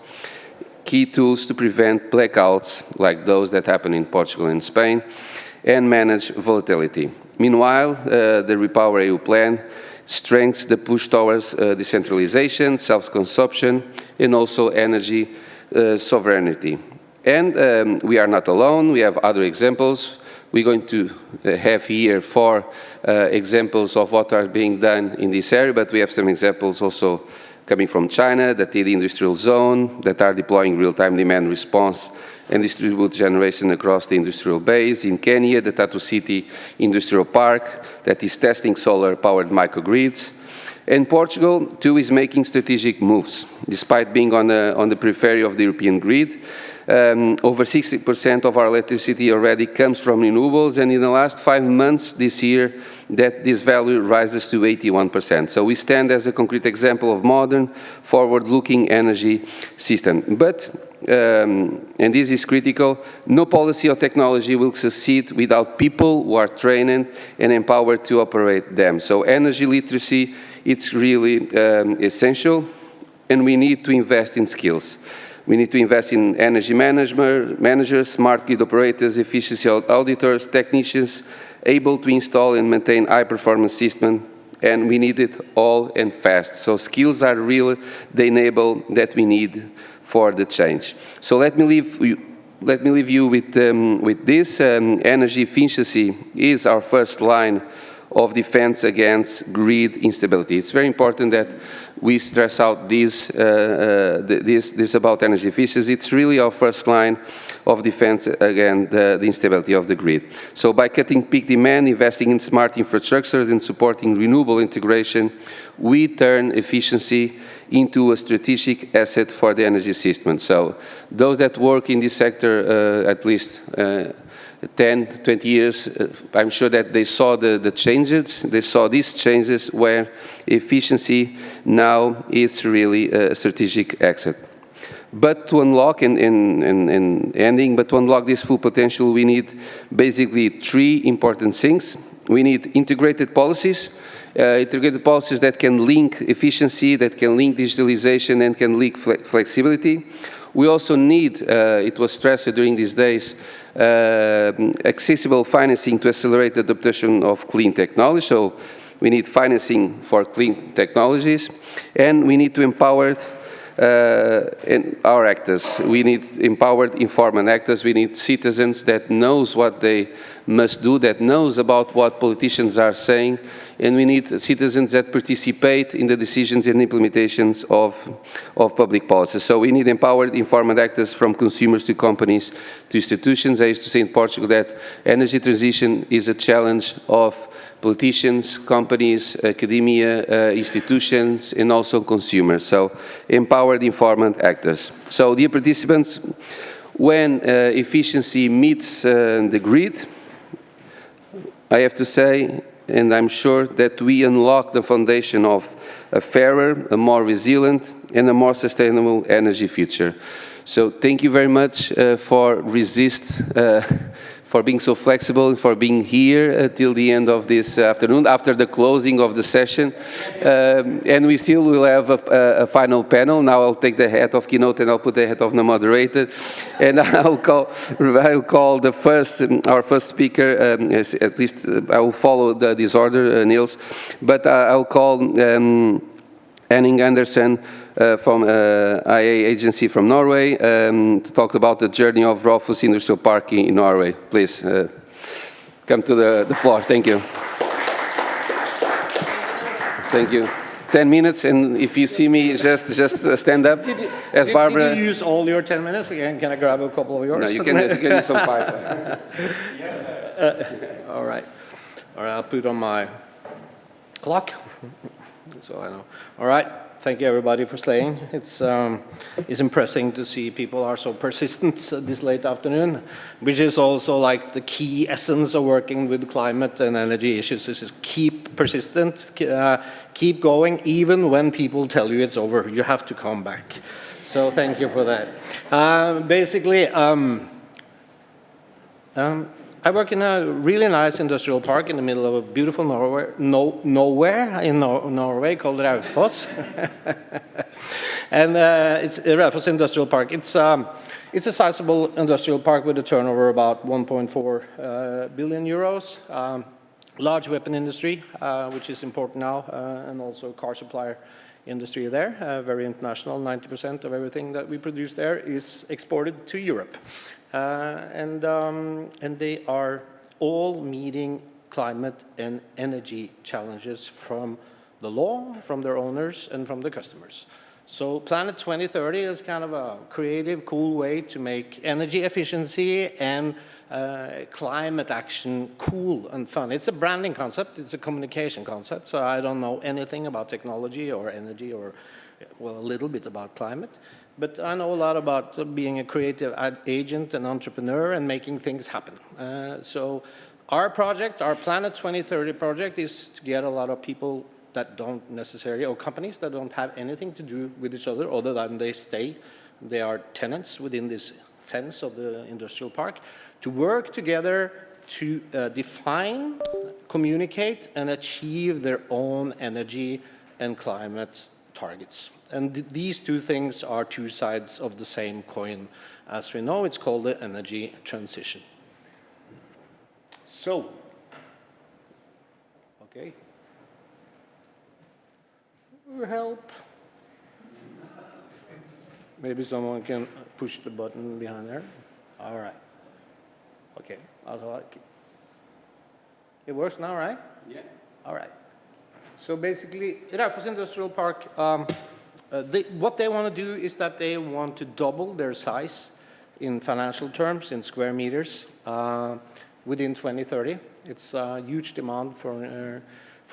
key tools to prevent blackouts like those that happen in Portugal and Spain, and manage volatility. Meanwhile, the REPowerEU plan strengthens the push towards decentralization, self-consumption, and also energy sovereignty. And we are not alone. We have other examples. We're going to have here 4 examples of what are being done in this area, but we have some examples also coming from China, the TD Industrial Zone, that are deploying real-time demand response and distributed generation across the industrial base. In Kenya, the Tatu City Industrial Park that is testing solar-powered microgrids. And Portugal, too, is making strategic moves. Despite being on the periphery of the European grid, over 60% of our electricity already comes from renewables, and in the last 5 months this year, this value rises to 81%. So we stand as a concrete example of modern, forward-looking energy system. But, and this is critical, no policy or technology will succeed without people who are trained and empowered to operate them. So energy literacy, it's really essential, and we need to invest in skills. We need to invest in energy managers, smart grid operators, efficiency auditors, technicians, able to install and maintain high-performance systems, and we need it all and fast. So skills are really the enabler that we need for the change. So let me leave you with this. Energy efficiency is our first line of defense against grid instability. It's very important that we stress out this about energy efficiency. It's really our first line of defense against the instability of the grid. So by cutting peak demand, investing in smart infrastructures, and supporting renewable integration, we turn efficiency into a strategic asset for the energy system. So those that work in this sector at least 10, 20 years, I'm sure that they saw the changes. They saw these changes where efficiency now is really a strategic asset. But to unlock, but to unlock this full potential, we need basically three important things. We need integrated policies that can link efficiency, that can link digitalization, and can link flexibility. We also need, it was stressed during these days, accessible financing to accelerate the adoption of clean technology. So we need financing for clean technologies, and we need to empower our actors. We need empowered, informed actors. We need citizens that knows what they must do, that knows about what politicians are saying, and we need citizens that participate in the decisions and implementations of public policy. So we need empowered, informed actors, from consumers to companies to institutions. I used to say in Portugal that energy transition is a challenge of politicians, companies, academia, institutions, and also consumers. So empowered, informed actors. So dear participants, when efficiency meets the grid, I have to say, and I'm sure that we unlock the foundation of a fairer, a more resilient, and a more sustainable energy future. So thank you very much for being so flexible and for being here till the end of this afternoon, after the closing of the session. And we still will have a final panel. Now I'll take the hat of keynote and I'll put the hat of the moderator. And I'll call our first speaker, at least I will follow this order, Niels, but I'll call Henning Andersen from IA agency from Norway to talk about the journey of Raufoss Industrial Park in Norway. Please come to the floor. Thank you. Thank you. 10 minutes, and if you see me, just stand up. As Barbara. Did you use all your 10 minutes? Again, can I grab a couple of yours? No, you can use some 5. All right. All right, I'll put on my clock, so I know. All right. Thank you, everybody, for staying. It's impressive to see people are so persistent this late afternoon, which is also like the key essence of working with climate and energy issues. Is keep persistent, keep going, even when people tell you it's over. You have to come back. So thank you for that. Basically, I work in a really nice industrial park in the middle of a beautiful nowhere in Norway called Raufoss. And it's Raufoss Industrial Park. It's a sizable industrial park with a turnover about 1.4 billion euros. Large weapon industry, which is important now, and also car supplier industry there, very international. 90% of everything that we produce there is exported to Europe. And they are all meeting climate and energy challenges from the law, from their owners, and from the customers. So Planet 2030 is kind of a creative, cool way to make energy efficiency and climate action cool and fun. It's a branding concept, it's a communication concept, so I don't know anything about technology or energy or, well, a little bit about climate. But I know a lot about being a creative agent and entrepreneur and making things happen. So our project, our Planet 2030 project, is to get a lot of people that don't necessarily, or companies that don't have anything to do with each other than they are tenants within this fence of the industrial park, to work together to define, communicate, and achieve their own energy and climate targets. And these two things are two sides of the same coin. As we know, it's called the energy transition. So, okay. Help. Maybe someone can push the button behind there. All right. Okay. It works now, right? Yeah. All right. So basically, Raufoss Industrial Park, what they want to do is that they want to double their size in financial terms, in square meters, within 2030. It's a huge demand for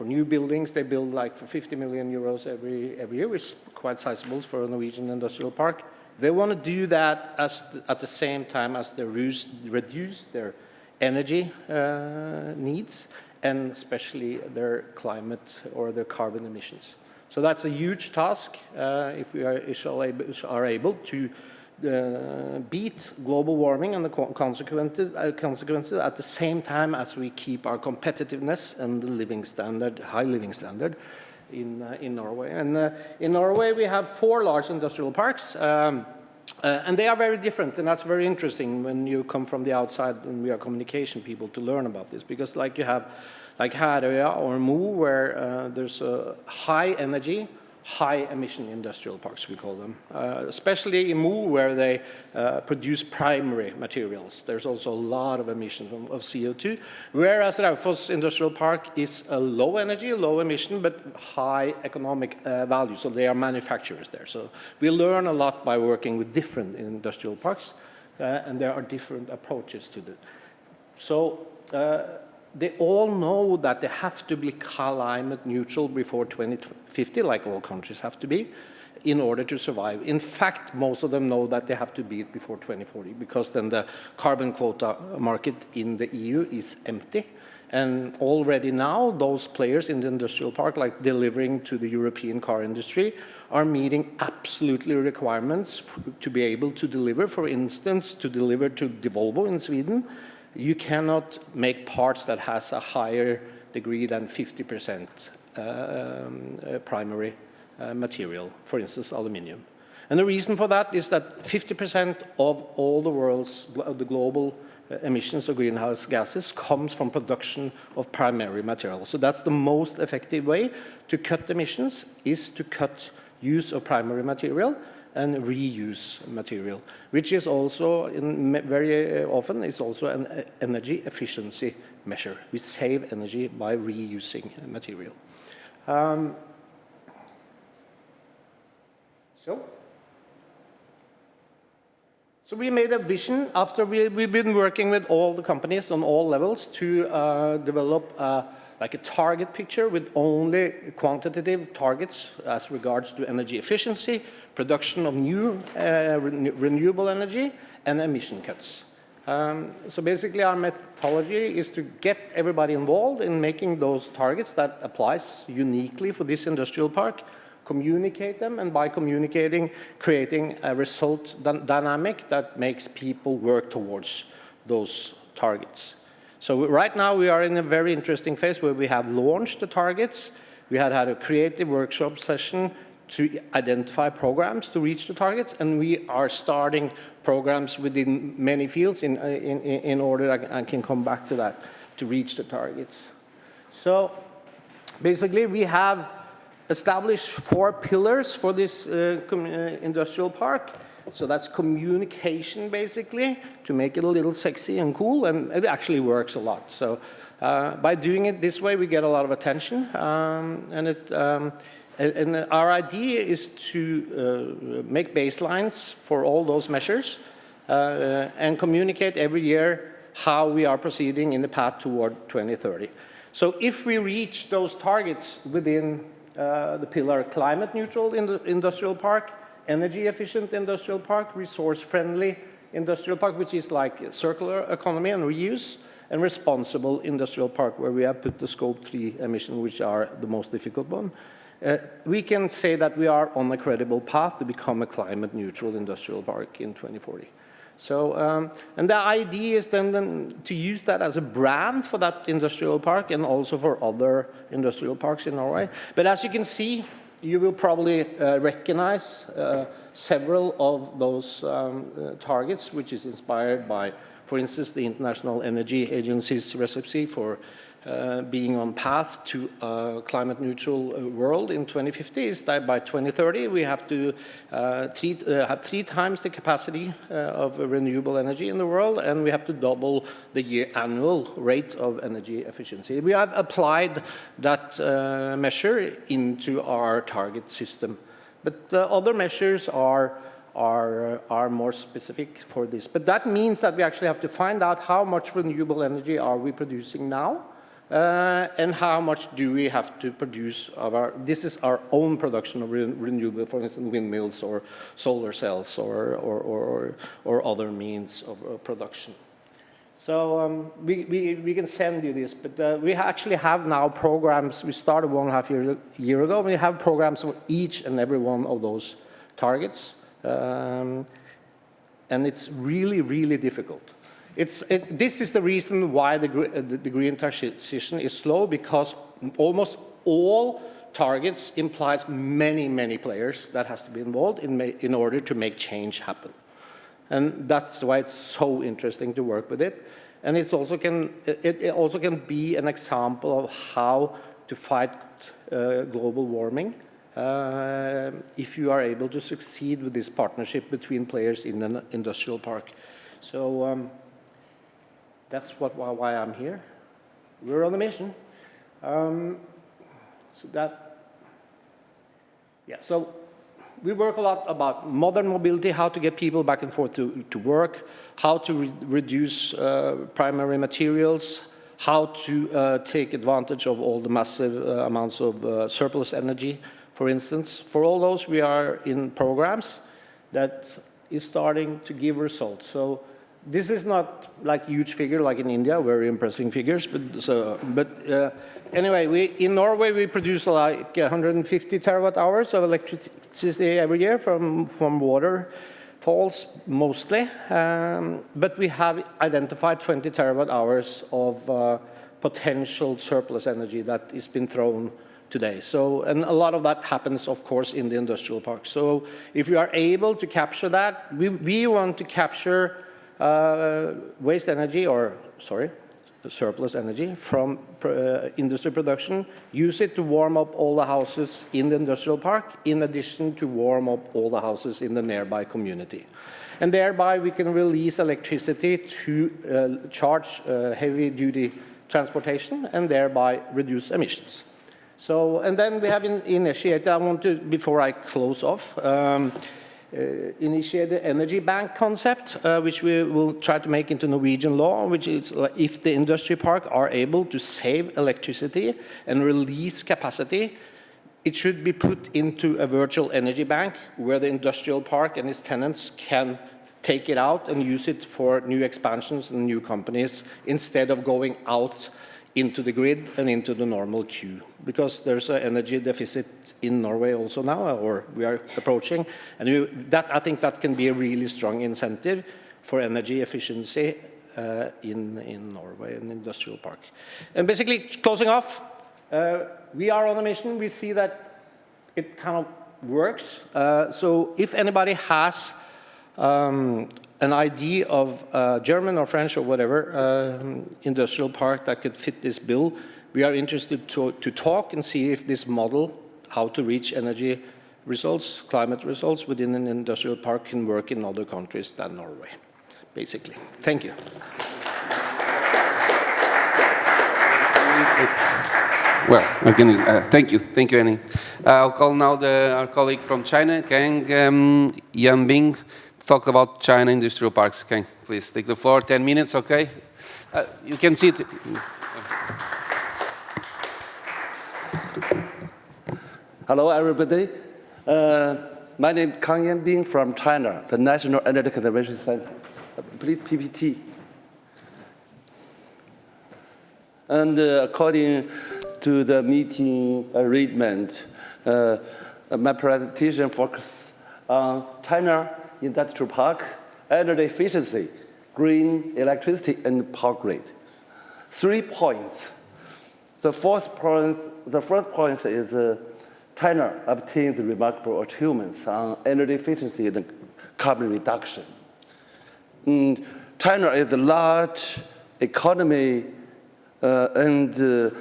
new buildings. They build like for 50 million euros every year, which is quite sizable for a Norwegian industrial park. They want to do that at the same time as they reduce their energy needs, and especially their climate or their carbon emissions. So that's a huge task if we are able to beat global warming and the consequences at the same time as we keep our competitiveness and the living standard, high living standard in Norway. And in Norway we have 4 large industrial parks, and they are very different, and that's very interesting when you come from the outside and we are communication people to learn about this, because like you have like Herøya or Mo, where there's a high energy, high emission industrial parks, we call them, especially in Mo, where they produce primary materials. There's also a lot of emissions of CO2, whereas Raufoss Industrial Park is a low energy, low emission, but high economic value. So they are manufacturers there. So we learn a lot by working with different industrial parks, and there are different approaches to it. So they all know that they have to be climate neutral before 2050, like all countries have to be, in order to survive. In fact, most of them know that they have to be it before 2040, because then the carbon quota market in the EU is empty. And already now, those players in the industrial park, like delivering to the European car industry, are meeting absolutely requirements to be able to deliver. For instance, to deliver to the Volvo in Sweden, you cannot make parts that has a higher degree than 50% primary material, for instance, aluminium. And the reason for that is that 50% of all the global emissions of greenhouse gases comes from production of primary material. So that's the most effective way to cut emissions, is to cut use of primary material and reuse material, which is also very often is also an energy efficiency measure. We save energy by reusing material. So we made a vision after we've been working with all the companies on all levels to develop like a target picture with only quantitative targets as regards to energy efficiency, production of new renewable energy, and emission cuts. So basically our methodology is to get everybody involved in making those targets that applies uniquely for this industrial park, communicate them, and by communicating, creating a result dynamic that makes people work towards those targets. So right now we are in a very interesting phase where we have launched the targets. We had a creative workshop session to identify programs to reach the targets, and we are starting programs within many fields in order, I can come back to that, to reach the targets. So basically we have established 4 pillars for this industrial park. So that's communication, basically, to make it a little sexy and cool, and it actually works a lot. So by doing it this way, we get a lot of attention, and our idea is to make baselines for all those measures and communicate every year how we are proceeding in the path toward 2030. So if we reach those targets within the pillar climate neutral industrial park, energy efficient industrial park, resource friendly industrial park, which is like circular economy and reuse, and responsible industrial park, where we have put the scope 3 emissions, which are the most difficult one. We can say that we are on a credible path to become a climate neutral industrial park in 2040. So, and the idea is then to use that as a brand for that industrial park and also for other industrial parks in Norway. But as you can see, you will probably recognize several of those targets, which is inspired by, for instance, the International Energy Agency's recipe for being on path to a climate neutral world in 2050 is that by 2030 we have to have 3 times the capacity of renewable energy in the world, and we have to double the annual rate of energy efficiency. We have applied that measure into our target system, but the other measures are more specific for this. But that means that we actually have to find out how much renewable energy are we producing now, and how much do we have to produce of this is our own production of renewable, for instance, windmills or solar cells or other means of production. So we can send you this, but we actually have now programs. We started 1.5 years ago. We have programs for each and every one of those targets. And it's really, really difficult. This is the reason why the green transition is slow, because almost all targets implies many, many players that has to be involved in order to make change happen. And that's why it's so interesting to work with it. And it also can be an example of how to fight global warming. If you are able to succeed with this partnership between players in an industrial park. So that's why I'm here. We're on a mission. So we work a lot about modern mobility, how to get people back and forth to work, how to reduce primary materials, how to take advantage of all the massive amounts of surplus energy. For instance, for all those, we are in programs that is starting to give results. So this is not like huge figure like in India, very impressive figures. But anyway, in Norway we produce like 150 terawatt hours of electricity every year from waterfalls mostly. But we have identified 20 terawatt hours of potential surplus energy that has been thrown today. So, and a lot of that happens, of course, in the industrial park. So if we are able to capture that, we want to capture waste energy, the surplus energy from industry production, use it to warm up all the houses in the industrial park, in addition to warm up all the houses in the nearby community. And thereby we can release electricity to charge heavy-duty transportation and thereby reduce emissions. So, and then we have initiated, I want to, before I close off, initiate the energy bank concept, which we will try to make into Norwegian law, which is if the industry park are able to save electricity and release capacity, it should be put into a virtual energy bank where the industrial park and its tenants can take it out and use it for new expansions and new companies instead of going out into the grid and into the normal queue, because there's an energy deficit in Norway also now, or we are approaching, and I think that can be a really strong incentive for energy efficiency in Norway, an industrial park. And basically, closing off, we are on a mission. We see that it kind of works. So if anybody has an idea of German or French or whatever industrial park that could fit this bill, we are interested to talk and see if this model, how to reach energy results, climate results within an industrial park can work in other countries than Norway, basically. Thank you. Well, thank you, Annie. I'll call now our colleague from China, Kang Yanbing, talk about China industrial parks. Kang, please take the floor. 10 minutes, okay? You can sit. Hello, everybody. My name is Kang Yanbing from China, the National Energy Conservation Center. Please, PPT. And according to the meeting arrangement, my presentation focuses on China Industrial Park, energy efficiency, green electricity, and power grid. 3 points. The first point is China obtained remarkable achievements on energy efficiency and carbon reduction. China is a large economy and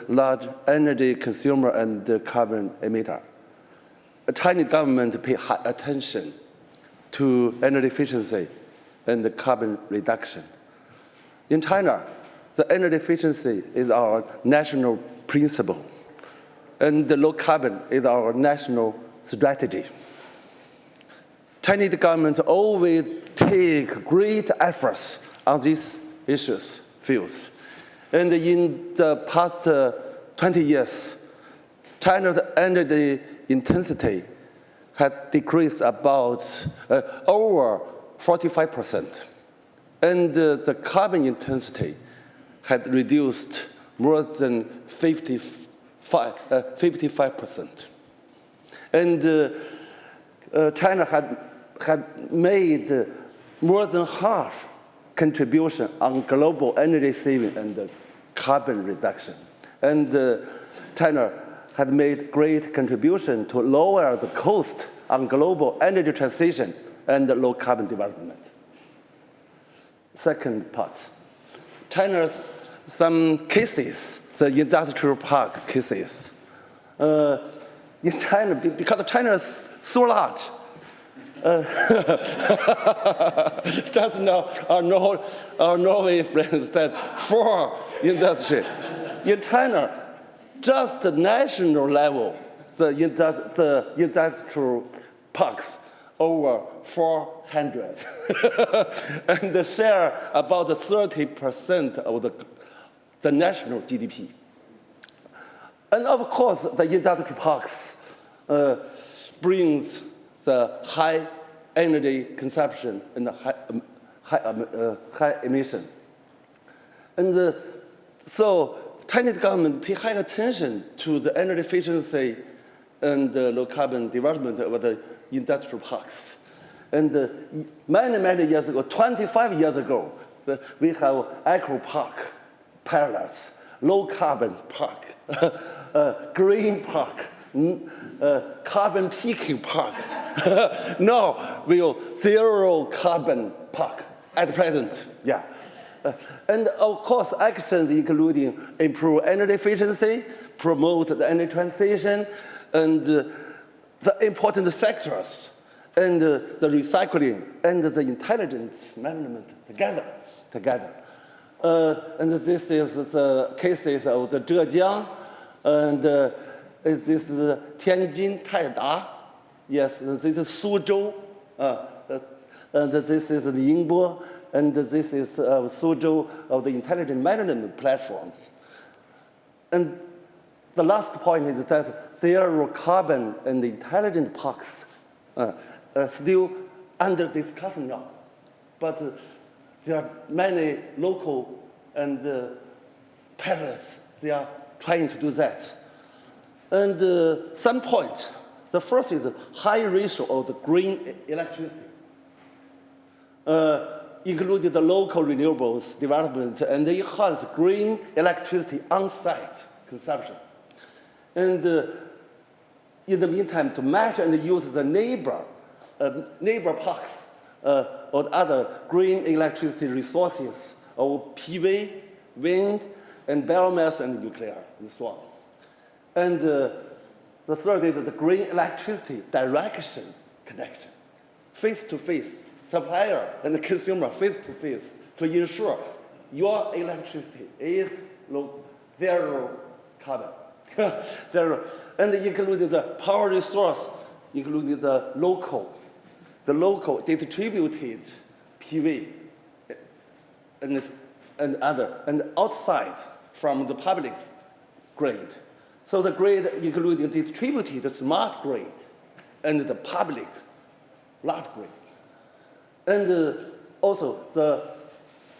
large energy consumer and carbon emitter. The Chinese government pay high attention to energy efficiency and the carbon reduction. In China, the energy efficiency is our national principle, and the low carbon is our national strategy. Chinese government always take great efforts on these issues, fields. And in the past 20 years, China's energy intensity had decreased about over 45%. And the carbon intensity had reduced more than 55%. And China had made more than half contribution on global energy saving and carbon reduction. And China had made great contribution to lower the cost on global energy transition and low carbon development. Second part, China's some cases, the industrial park cases. In China, because China is so large, just now our Norway friends said 4 industry. In China, just the national level, the industrial parks over 400, and they share about 30% of the national GDP. And of course, the industrial parks brings the high energy consumption and the high emission. And so Chinese government pay high attention to the energy efficiency and low carbon development of the industrial parks. And many years ago, 25 years ago, we have eco park, parallels, low carbon park, green park, carbon peaking park. Now we have zero carbon park at present. Yeah. And of course, actions including improve energy efficiency, promote the energy transition, and the important sectors, and the recycling, and the intelligent management together. And this is the cases of the Zhejiang, and this is Tianjin Taida. Yes, this is Suzhou, and this is Ningbo, and this is Suzhou of the intelligent management platform. And the last point is that zero carbon and intelligent parks still under discussion now. But there are many local and parents, they are trying to do that. And some points. The first is the high ratio of the green electricity, including the local renewables development, and they enhance green electricity on-site consumption. And in the meantime, to match and use the neighbor parks or other green electricity resources of PV, wind, and biomass and nuclear, and so on. And the third is the green electricity direction connection, face-to-face, supplier and consumer face-to-face, to ensure your electricity is zero carbon. Zero. And including the power resource, including the local distributed PV and other, and outside from the public grid. So the grid including distributed smart grid and the public large grid. And also the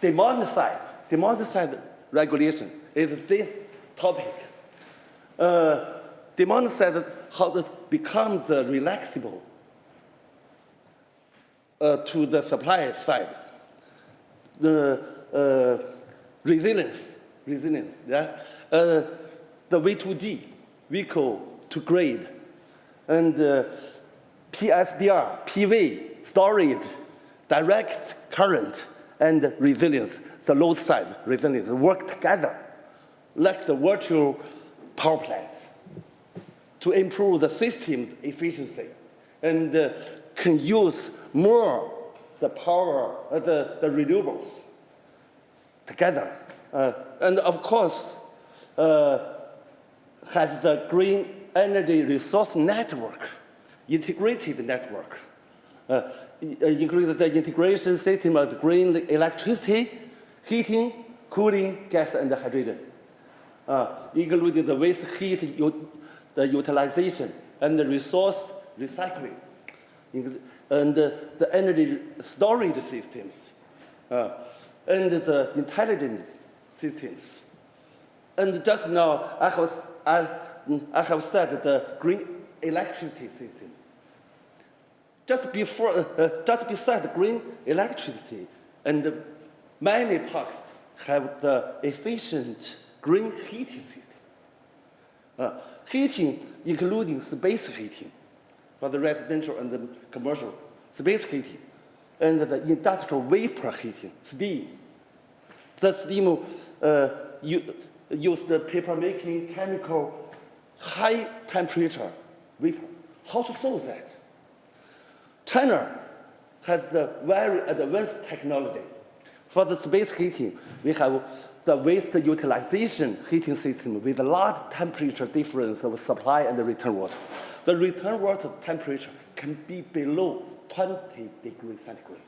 demand side regulation is this topic. Demand side, how to become the relaxable to the supply side. The resilience, yeah. The V2G, vehicle to grid, and PSDR, PV, storage, direct current, and resilience, the load side resilience, work together like the virtual power plants to improve the system's efficiency and can use more the power, the renewables together. And of course, has the green energy resource network, integrated network, including the integration system of green electricity, heating, cooling, gas, and hydrogen, including the waste heat the utilization and the resource recycling, and the energy storage systems, and the intelligent systems. And just now, I have said the green electricity system. Just beside the green electricity, and many parks have the efficient green heating systems. Heating, including space heating, for the residential and the commercial, space heating, and the industrial vapor heating, steam. The steam use the paper-making chemical high temperature vapor. How to solve that? China has the very advanced technology. For the space heating, we have the waste utilization heating system with a large temperature difference of supply and return water. The return water temperature can be below 20 degrees centigrade.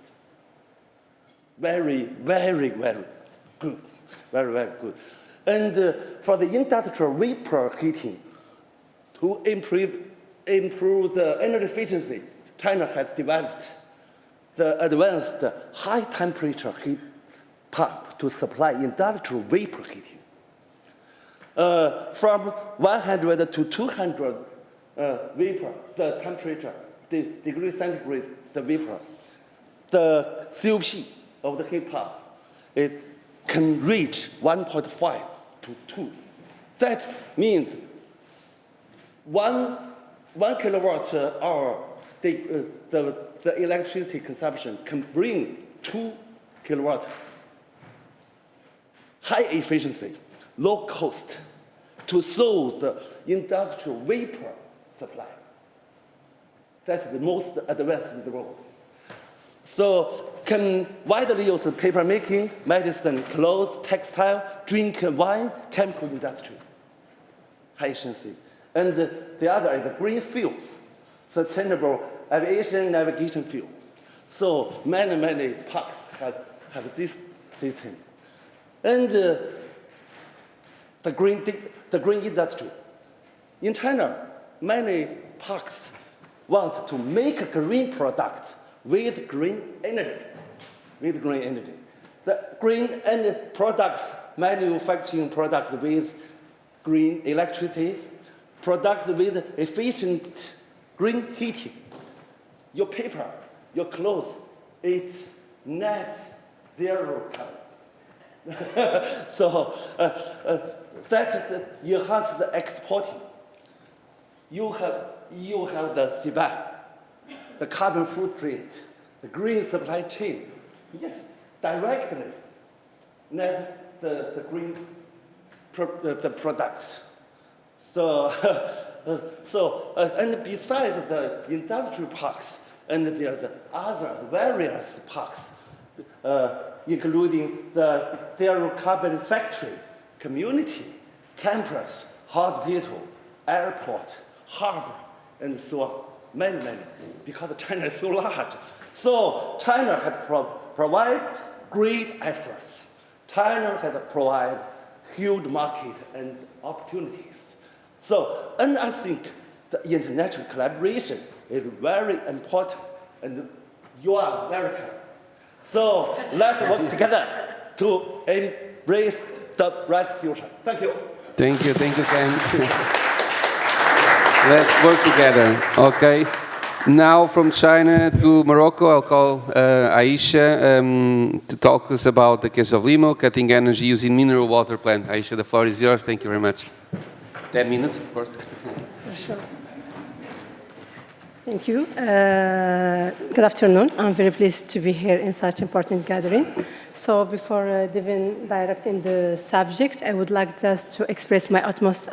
Very, very, very good. Very, very good. And for the industrial vapor heating, to improve the energy efficiency, China has developed the advanced high temperature heat pump to supply industrial vapor heating. From 100 to 200 vapor, the temperature, the degree centigrade, the vapor, the COP of the heat pump, it can reach 1.5 to 2. That means 1 kilowatt hour, the electricity consumption can bring 2 kilowatt. High efficiency, low cost, to solve the industrial vapor supply. That's the most advanced in the world. So can widely use paper making, medicine, clothes, textile, drink, wine, chemical industry. High efficiency. And the other is the green fuel, sustainable aviation navigation fuel. So many, many parks have this system. And the green industry. In China, many parks want to make a green product with green energy. The green energy products, manufacturing products with green electricity, products with efficient green heating. Your paper, your clothes, it's net zero carbon. So that enhance the exporting. You have the CBAM, the carbon footprint, the green supply chain. Yes, directly net the green the products. So and besides the industrial parks, and there's other various parks, including the zero carbon factory, community, campus, hospital, airport, harbor, and so on. Many, because China is so large. So China has provide great efforts. China has provide huge market and opportunities. So, and I think the international collaboration is very important, and you are welcome. So let's work together to embrace the bright future. Thank you. Thank you, Ken. Let's work together, okay? Now from China to Morocco, I'll call Aisha to talk to us about the case of Limo, cutting energy using mineral water plant. Aisha, the floor is yours. Thank you very much. 10 minutes, of course. Sure. Thank you. Good afternoon. I'm very pleased to be here in such important gathering. So before diving direct in the subjects, I would like just to express my utmost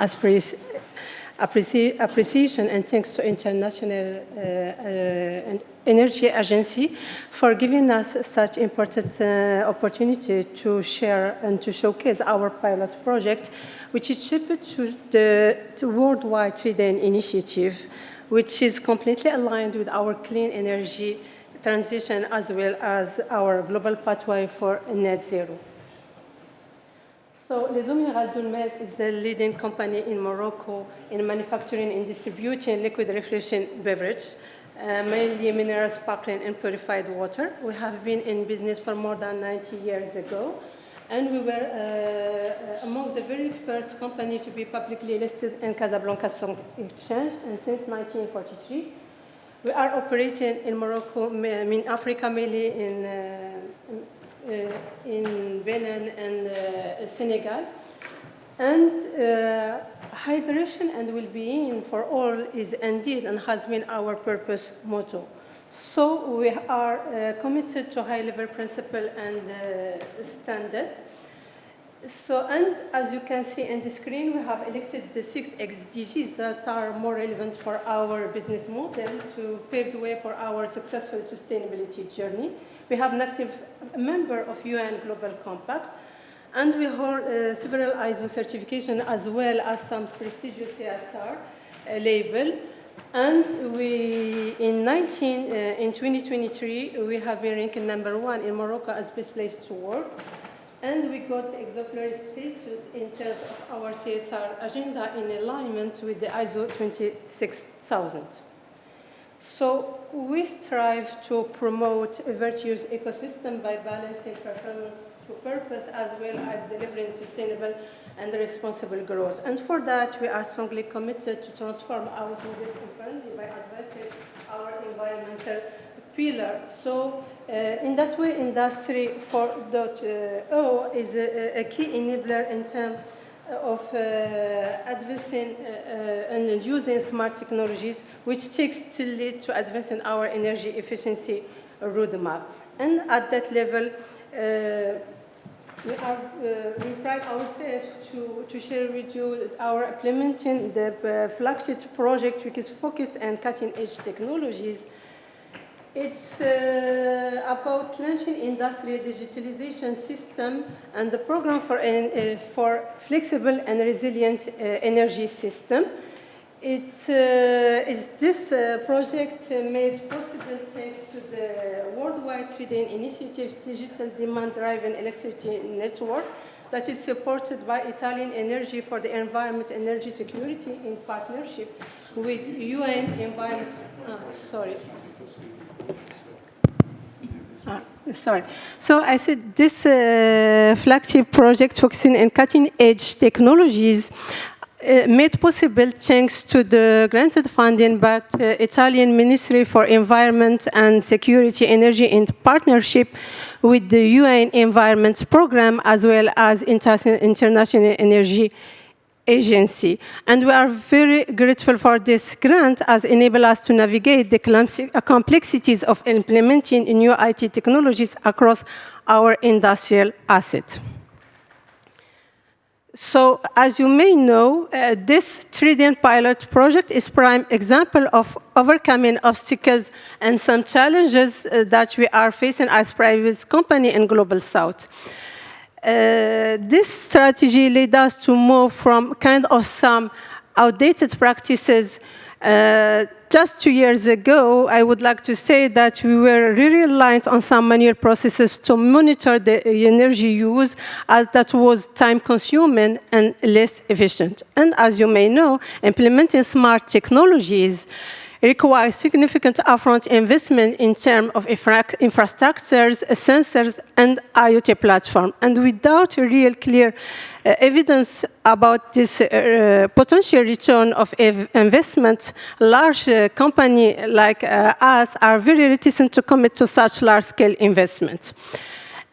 appreciation and thanks to International Energy Agency for giving us such important opportunity to share and to showcase our pilot project, which is shipped to the Worldwide Trade Initiative, which is completely aligned with our clean energy transition as well as our global pathway for net zero. So Les Eaux Minérales d'Oulmez is a leading company in Morocco in manufacturing and distributing liquid refreshing beverage, mainly mineral sparkling and purified water. We have been in business for more than 90 years ago, and we were among the very first company to be publicly listed in Casablanca Stock Exchange, and since 1943. We are operating in Morocco, in Africa, mainly in Benin and Senegal. And hydration and well-being for all is indeed and has been our purpose motto. So we are committed to high-level principle and standard. So, and as you can see in the screen, we have elected the 6 SDGs that are more relevant for our business model to pave the way for our successful sustainability journey. We have an active member of UN Global Compact, and we hold several ISO certifications as well as some prestigious CSR label. And we, in 2023, we have been ranked #1 in Morocco as best place to work. And we got exemplary status in terms of our CSR agenda in alignment with the ISO 26000. So we strive to promote a virtuous ecosystem by balancing performance to purpose as well as delivering sustainable and responsible growth. And for that, we are strongly committed to transform our business friendly by advancing our environmental pillar. So in that way, Industry 4.0 is a key enabler in terms of advancing and using smart technologies, which takes to lead to advancing our energy efficiency roadmap. And at that level, we pride ourselves to share with you our implementing the flagship project, which is focused on cutting-edge technologies. It's about launching industrial digitalization system and the program for flexible and resilient energy system. This project made possible thanks to the Worldwide Trade Initiative's digital demand-driven electricity network that is supported by Italian Energy for the Environment and Energy Security in partnership with UN Environment. Sorry. So I said this flagship project focusing on cutting-edge technologies made possible thanks to the granted funding by the Italian Ministry for Environment and Security Energy in partnership with the UN Environment Program as well as International Energy Agency. And we are very grateful for this grant as enable us to navigate the complexities of implementing new IT technologies across our industrial asset. So, as you may know, this Trident pilot project is prime example of overcoming obstacles and some challenges that we are facing as private company in Global South. This strategy led us to move from kind of some outdated practices. Just 2 years ago, I would like to say that we were really reliant on some manual processes to monitor the energy use, as that was time-consuming and less efficient. And as you may know, implementing smart technologies requires significant upfront investment in terms of infrastructures, sensors, and IoT platform. And without a real clear evidence about this potential return of investment, large companies like us are very reticent to commit to such large-scale investment.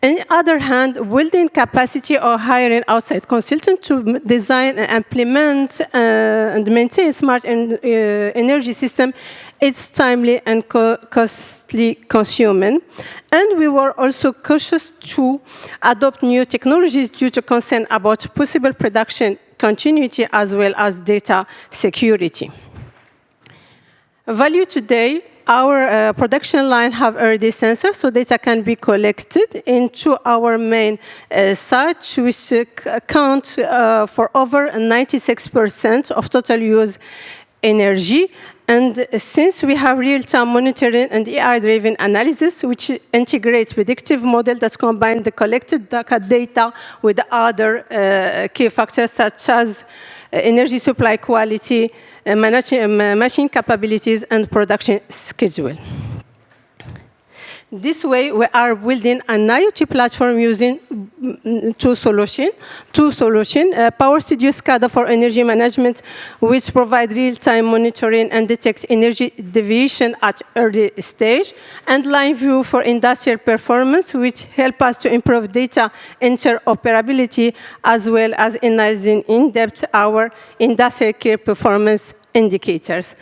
On the other hand, building capacity or hiring outside consultants to design and implement and maintain smart energy system, it's timely and costly consuming. And we were also cautious to adopt new technologies due to concern about possible production continuity as well as data security. Value today, our production line have RD sensors, so data can be collected into our main site, which account for over 96% of total used energy. And since we have real-time monitoring and AI-driven analysis, which integrates predictive model that combine the collected data with other key factors such as energy supply quality, machine capabilities, and production schedule. This way, we are building an IoT platform using two solutions. Power Studio SCADA for energy management, which provide real-time monitoring and detect energy deviation at early stage, and LineView for industrial performance, which help us to improve data interoperability, as well as analyzing in-depth our industrial care performance indicators.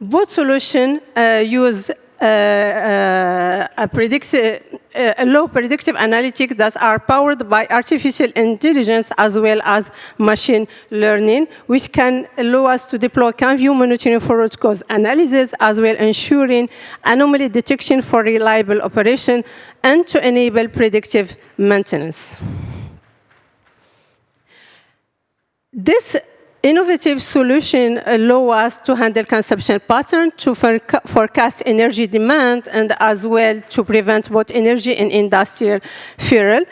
Both solutions use low predictive analytics that are powered by artificial intelligence as well as machine learning, which can allow us to deploy can-view monitoring for root cause analysis, as well ensuring anomaly detection for reliable operation and to enable predictive maintenance. This innovative solution allow us to handle consumption pattern, to forecast energy demand, and as well to prevent both energy and industrial fuel.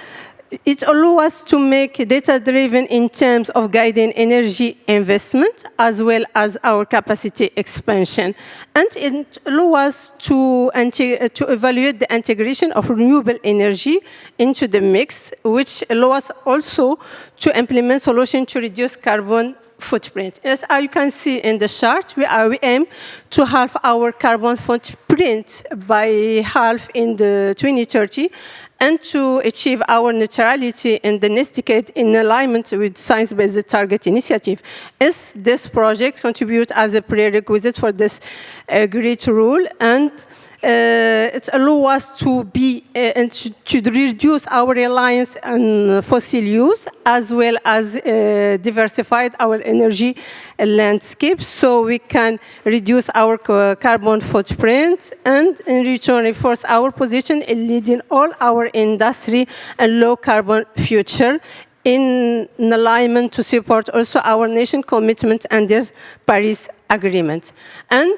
It allows us to make data-driven in terms of guiding energy investment, as well as our capacity expansion. And it allows us to evaluate the integration of renewable energy into the mix, which allows us also to implement solutions to reduce carbon footprint. As you can see in the chart, we aim to halve our carbon footprint by half in the 2030, and to achieve our neutrality in the next decade in alignment with Science-Based Target Initiative. As this project contributes as a prerequisite for this great rule, and it allows us to reduce our reliance on fossil use, as well as diversify our energy landscape, so we can reduce our carbon footprint, and in return reinforce our position in leading all our industry and low carbon future, in alignment to support also our nation commitment and the Paris Agreement. And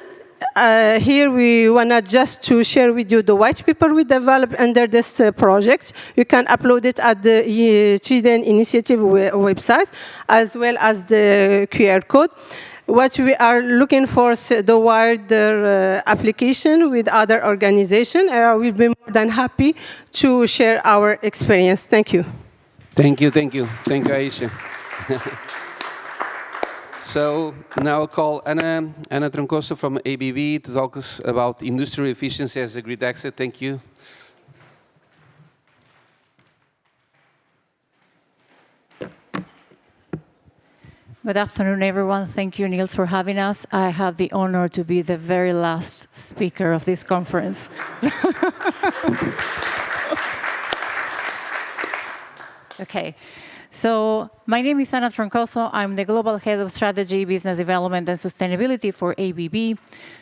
here we want just to share with you the white paper we developed under this project. You can upload it at the Trident Initiative website, as well as the QR code. What we are looking for is the wider application with other organizations. We'll be more than happy to share our experience. Thank you. Thank you, thank you. Thank you, Aisha. So now I'll call Ana Troncoso from ABB to talk us about industrial efficiency as a grid asset. Thank you. Good afternoon, everyone. Thank you, Niels, for having us. I have the honor to be the very last speaker of this conference. Okay. So my name is Ana Troncoso. I'm the Global Head of Strategy, Business Development, and Sustainability for ABB.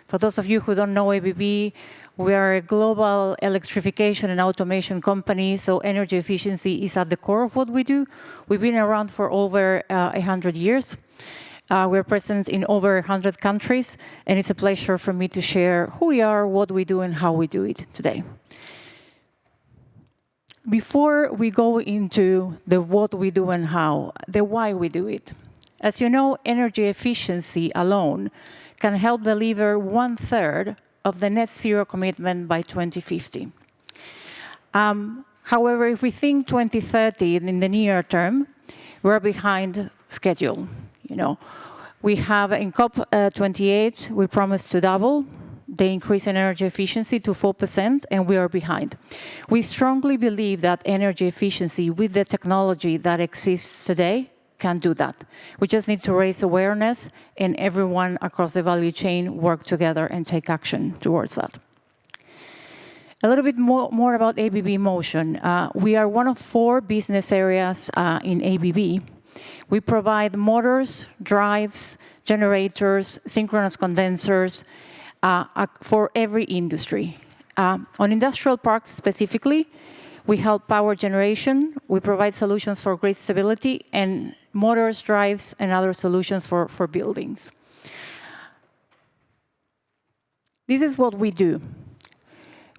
For those of you who don't know ABB, we are a global electrification and automation company, so energy efficiency is at the core of what we do. We've been around for over 100 years. We're present in over 100 countries, and it's a pleasure for me to share who we are, what we do, and how we do it today. Before we go into the what we do and how, the why we do it. As you know, energy efficiency alone can help deliver 1/3 of the net zero commitment by 2050. However, if we think 2030 in the near term, we're behind schedule. You know, we have in COP28, we promised to double the increase in energy efficiency to 4%, and we are behind. We strongly believe that energy efficiency with the technology that exists today can do that. We just need to raise awareness, and everyone across the value chain work together and take action towards that. A little bit more about ABB Motion. We are one of 4 business areas in ABB. We provide motors, drives, generators, synchronous condensers for every industry. On industrial parks specifically, we help power generation. We provide solutions for grid stability and motors, drives, and other solutions for buildings. This is what we do.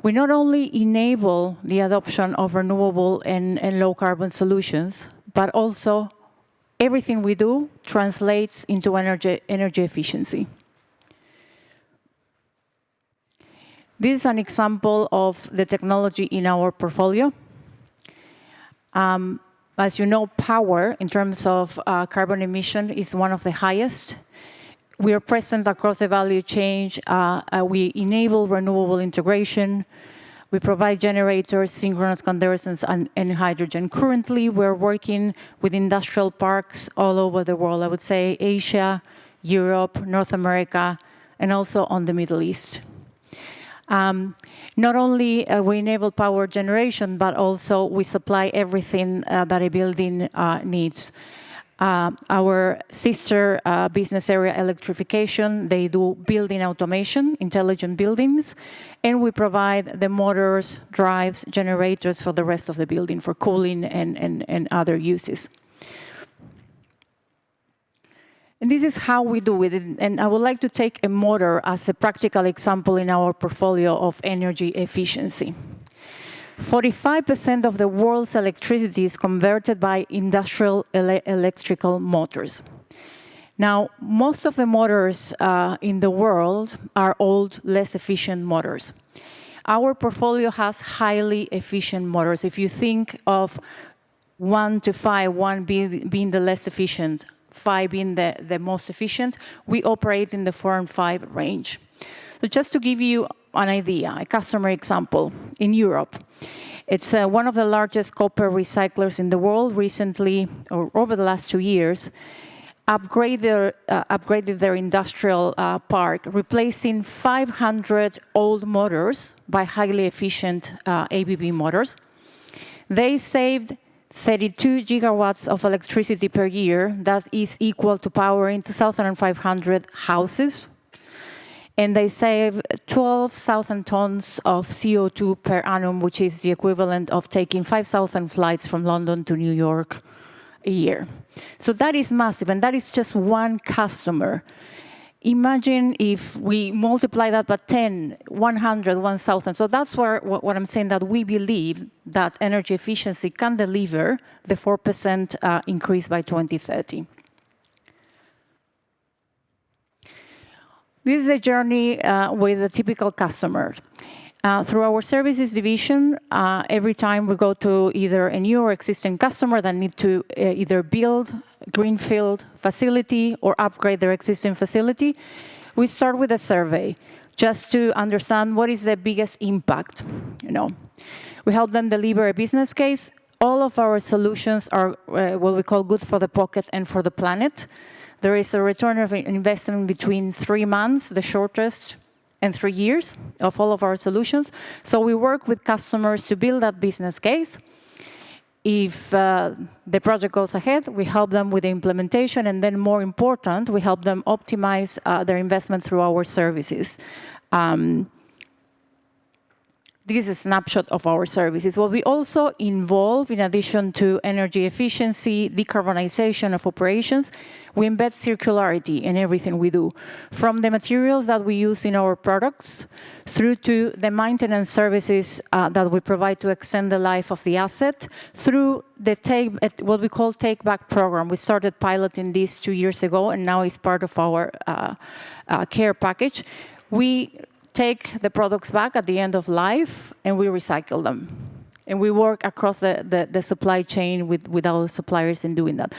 We not only enable the adoption of renewable and low-carbon solutions, but also everything we do translates into energy efficiency. This is an example of the technology in our portfolio. As you know, power, in terms of carbon emission, is one of the highest. We are present across the value chain. We enable renewable integration. We provide generators, synchronous condensers, and hydrogen. Currently, we're working with industrial parks all over the world. I would say Asia, Europe, North America, and also on the Middle East. Not only we enable power generation, but also we supply everything that a building needs. Our sister business area, electrification, they do building automation, intelligent buildings, and we provide the motors, drives, generators for the rest of the building for cooling and other uses. And this is how we do it. And I would like to take a motor as a practical example in our portfolio of energy efficiency. 45% of the world's electricity is converted by industrial electrical motors. Now, most of the motors in the world are old, less efficient motors. Our portfolio has highly efficient motors. If you think of 1 to 5, 1 being the less efficient, 5 being the most efficient, we operate in the 4 and 5 range. So just to give you an idea, a customer example, in Europe, it's one of the largest copper recyclers in the world. Recently, or over the last 2 years, upgraded their industrial park, replacing 500 old motors by highly efficient ABB motors. They saved 32 gigawatts of electricity per year. That is equal to powering 2,500 houses. And they save 12,000 tons of CO2 per annum, which is the equivalent of taking 5,000 flights from London to New York a year. So that is massive, and that is just one customer. Imagine if we multiply that by 10, 100, 1,000. So that's what I'm saying, that we believe that energy efficiency can deliver the 4% increase by 2030. This is a journey with a typical customer. Through our services division, every time we go to either a new or existing customer that need to either build greenfield facility or upgrade their existing facility, we start with a survey just to understand what is the biggest impact. We help them deliver a business case. All of our solutions are what we call good for the pocket and for the planet. There is a return of investment between 3 months, the shortest, and 3 years of all of our solutions. So we work with customers to build that business case. If the project goes ahead, we help them with the implementation, and then more important, we help them optimize their investment through our services. This is a snapshot of our services. What we also involve, in addition to energy efficiency, decarbonization of operations, we embed circularity in everything we do, from the materials that we use in our products through to the maintenance services that we provide to extend the life of the asset, through the what we call take-back program. We started piloting this 2 years ago, and now it's part of our care package. We take the products back at the end of life, and we recycle them. And we work across the supply chain with our suppliers in doing that.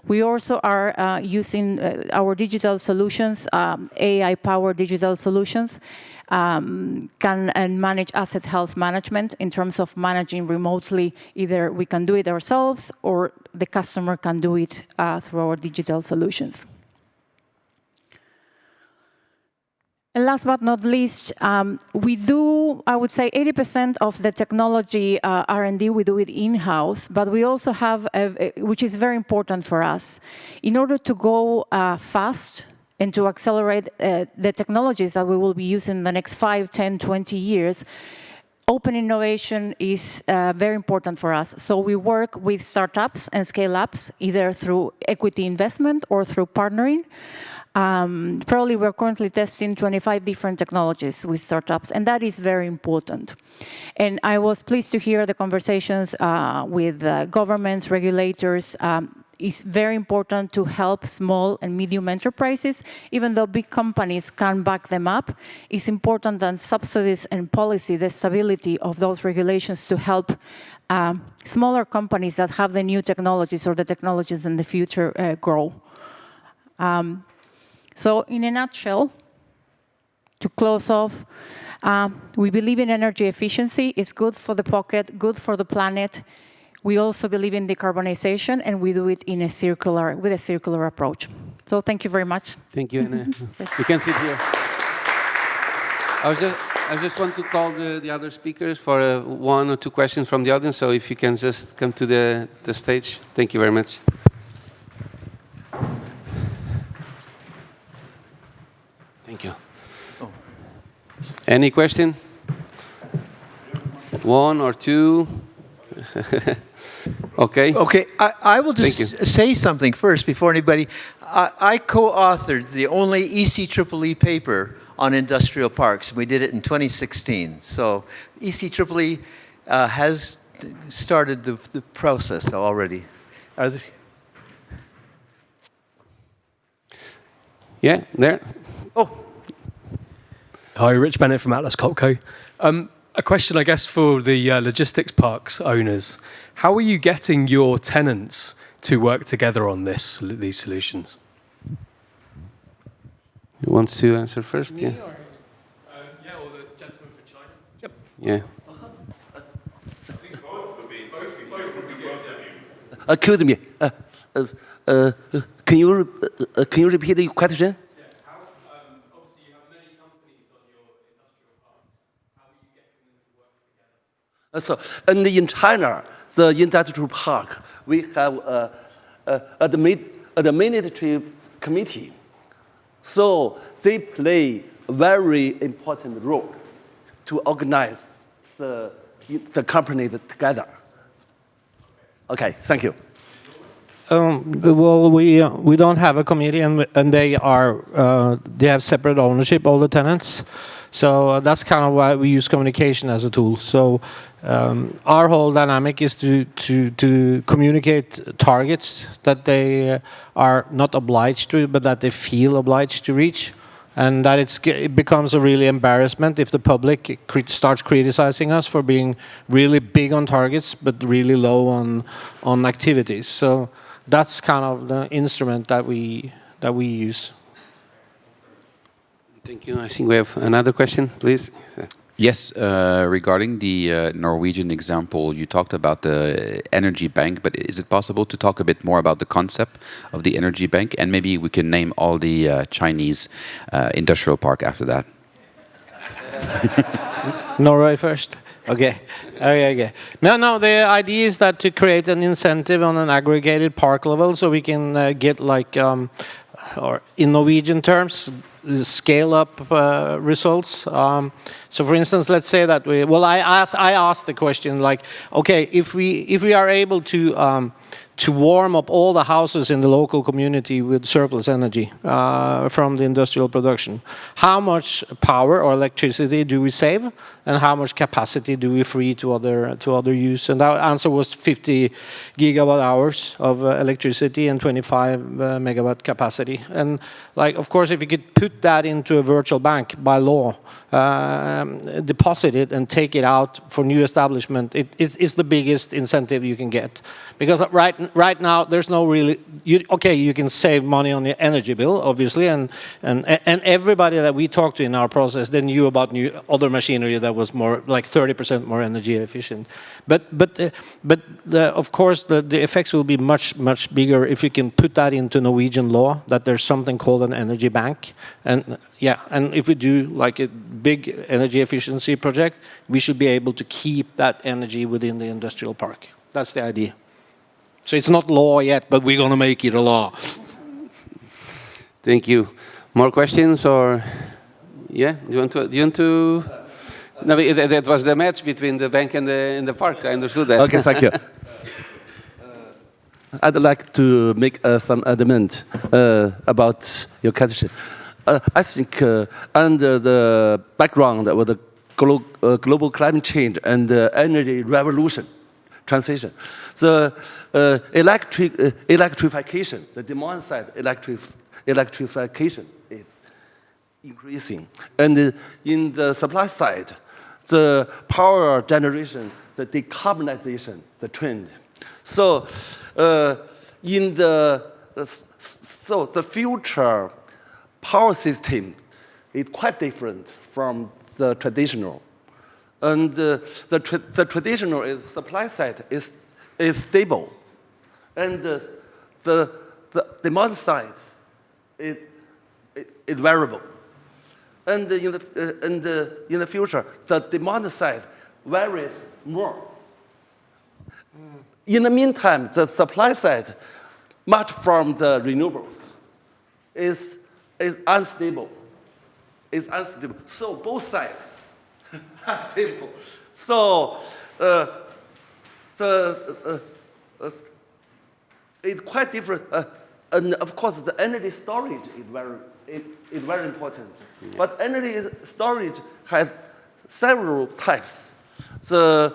We also are using our digital solutions, AI-powered digital solutions, can manage asset health management in terms of managing remotely. Either we can do it ourselves or the customer can do it through our digital solutions. And last but not least, we do, I would say, 80% of the technology R&D, we do it in-house, but we also have, which is very important for us, in order to go fast and to accelerate the technologies that we will be using in the next 5, 10, 20 years, open innovation is very important for us. So we work with startups and scale-ups, either through equity investment or through partnering. Probably we're currently testing 25 different technologies with startups, and that is very important. And I was pleased to hear the conversations with governments, regulators. It's very important to help small and medium enterprises, even though big companies can back them up. It's important that subsidies and policy, the stability of those regulations to help smaller companies that have the new technologies or the technologies in the future grow. So in a nutshell, to close off, we believe in energy efficiency. It's good for the pocket, good for the planet. We also believe in decarbonization, and we do it in a with a circular approach. So thank you very much. Thank you, Anna. You can sit here. I just want to call the other speakers for 1 or 2 questions from the audience. So if you can just come to the stage. Thank you very much. Thank you. Any question? 1 or 2? Okay. Okay, I will just say something first before anybody. I co-authored the only ECEEE paper on industrial parks. We did it in 2016. So ECEEE has started the process already. Are there? Yeah, there. Oh. Hi, Rich Bennett from Atlas Copco. A question, I guess, for the logistics parks owners. How are you getting your tenants to work together on these solutions? You want to answer first? Me yeah. Or, yeah, or the gentleman from China? Yep. Yeah. Excuse me. Can you repeat the question? So, and in China, the industrial park, we have a administrative committee. So they play a very important role to organize the company together. Okay, thank you. Well, we don't have a committee, and they have separate ownership, all the tenants. So that's kind of why we use communication as a tool. So our whole dynamic is to communicate targets that they are not obliged to, but that they feel obliged to reach. And that it becomes a really embarrassment if the public starts criticizing us for being really big on targets, but really low on activities. So that's kind of the instrument that we use. Thank you. I think we have another question, please. Yes, regarding the Norwegian example, you talked about the energy bank, but is it possible to talk a bit more about the concept of the energy bank? And maybe we can name all the Chinese industrial park after that. Norway first? Okay. Okay. No, the idea is that to create an incentive on an aggregated park level so we can get like, or in Norwegian terms, scale up results. So for instance, let's say that I asked the question like, okay, if we are able to warm up all the houses in the local community with surplus energy from the industrial production, how much power or electricity do we save, and how much capacity do we free to other use? And that answer was 50 gigawatt hours of electricity and 25 megawatt capacity. And like, of course, if you could put that into a virtual bank by law, deposit it and take it out for new establishment, it's the biggest incentive you can get. Because right right now, there's no really. Okay, you can save money on the energy bill, obviously, and everybody that we talked to in our process, they knew about other machinery that was more like 30% more energy efficient. But of course, the effects will be much bigger if you can put that into Norwegian law, that there's something called an energy bank, and if we do like a big energy efficiency project, we should be able to keep that energy within the industrial park. That's the idea. So it's not law yet, but we're going to make it a law. Thank you. More questions or? Yeah, do you want to? No, that was the match between the bank and the parks. I understood that. Okay, thank you. I'd like to make some amendment about your question. I think under the background of the global climate change and the energy revolution, transition, the electrification, the demand side electrification is increasing. And in the supply side, the power generation, the decarbonization, the trend. So the future power system is quite different from the traditional. And the traditional is supply side is stable, and the demand side is variable. And in the future, the demand side varies more. In the meantime, the supply side, much from the renewables, is unstable. It's unstable. So both sides are stable. So it's quite different. And of course, the energy storage is very important. But energy storage has several types. The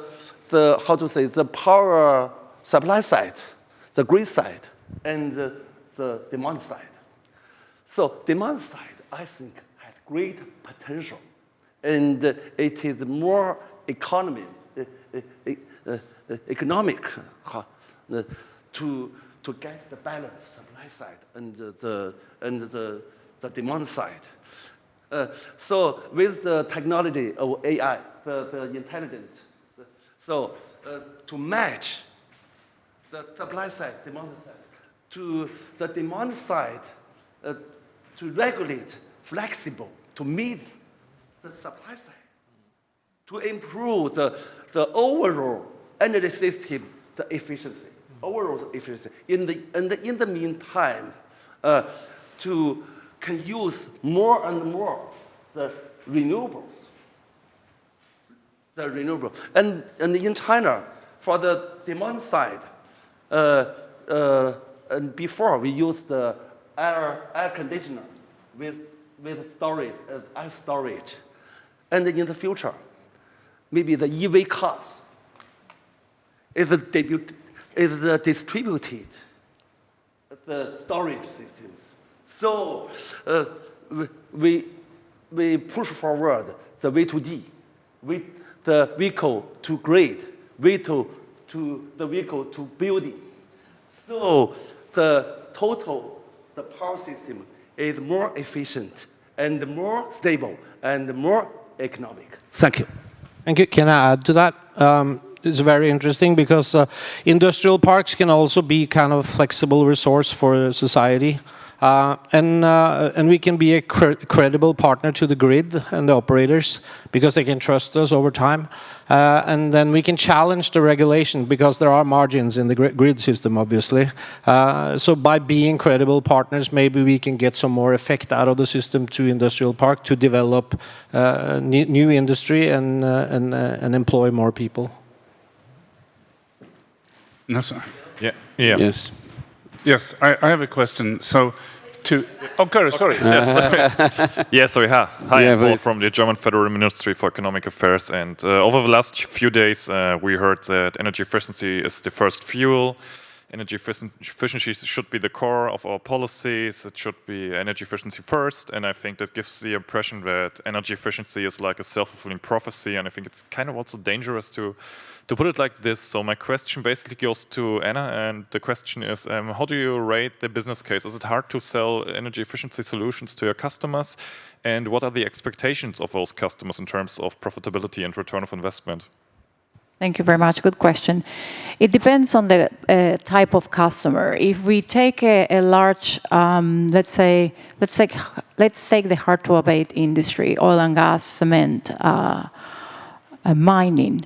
power supply side, the grid side, and the demand side. So demand side, I think, has great potential, and it is more economic to get the balance supply side and the demand side. So with the technology of AI, the intelligence, so to match the supply side, demand side, to the demand side, to regulate, flexible, to meet the supply side, to improve the overall energy system, the efficiency, overall efficiency. In the meantime, to can use more and more the renewables. And in China, for the demand side, and before we used the air conditioner with storage, ice storage. And in the future, maybe the EV cars is distributed the storage systems. So we push forward the V2G, the vehicle to grid, to the vehicle to building. So the power system is more efficient and more stable and more economic. Thank you. Thank you. Can I add to that? It's very interesting because industrial parks can also be kind of flexible resource for society. And we can be a credible partner to the grid and the operators because they can trust us over time. And then we can challenge the regulation because there are margins in the grid system, obviously. So by being credible partners, maybe we can get some more effect out of the system to industrial park to develop new industry and employ more people. No, sir. Yeah. Yes. Yes, I have a question. So, sorry. Yes, sorry. Hi, Yeah, I'm Paul please. from the German Federal Ministry for Economic Affairs. And over the last few days, we heard that energy efficiency is the first fuel energy efficiency should be the core of our policies. It should be energy efficiency first. And I think that gives the impression that energy efficiency is like a self-fulfilling prophecy. And I think it's kind of also dangerous to put it like this. So my question basically goes to Anna. And the question is, how do you rate the business case? Is it hard to sell energy efficiency solutions to your customers? And what are the expectations of those customers in terms of profitability and return of investment? Thank you very much. Good question. It depends on the type of customer. If we take a large, let's take the hard to abate industry, oil and gas, cement, mining.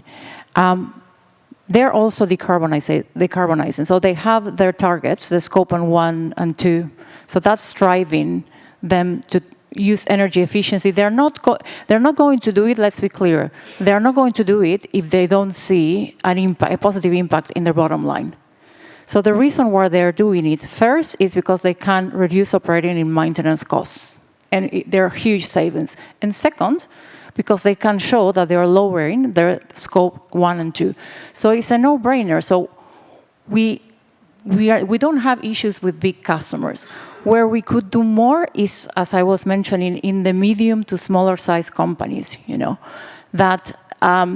They're also decarbonizing. So they have their targets, the scope 1 and 2. So that's driving them to use energy efficiency. They're not going to do it, let's be clear. They're not going to do it if they don't see a positive impact in their bottom line. So the reason why they're doing it first is because they can reduce operating and maintenance costs. And there are huge savings. And second, because they can show that they are lowering their scope 1 and 2. So it's a no-brainer. So we don't have issues with big customers. Where we could do more is, as I was mentioning, in the medium to smaller size companies, that a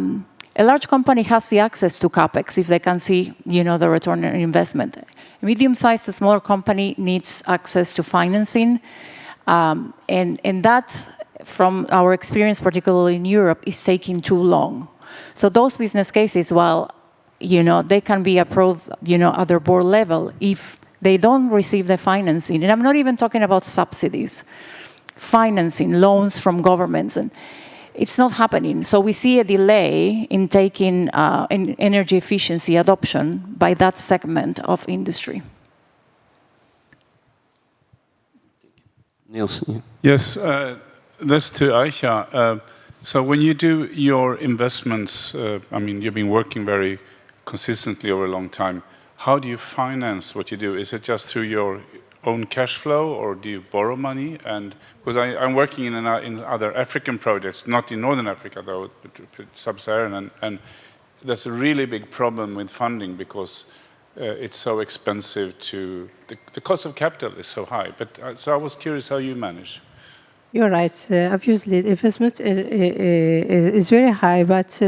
large company has the access to CapEx if they can see, the return on investment. A medium-sized to smaller company needs access to financing, and that, from our experience, particularly in Europe, is taking too long. So those business cases, while they can be approved, at their board level, if they don't receive the financing. And I'm not even talking about subsidies, financing, loans from governments, and it's not happening. So we see a delay in taking in energy efficiency adoption by that segment of industry. Niels. Yes, that's to Aisha. So when you do your investments, you've been working very consistently over a long time. How do you finance what you do? Is it just through your own cash flow, or do you borrow money? And because I'm working in other African projects, not in Northern Africa though, but sub-Saharan, and that's a really big problem with funding because it's so expensive the cost of capital is so high. But so I was curious how you manage. You're right. Obviously, the investment is very high, but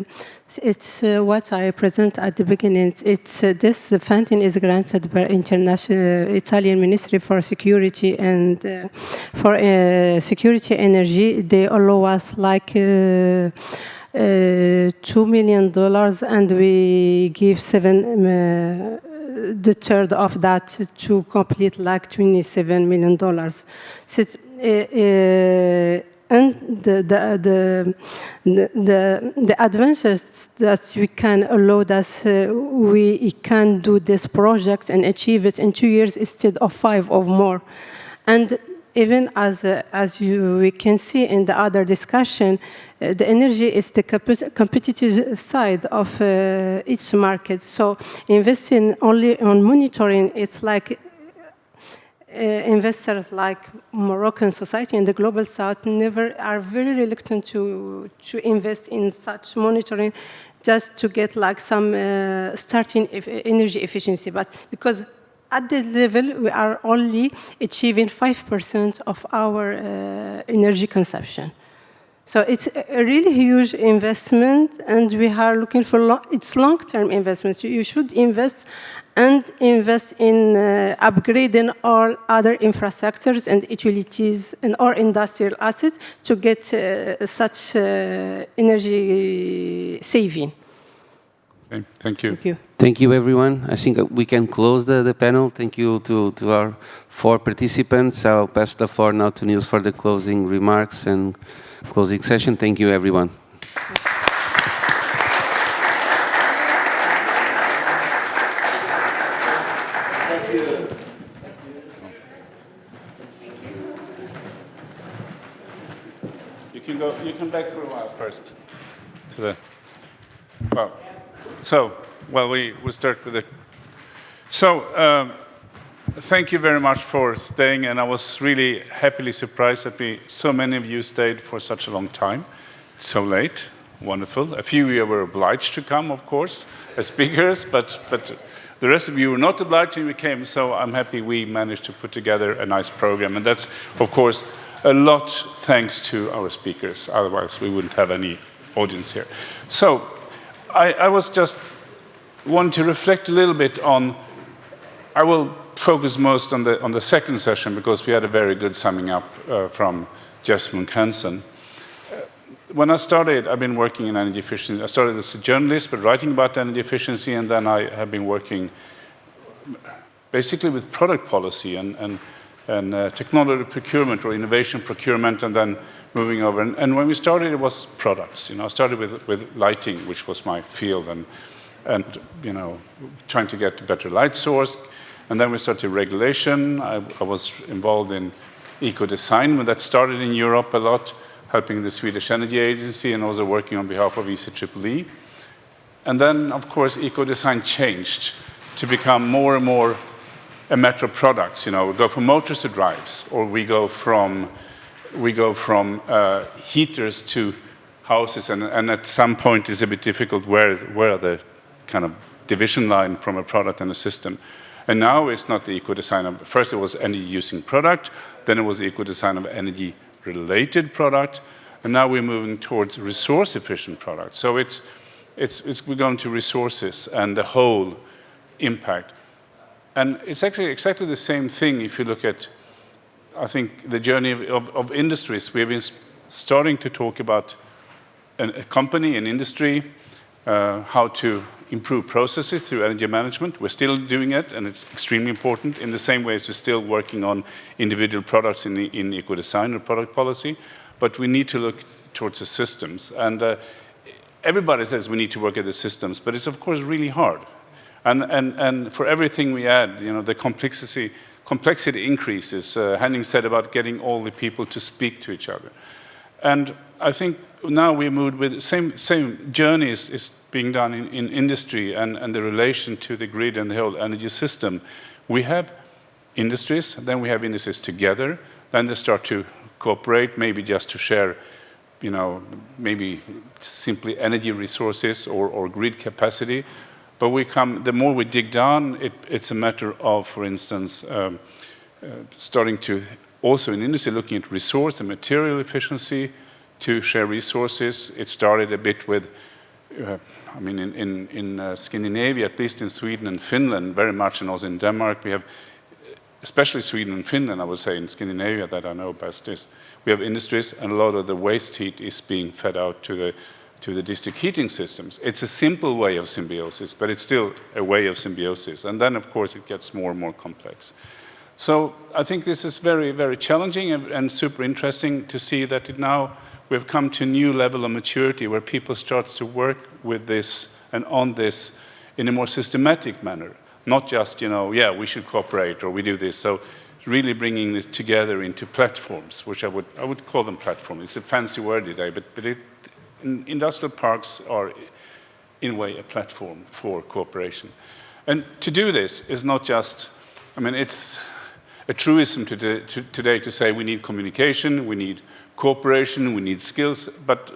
it's what I present at the beginning. This funding is granted by international Italian Ministry for Security and for Security Energy. They allow us like $2 million, and we give the third of that to complete like $27 million. So and the advances that we can allow us, we can do this project and achieve it in 2 years instead of 5 or more. And even as we can see in the other discussion, the energy is the competitive side of each market. So investing only on monitoring, it's like investors like Moroccan society and the global south never are very reluctant to invest in such monitoring just to get like some starting energy efficiency. But because at this level, we are only achieving 5% of our energy consumption. So it's a really huge investment, and we are looking for it's long-term investment. You should invest in upgrading all other infrastructures and utilities and or industrial assets to get such energy saving. Okay, thank you. Thank you. Thank you, everyone. I think we can close the panel. Thank you to our 4 participants. I'll pass the floor now to Niels for the closing remarks and closing session. Thank you, everyone. Thank you. You can go. You come back for a while first. To the. Well. So, we start with it. So, thank you very much for staying, and I was really happily surprised that so many of you stayed for such a long time, so late. Wonderful. A few of you were obliged to come, of course, as speakers, but The rest of you were not obliged and you came, so I'm happy we managed to put together a nice program. And that's, of course, a lot thanks to our speakers. Otherwise, we wouldn't have any audience here. So I was just wanting to reflect a little bit on, I will focus most on the second session because we had a very good summing up from Jess Munch-Hansen. When I started, I've been working in energy efficiency. I started as a journalist, but writing about energy efficiency, and then I have been working basically with product policy and technology procurement or innovation procurement, and then moving over. And when we started, it was products. I started with lighting, which was my field, and trying to get a better light source. And then we started regulation. I was involved in eco-design when that started in Europe a lot, helping the Swedish Energy Agency and also working on behalf of ECEEE. And then, of course, eco-design changed to become more and more a matter of products. We go from motors to drives, or we go from heaters to houses, and at some point it's a bit difficult where are the kind of division line from a product and a system. And now it's not the eco-design of, first it was energy-using product, then it was the eco-design of energy-related product, and now we're moving towards resource-efficient products. So we're going to resources and the whole impact. And it's actually exactly the same thing if you look at, I think, the journey of industries. We've been starting to talk about a company, an industry, how to improve processes through energy management. We're still doing it, and it's extremely important. In the same way as we're still working on individual products in eco-design or product policy, but we need to look towards the systems. And everybody says we need to work at the systems, but it's of course really hard. And for everything we add, the complexity increases. Henning said about getting all the people to speak to each other. And I think now we moved with the same journey is being done in industry and the relation to the grid and the whole energy system. We have industries, then we have industries together, then they start to cooperate, maybe just to share, maybe simply energy resources or grid capacity. But the more we dig down, it's a matter of, for instance, starting to also in industry looking at resource and material efficiency to share resources. It started a bit with, in Scandinavia, at least in Sweden and Finland, very much, and also in Denmark, we have, especially Sweden and Finland, I would say, in Scandinavia that I know best is, we have industries and a lot of the waste heat is being fed out to the district heating systems. It's a simple way of symbiosis, but it's still a way of symbiosis. And then, of course, it gets more and more complex. So I think this is very, very challenging and super interesting to see that now we've come to a new level of maturity where people start to work with this and on this in a more systematic manner. Not just, we should cooperate or we do this. So really bringing this together into platforms, which I would call them platforms. It's a fancy word today, but industrial parks are, in a way, a platform for cooperation. And to do this is not just, it's a truism today to say we need communication, we need cooperation, we need skills, but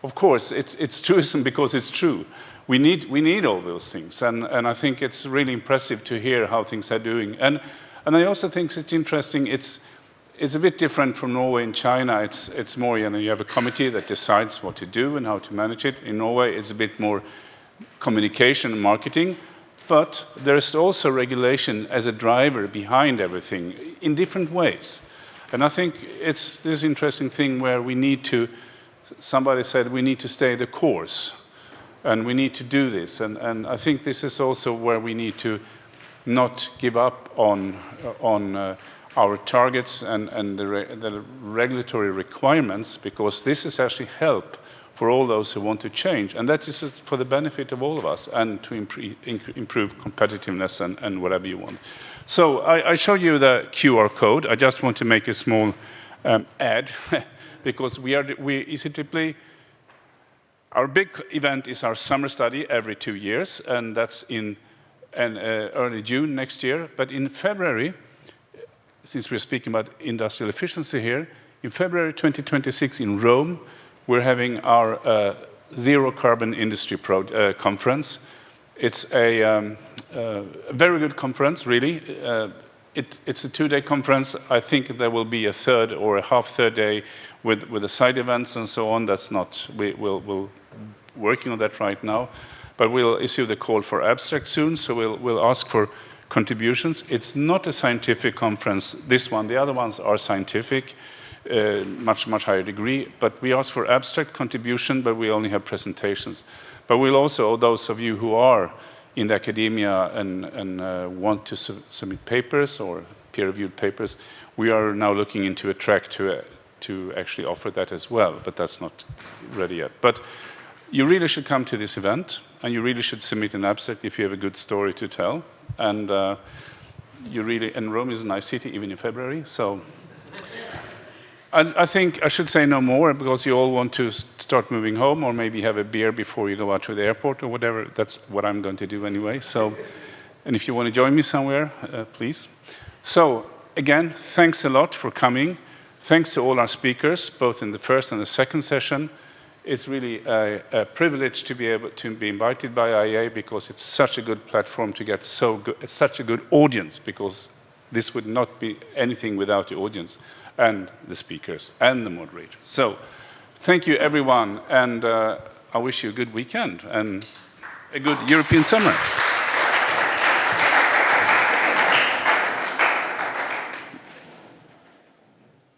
of course it's truism because it's true. We need all those things, and I think it's really impressive to hear how things are doing. And I also think it's interesting, it's a bit different from Norway and China. It's more, you have a committee that decides what to do and how to manage it. In Norway, it's a bit more communication and marketing, but there's also regulation as a driver behind everything in different ways. And I think it's this interesting thing where we need to, somebody said we need to stay the course, and we need to do this. And I think this is also where we need to not give up on our targets and the regulatory requirements, because this is actually help for all those who want to change. And that is for the benefit of all of us and to improve competitiveness and whatever you want. So I show you the QR code. I just want to make a small ad because ECEEE, our big event is our summer study every 2 years, and that's in early June next year. But in February, since we're speaking about industrial efficiency here, in February 2026 in Rome, we're having our Zero Carbon Industry Conference. It's a a very good conference, really. It's a 2-day conference. I think there will be a third or a half-third day with the side events and so on. That's not, we're working on that right now. But we'll issue the call for abstract soon, so we'll ask for contributions. It's not a scientific conference, this one. The other ones are scientific, much higher degree. But we ask for abstract contribution, but we only have presentations. But we'll also, those of you who are in the academia and want to submit papers or peer-reviewed papers, we are now looking into a track to actually offer that as well, but that's not ready yet. But you really should come to this event, and you really should submit an abstract if you have a good story to tell. And and Rome is a nice city, even in February, so. I think I should say no more, because you all want to start moving home, or maybe have a beer before you go out to the airport or whatever. That's what I'm going to do anyway. So, and if you want to join me somewhere, please. So, again, thanks a lot for coming. Thanks to all our speakers, both in the first and the second session. It's really a privilege to be able to be invited by IEA, because it's such a good platform to get such a good audience, because this would not be anything without the audience and the speakers and the moderators. So thank you, everyone, and I wish you a good weekend and a good European summer.